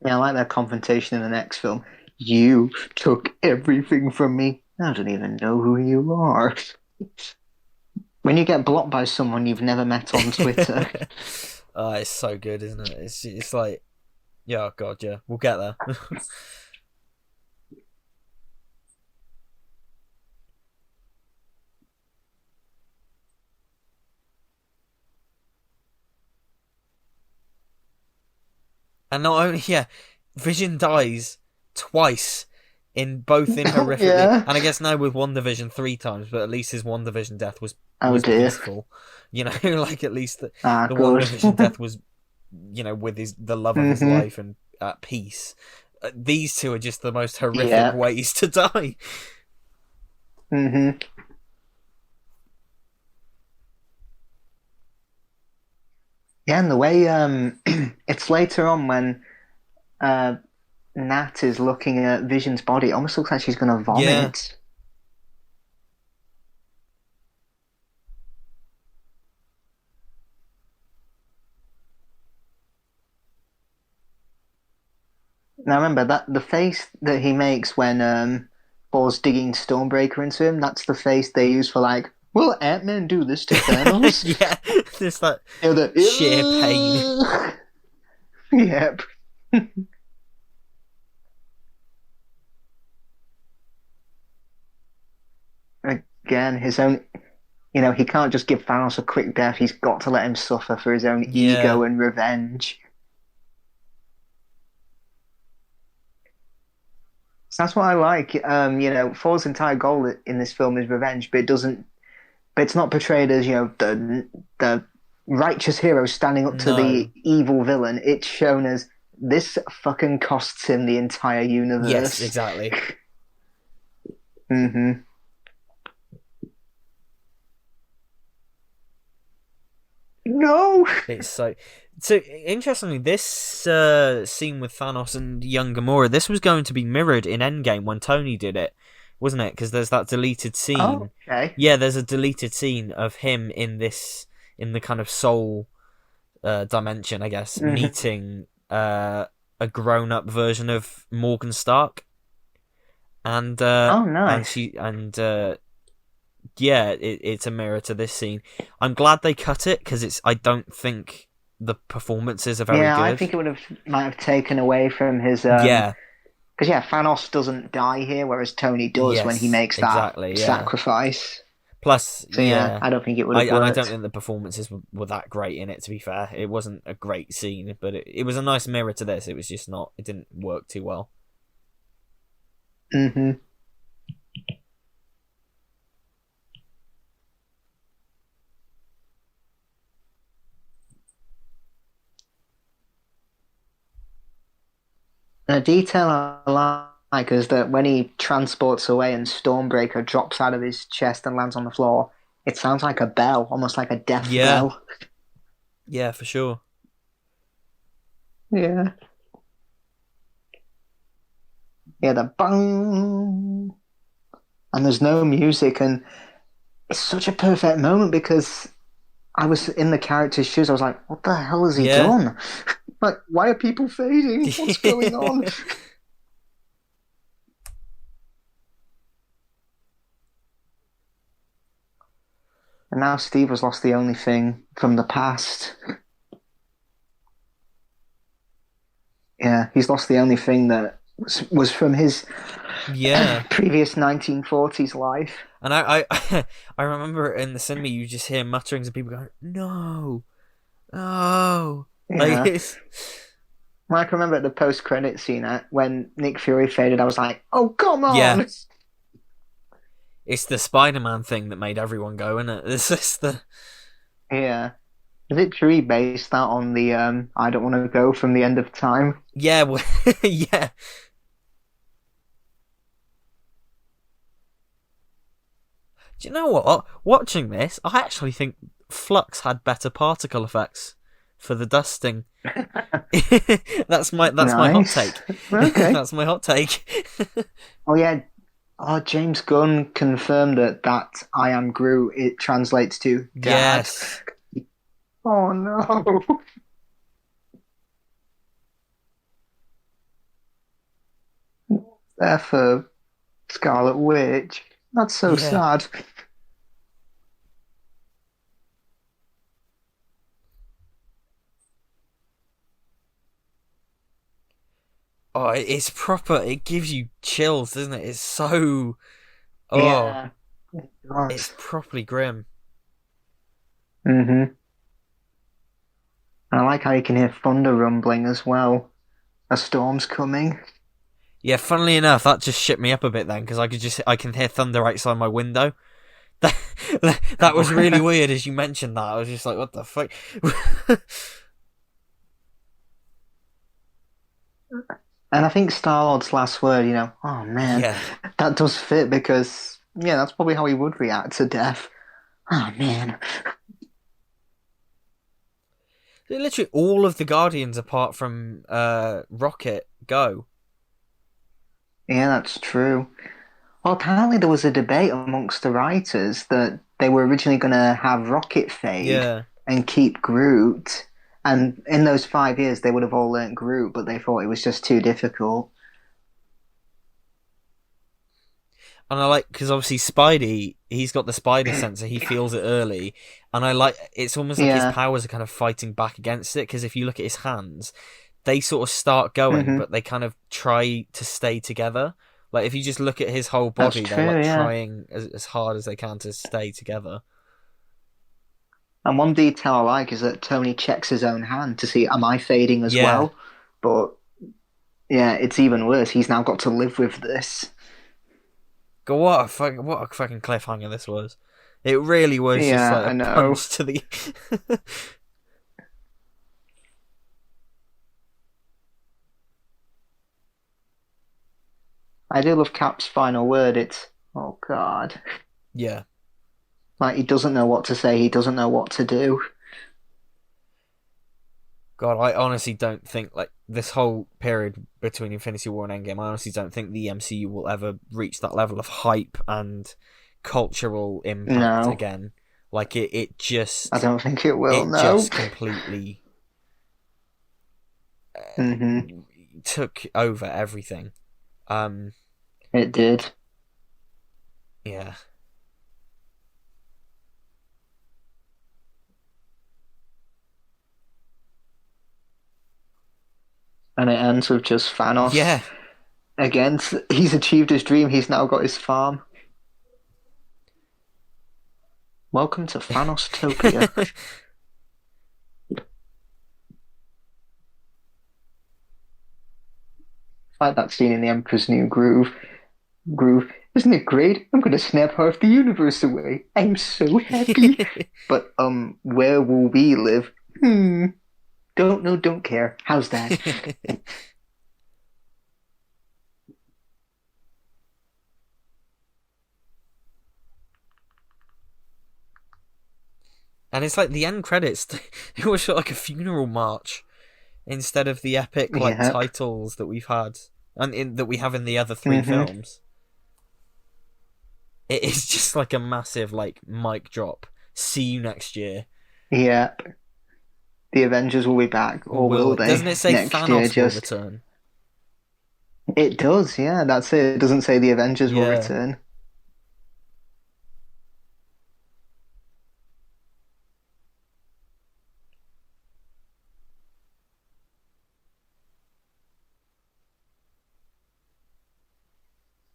Yeah, I like that confrontation in the next film. You took everything from me. I don't even know who you are. When you get blocked by someone you've never met on Twitter. Oh, it's so good, isn't it? It's like, yeah, oh God, yeah, we'll get there. And not only, yeah, Vision dies twice in both in horrifically, Yeah. and I guess now with One Division three times, but at least his One Division death Oh was dear. peaceful. You know, like at least Ah, the One good. Division death was, with the love of his Hmm. life and at peace. These two are just the most horrific Yeah. ways to die. Hmm. Yeah, and the way it's later on when uh Nat is looking at Vision's body, it almost looks like she's gonna Yeah, vomit. Now remember that the face that he makes when Thor's digging Stormbreaker into him, that's the face they use for like, will Ant-Man do this to Thanos? yeah, just that You know, sheer pain. the yep. Again, his own he can't just give Thanos a quick death, he's got to let him suffer for his own Yeah, ego and revenge. So that's what I like. Thor's entire goal in this film is revenge, but it's not portrayed as, the righteous hero standing up to No. the evil villain. It's shown as this fucking costs him the entire Yes, universe. exactly. Mm-hmm. No. It's so interestingly, this scene with Thanos and young Gamora, this was going to be mirrored in Endgame when Tony did it, wasn't it? Because there's that deleted Oh, scene. okay. Yeah, there's a deleted scene of him in the kind of soul dimension, I guess, Mm-hmm. meeting a grown-up version of Morgan Stark, and Oh, nice. she and yeah, it's a mirror to this scene. I'm glad they cut it because I don't think the performances are very Yeah, I good. think it might have taken away from his Yeah. because yeah, Thanos doesn't die here, whereas Tony does when he Yes. makes that Exactly. Yeah. sacrifice. Plus, So yeah, yeah. I don't think it would have And I don't worked. think the performances were that great in it. To be fair, it wasn't a great scene, but it was a nice mirror to this. It was just not. It didn't work too well. Mm-hmm. And a detail I like is that when he transports away and Stormbreaker drops out of his chest and lands on the floor, it sounds like a bell, almost like a death Yeah. bell. Yeah, for sure. Yeah. Yeah, the bang. And there's no music, and it's such a perfect moment because I was in the character's shoes. I was like, what the hell has he Yeah. done? Like, why are people fading? What's going on? And now Steve has lost the only thing from the past. Yeah, he's lost the only thing that was from his Yeah. previous 1940s life. And I remember in the cinema you just hear mutterings of people going, "No, no!" Like Yeah. it's Well, I can remember at the post-credit scene when Nick Fury faded, I was like, "Oh, come yeah, on!" it's the Spider-Man thing that made everyone go, isn't it? It's just the Yeah. Is it true he based that on the "I don't want to go" from the end of time? yeah, yeah. Do you know what? Watching this, I actually think Flux had better particle effects for the dusting. That's my hot Nice. take. Okay. That's my hot take. Oh yeah. Oh, James Gunn confirmed that "I am Groot" it translates to "Dad." Yes. Oh no. There for Scarlet Witch. That's so Yeah. sad. Oh, it's proper. It gives you chills, doesn't it? It's so. Oh, Yeah. It does. it's properly grim. Mm-hmm. I like how you can hear thunder rumbling as well. A storm's coming. Yeah, funnily enough, that just shit me up a bit then because I can hear thunder outside my window. That was really weird as you mentioned that. I was just like, what the fuck? And I think Star-Lord's last word, oh man, Yeah. that does fit because, yeah, that's probably how he would react to death. Oh man. Literally all of the Guardians apart from Rocket go. Yeah, that's true. Well, apparently there was a debate amongst the writers that they were originally going to have Rocket fade Yeah. and keep Groot. And in those 5 years, they would have all learnt Groot, but they thought it was just too difficult. And I like because obviously Spidey, he's got the spider sensor. He feels it early, and I like it's almost like his Yeah. powers are kind of fighting back against it. Because if you look at his hands, they sort of start going, Hmm. but they kind of try to stay together. Like if you just look at his whole That's body, they're like true, yeah. trying as hard as they can to stay together. And one detail I like is that Tony checks his own hand to see, am I fading as Yeah, well? But yeah, it's even worse. He's now got to live with this. go what a fucking cliffhanger this was. It really was just Yeah, like I a know. punch to the. I do love Cap's final word. It's, oh God. Yeah. Like, he doesn't know what to say, he doesn't know what to do. God, I honestly don't think like this whole period between Infinity War and Endgame. I honestly don't think the MCU will ever reach that level of hype and cultural impact No, again. Like it, I don't think it will, it no. just completely Hmm. took over everything. Um, It did. yeah, And it ends with just Thanos. yeah. Again, he's achieved his dream, he's now got his farm. Welcome to Thanostopia. Like that scene in The Emperor's New Groove. Isn't it great? I'm gonna snap half the universe away. I'm so happy. But where will we live? Don't know, don't care. How's that? And it's like the end credits. It was like a funeral march instead of the epic like Yep. titles that we've had that we have in the other three Hmm. films. It is just like a massive like mic drop. See you next year. Yep. The Avengers will be back, Or or will will it? Doesn't they? it say Next year, Thanos will just. return? It does, yeah, that's it. It doesn't say the Avengers will Yeah. return.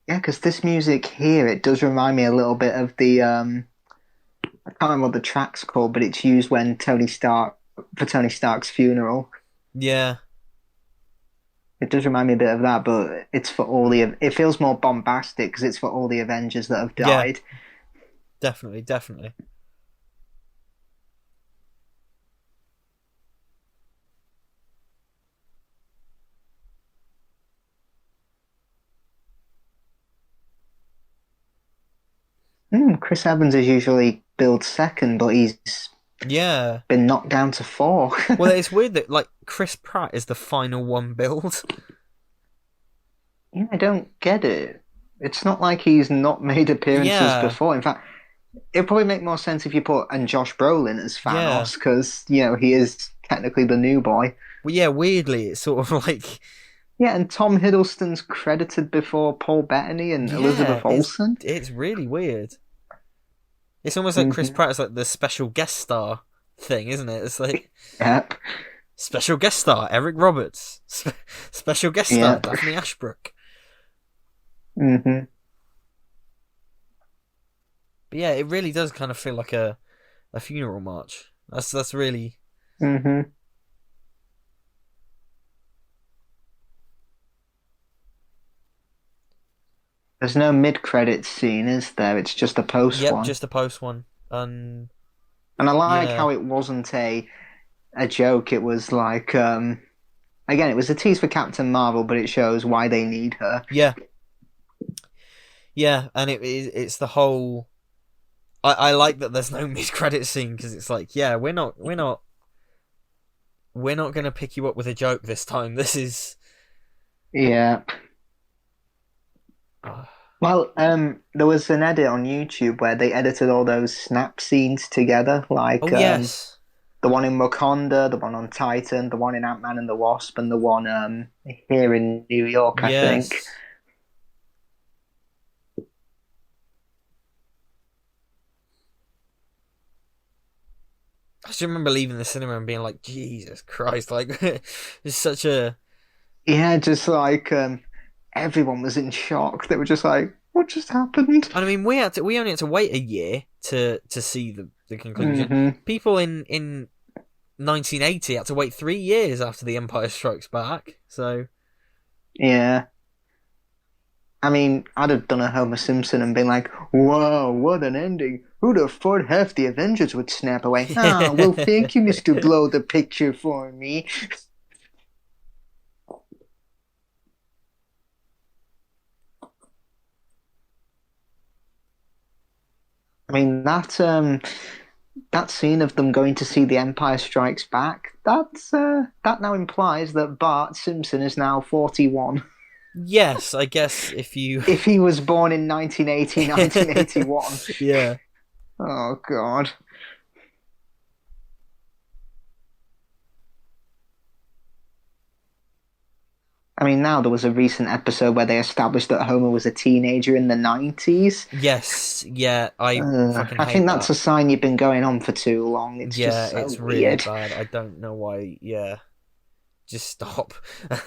Yeah, because this music here, it does remind me a little bit of the I can't remember what the track's called, but it's used when Tony Stark's funeral. Yeah. It does remind me a bit of that, but it's for all the. It feels more bombastic because it's for all the Avengers that have Yeah. died. Definitely. Definitely. Chris Evans is usually billed second, but he's Yeah. been knocked down to four. Well, it's weird that like Chris Pratt is the final one billed. Yeah, I don't get it. It's not like he's not made appearances Yeah. before. In fact, it'd probably make more sense if you put and Josh Brolin as Yeah. Thanos, because he is technically the new boy. Well, yeah. Weirdly, it's sort of like Yeah, and Tom Hiddleston's credited before Paul Bettany and yeah. Elizabeth Olsen. It's really weird. It's almost like Chris Hmm. Pratt is like the special guest star thing, isn't it? It's like Yep. special guest star Eric Roberts, special guest star Yep. Daphne Ashbrook. Hmm. But yeah, it really does kind of feel like a funeral march. That's really Hmm. There's no mid-credits scene, is there? It's just a post yep, one. just a post one. And And I like yeah, how it wasn't a joke. It was like again, it was a tease for Captain Marvel, but it shows why they need her. yeah, yeah, and it's the whole. I like that there's no mid credit scene because it's like yeah we're not gonna pick you up with a joke this time. This is Yeah. Well, there was an edit on YouTube where they edited all those snap scenes together, like oh yes, the one in Wakanda, the one on Titan, the one in Ant-Man and the Wasp, and the one here in New York, I think. yes. I just remember leaving the cinema and being like, Jesus Christ, like it's such a Yeah, just like everyone was in shock. They were just like, "What just happened?" and I mean we only had to wait a year to see the conclusion. Hmm. People in 1980 had to wait 3 years after The Empire Strikes Back. So Yeah. I mean, I'd have done a Homer Simpson and been like, "Wow, what an ending! Who'd have thought half the Avengers would snap away?" Ah, well, thank you, Mr. Blow the Picture for me. I mean, that scene of them going to see The Empire Strikes Back, that now implies that Bart Simpson is now 41. Yes, I guess if you If he was born in 1980, 1981. yeah. Oh, God. I mean, now there was a recent episode where they established that Homer was a teenager in the 90s. Yes, yeah, I fucking I think hate that's that. a sign you've been going on for too long. It's Yeah, just so it's really weird. bad. I don't know why. Yeah, just stop.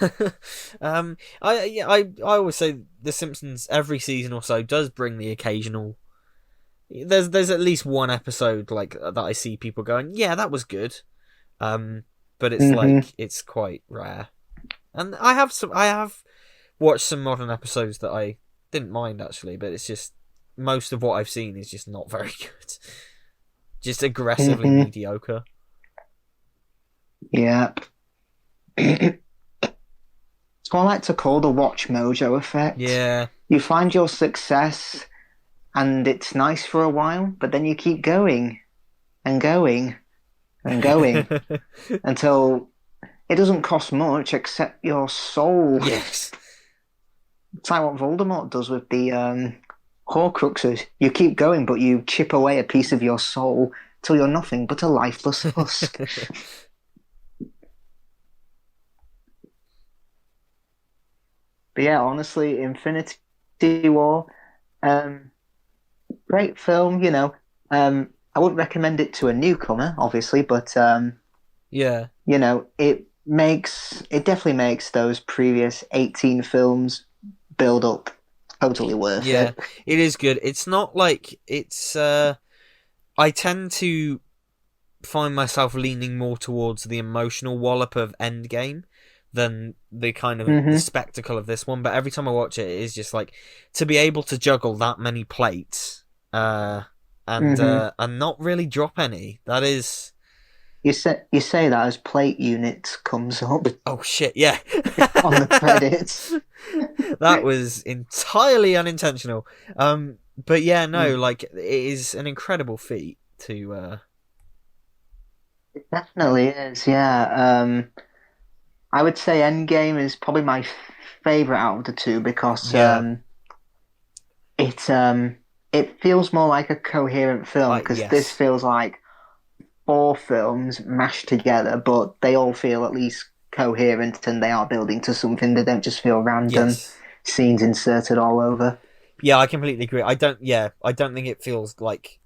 I always say The Simpsons every season or so does bring the occasional. There's at least one episode like that I see people going, yeah, that was good. Um, but it's Hmm. like it's quite rare. And I have watched some modern episodes that I didn't mind actually, but it's just most of what I've seen is just not very good. Just aggressively Hmm. mediocre. Yeah. It's what I like to call the watch mojo effect. Yeah. You find your success and it's nice for a while, but then you keep going and going and going until it doesn't cost much except your soul. Yes. It's like what Voldemort does with the Horcruxes. You keep going, but you chip away a piece of your soul till you're nothing but a lifeless husk. But yeah, honestly, Infinity War, um, great film. I wouldn't recommend it to a newcomer, obviously, but Yeah. it definitely makes those previous 18 films build up totally worth Yeah. it. It is good. It's not like it's I tend to find myself leaning more towards the emotional wallop of Endgame than the kind of the Hmm. spectacle of this one. But every time I watch it, it is just like to be able to juggle that many plates, Hmm. and not really drop any. That is You say that as plate units comes up oh shit, yeah. on the credits. That was entirely unintentional. But yeah, no, Mm. like it is an incredible feat to. It definitely is, yeah. I would say Endgame is probably my favorite out of the two because Yeah, it um it feels more like a coherent film because this yes, feels like four films mashed together, but they all feel at least coherent and they are building to something. They don't just feel random yes. scenes inserted all over. Yeah, I completely agree. I don't. Yeah, I don't think it feels like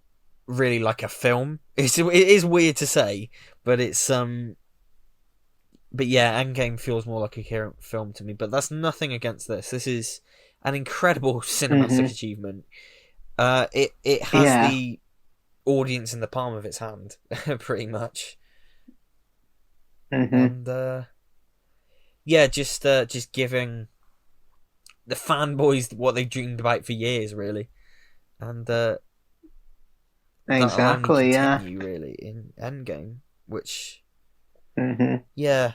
really like a film. It is weird to say, but it's But yeah, Endgame feels more like a coherent film to me. But that's nothing against this. This is an incredible cinematic Hmm. achievement. It has Yeah. the audience in the palm of its hand, pretty much. Hmm. And yeah, just giving the fanboys what they dreamed about for years, really, and that'll only Exactly. Yeah. continue really in Endgame, which Hmm. yeah,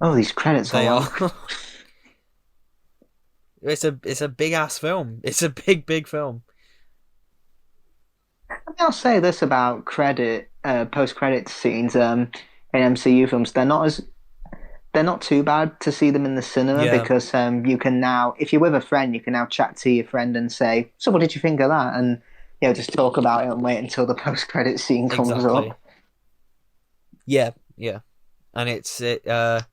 Oh, these credits are they are. long. It's a big ass film. It's a big film. I'll say this about post-credit scenes in MCU films. They're not too bad to see them in the cinema Yeah, because you can now, if you're with a friend, you can now chat to your friend and say, "So, what did you think of that?" And just talk about it and wait until the post-credit scene comes exactly. up. Yeah, yeah, and it's it. I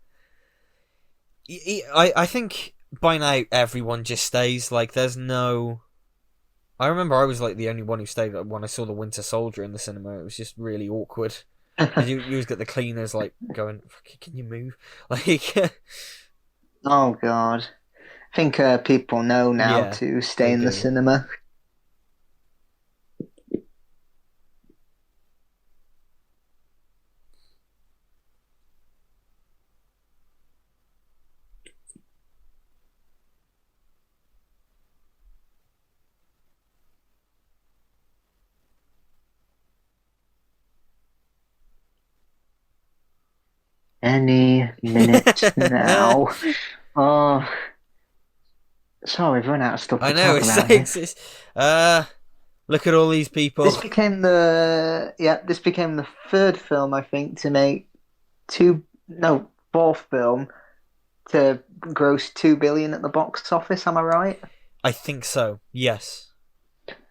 think by now everyone just stays. Like, there's no. I remember I was like the only one who stayed when I saw the Winter Soldier in the cinema. It was just really awkward because you always get the cleaners like going, "Can you move?" Like, Oh God, I think people know now yeah, to stay they in the do. cinema. Any minute now. Oh, sorry, we've run out of stuff to I know, talk about here. Look at all these people. This became the third film I think to make fourth film to gross 2 billion at the box office. Am I right? I think so. Yes,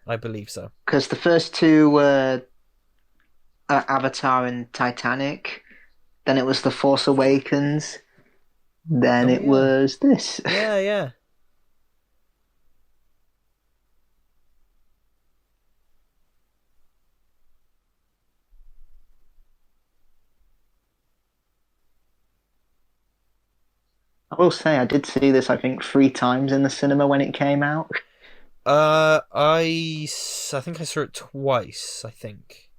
I believe so. Because the first two were Avatar and Titanic. Then it was The Force Awakens. Then it was this. Yeah, yeah. I will say I did see this, I think, 3 times in the cinema when it came out. I think I saw it twice. I think.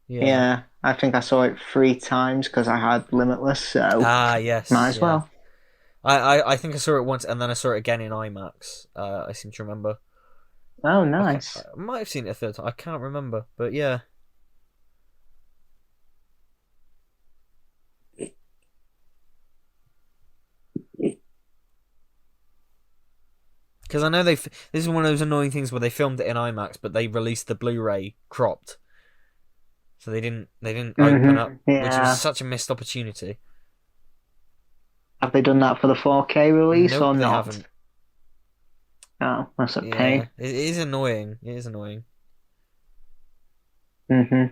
Yeah. Yeah, I think I saw it 3 times because I had Limitless, so Yes. might as well. I think I saw it once, and then I saw it again in IMAX. I seem to remember. Oh, nice. I might have seen it a third time. I can't remember, but yeah. Because I know this is one of those annoying things where they filmed it in IMAX, but they released the Blu-ray cropped, so they didn't open up, which was such a missed opportunity. Have they done that for the 4K release Nope, or they not? haven't. Oh, that's a pain. It is annoying. It is annoying. Mm-hmm.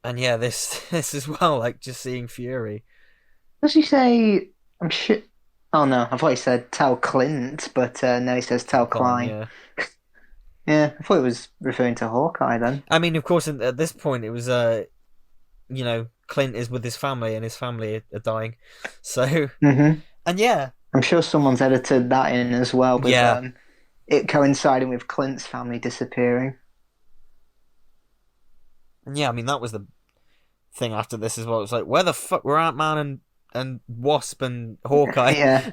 And yeah, this as well, like just seeing Fury. Does he say? I'm sure. Oh no, I thought he said tell Clint, but no, he says tell Klein. Yeah. Yeah, I thought it was referring to Hawkeye then. I mean, of course, at this point, it was Clint is with his family, and his family are dying. So, and yeah, I'm sure someone's edited that in as well. With, it coinciding with Clint's family disappearing. And yeah, I mean that was the thing after this as well. It was like, where the fuck were Ant-Man and Wasp and Hawkeye? Yeah.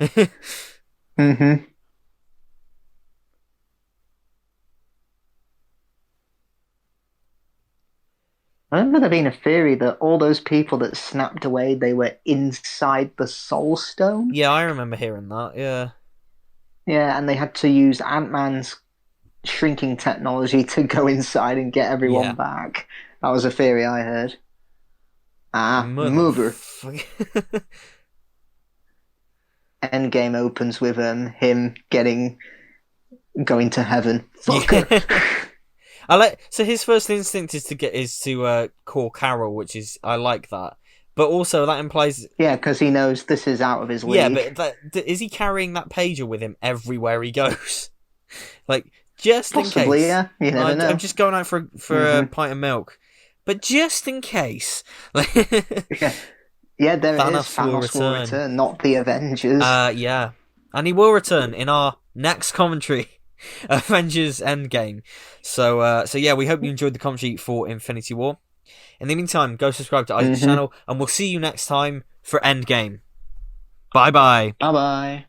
I remember there being a theory that all those people that snapped away, they were inside the Soul Stone. Yeah, I remember hearing that, yeah. Yeah, and they had to use Ant-Man's shrinking technology to go inside and get everyone back. That was a theory I heard. Mover. Endgame opens with him going to heaven. Fucker. So his first instinct is to call Carol, which is I like that, but also that implies because he knows this is out of his league. Yeah, but is he carrying that pager with him everywhere he goes? Like just Possibly, in case. Yeah, you never know. I'm just going out for a pint of milk, but just in case. Yeah, there it is. Thanos will return, not the Avengers. Yeah, and he will return in our next commentary. Avengers Endgame. So yeah, we hope you enjoyed the commentary for Infinity War. In the meantime, go subscribe to Isaac's channel, and we'll see you next time for Endgame. Bye bye. Bye bye.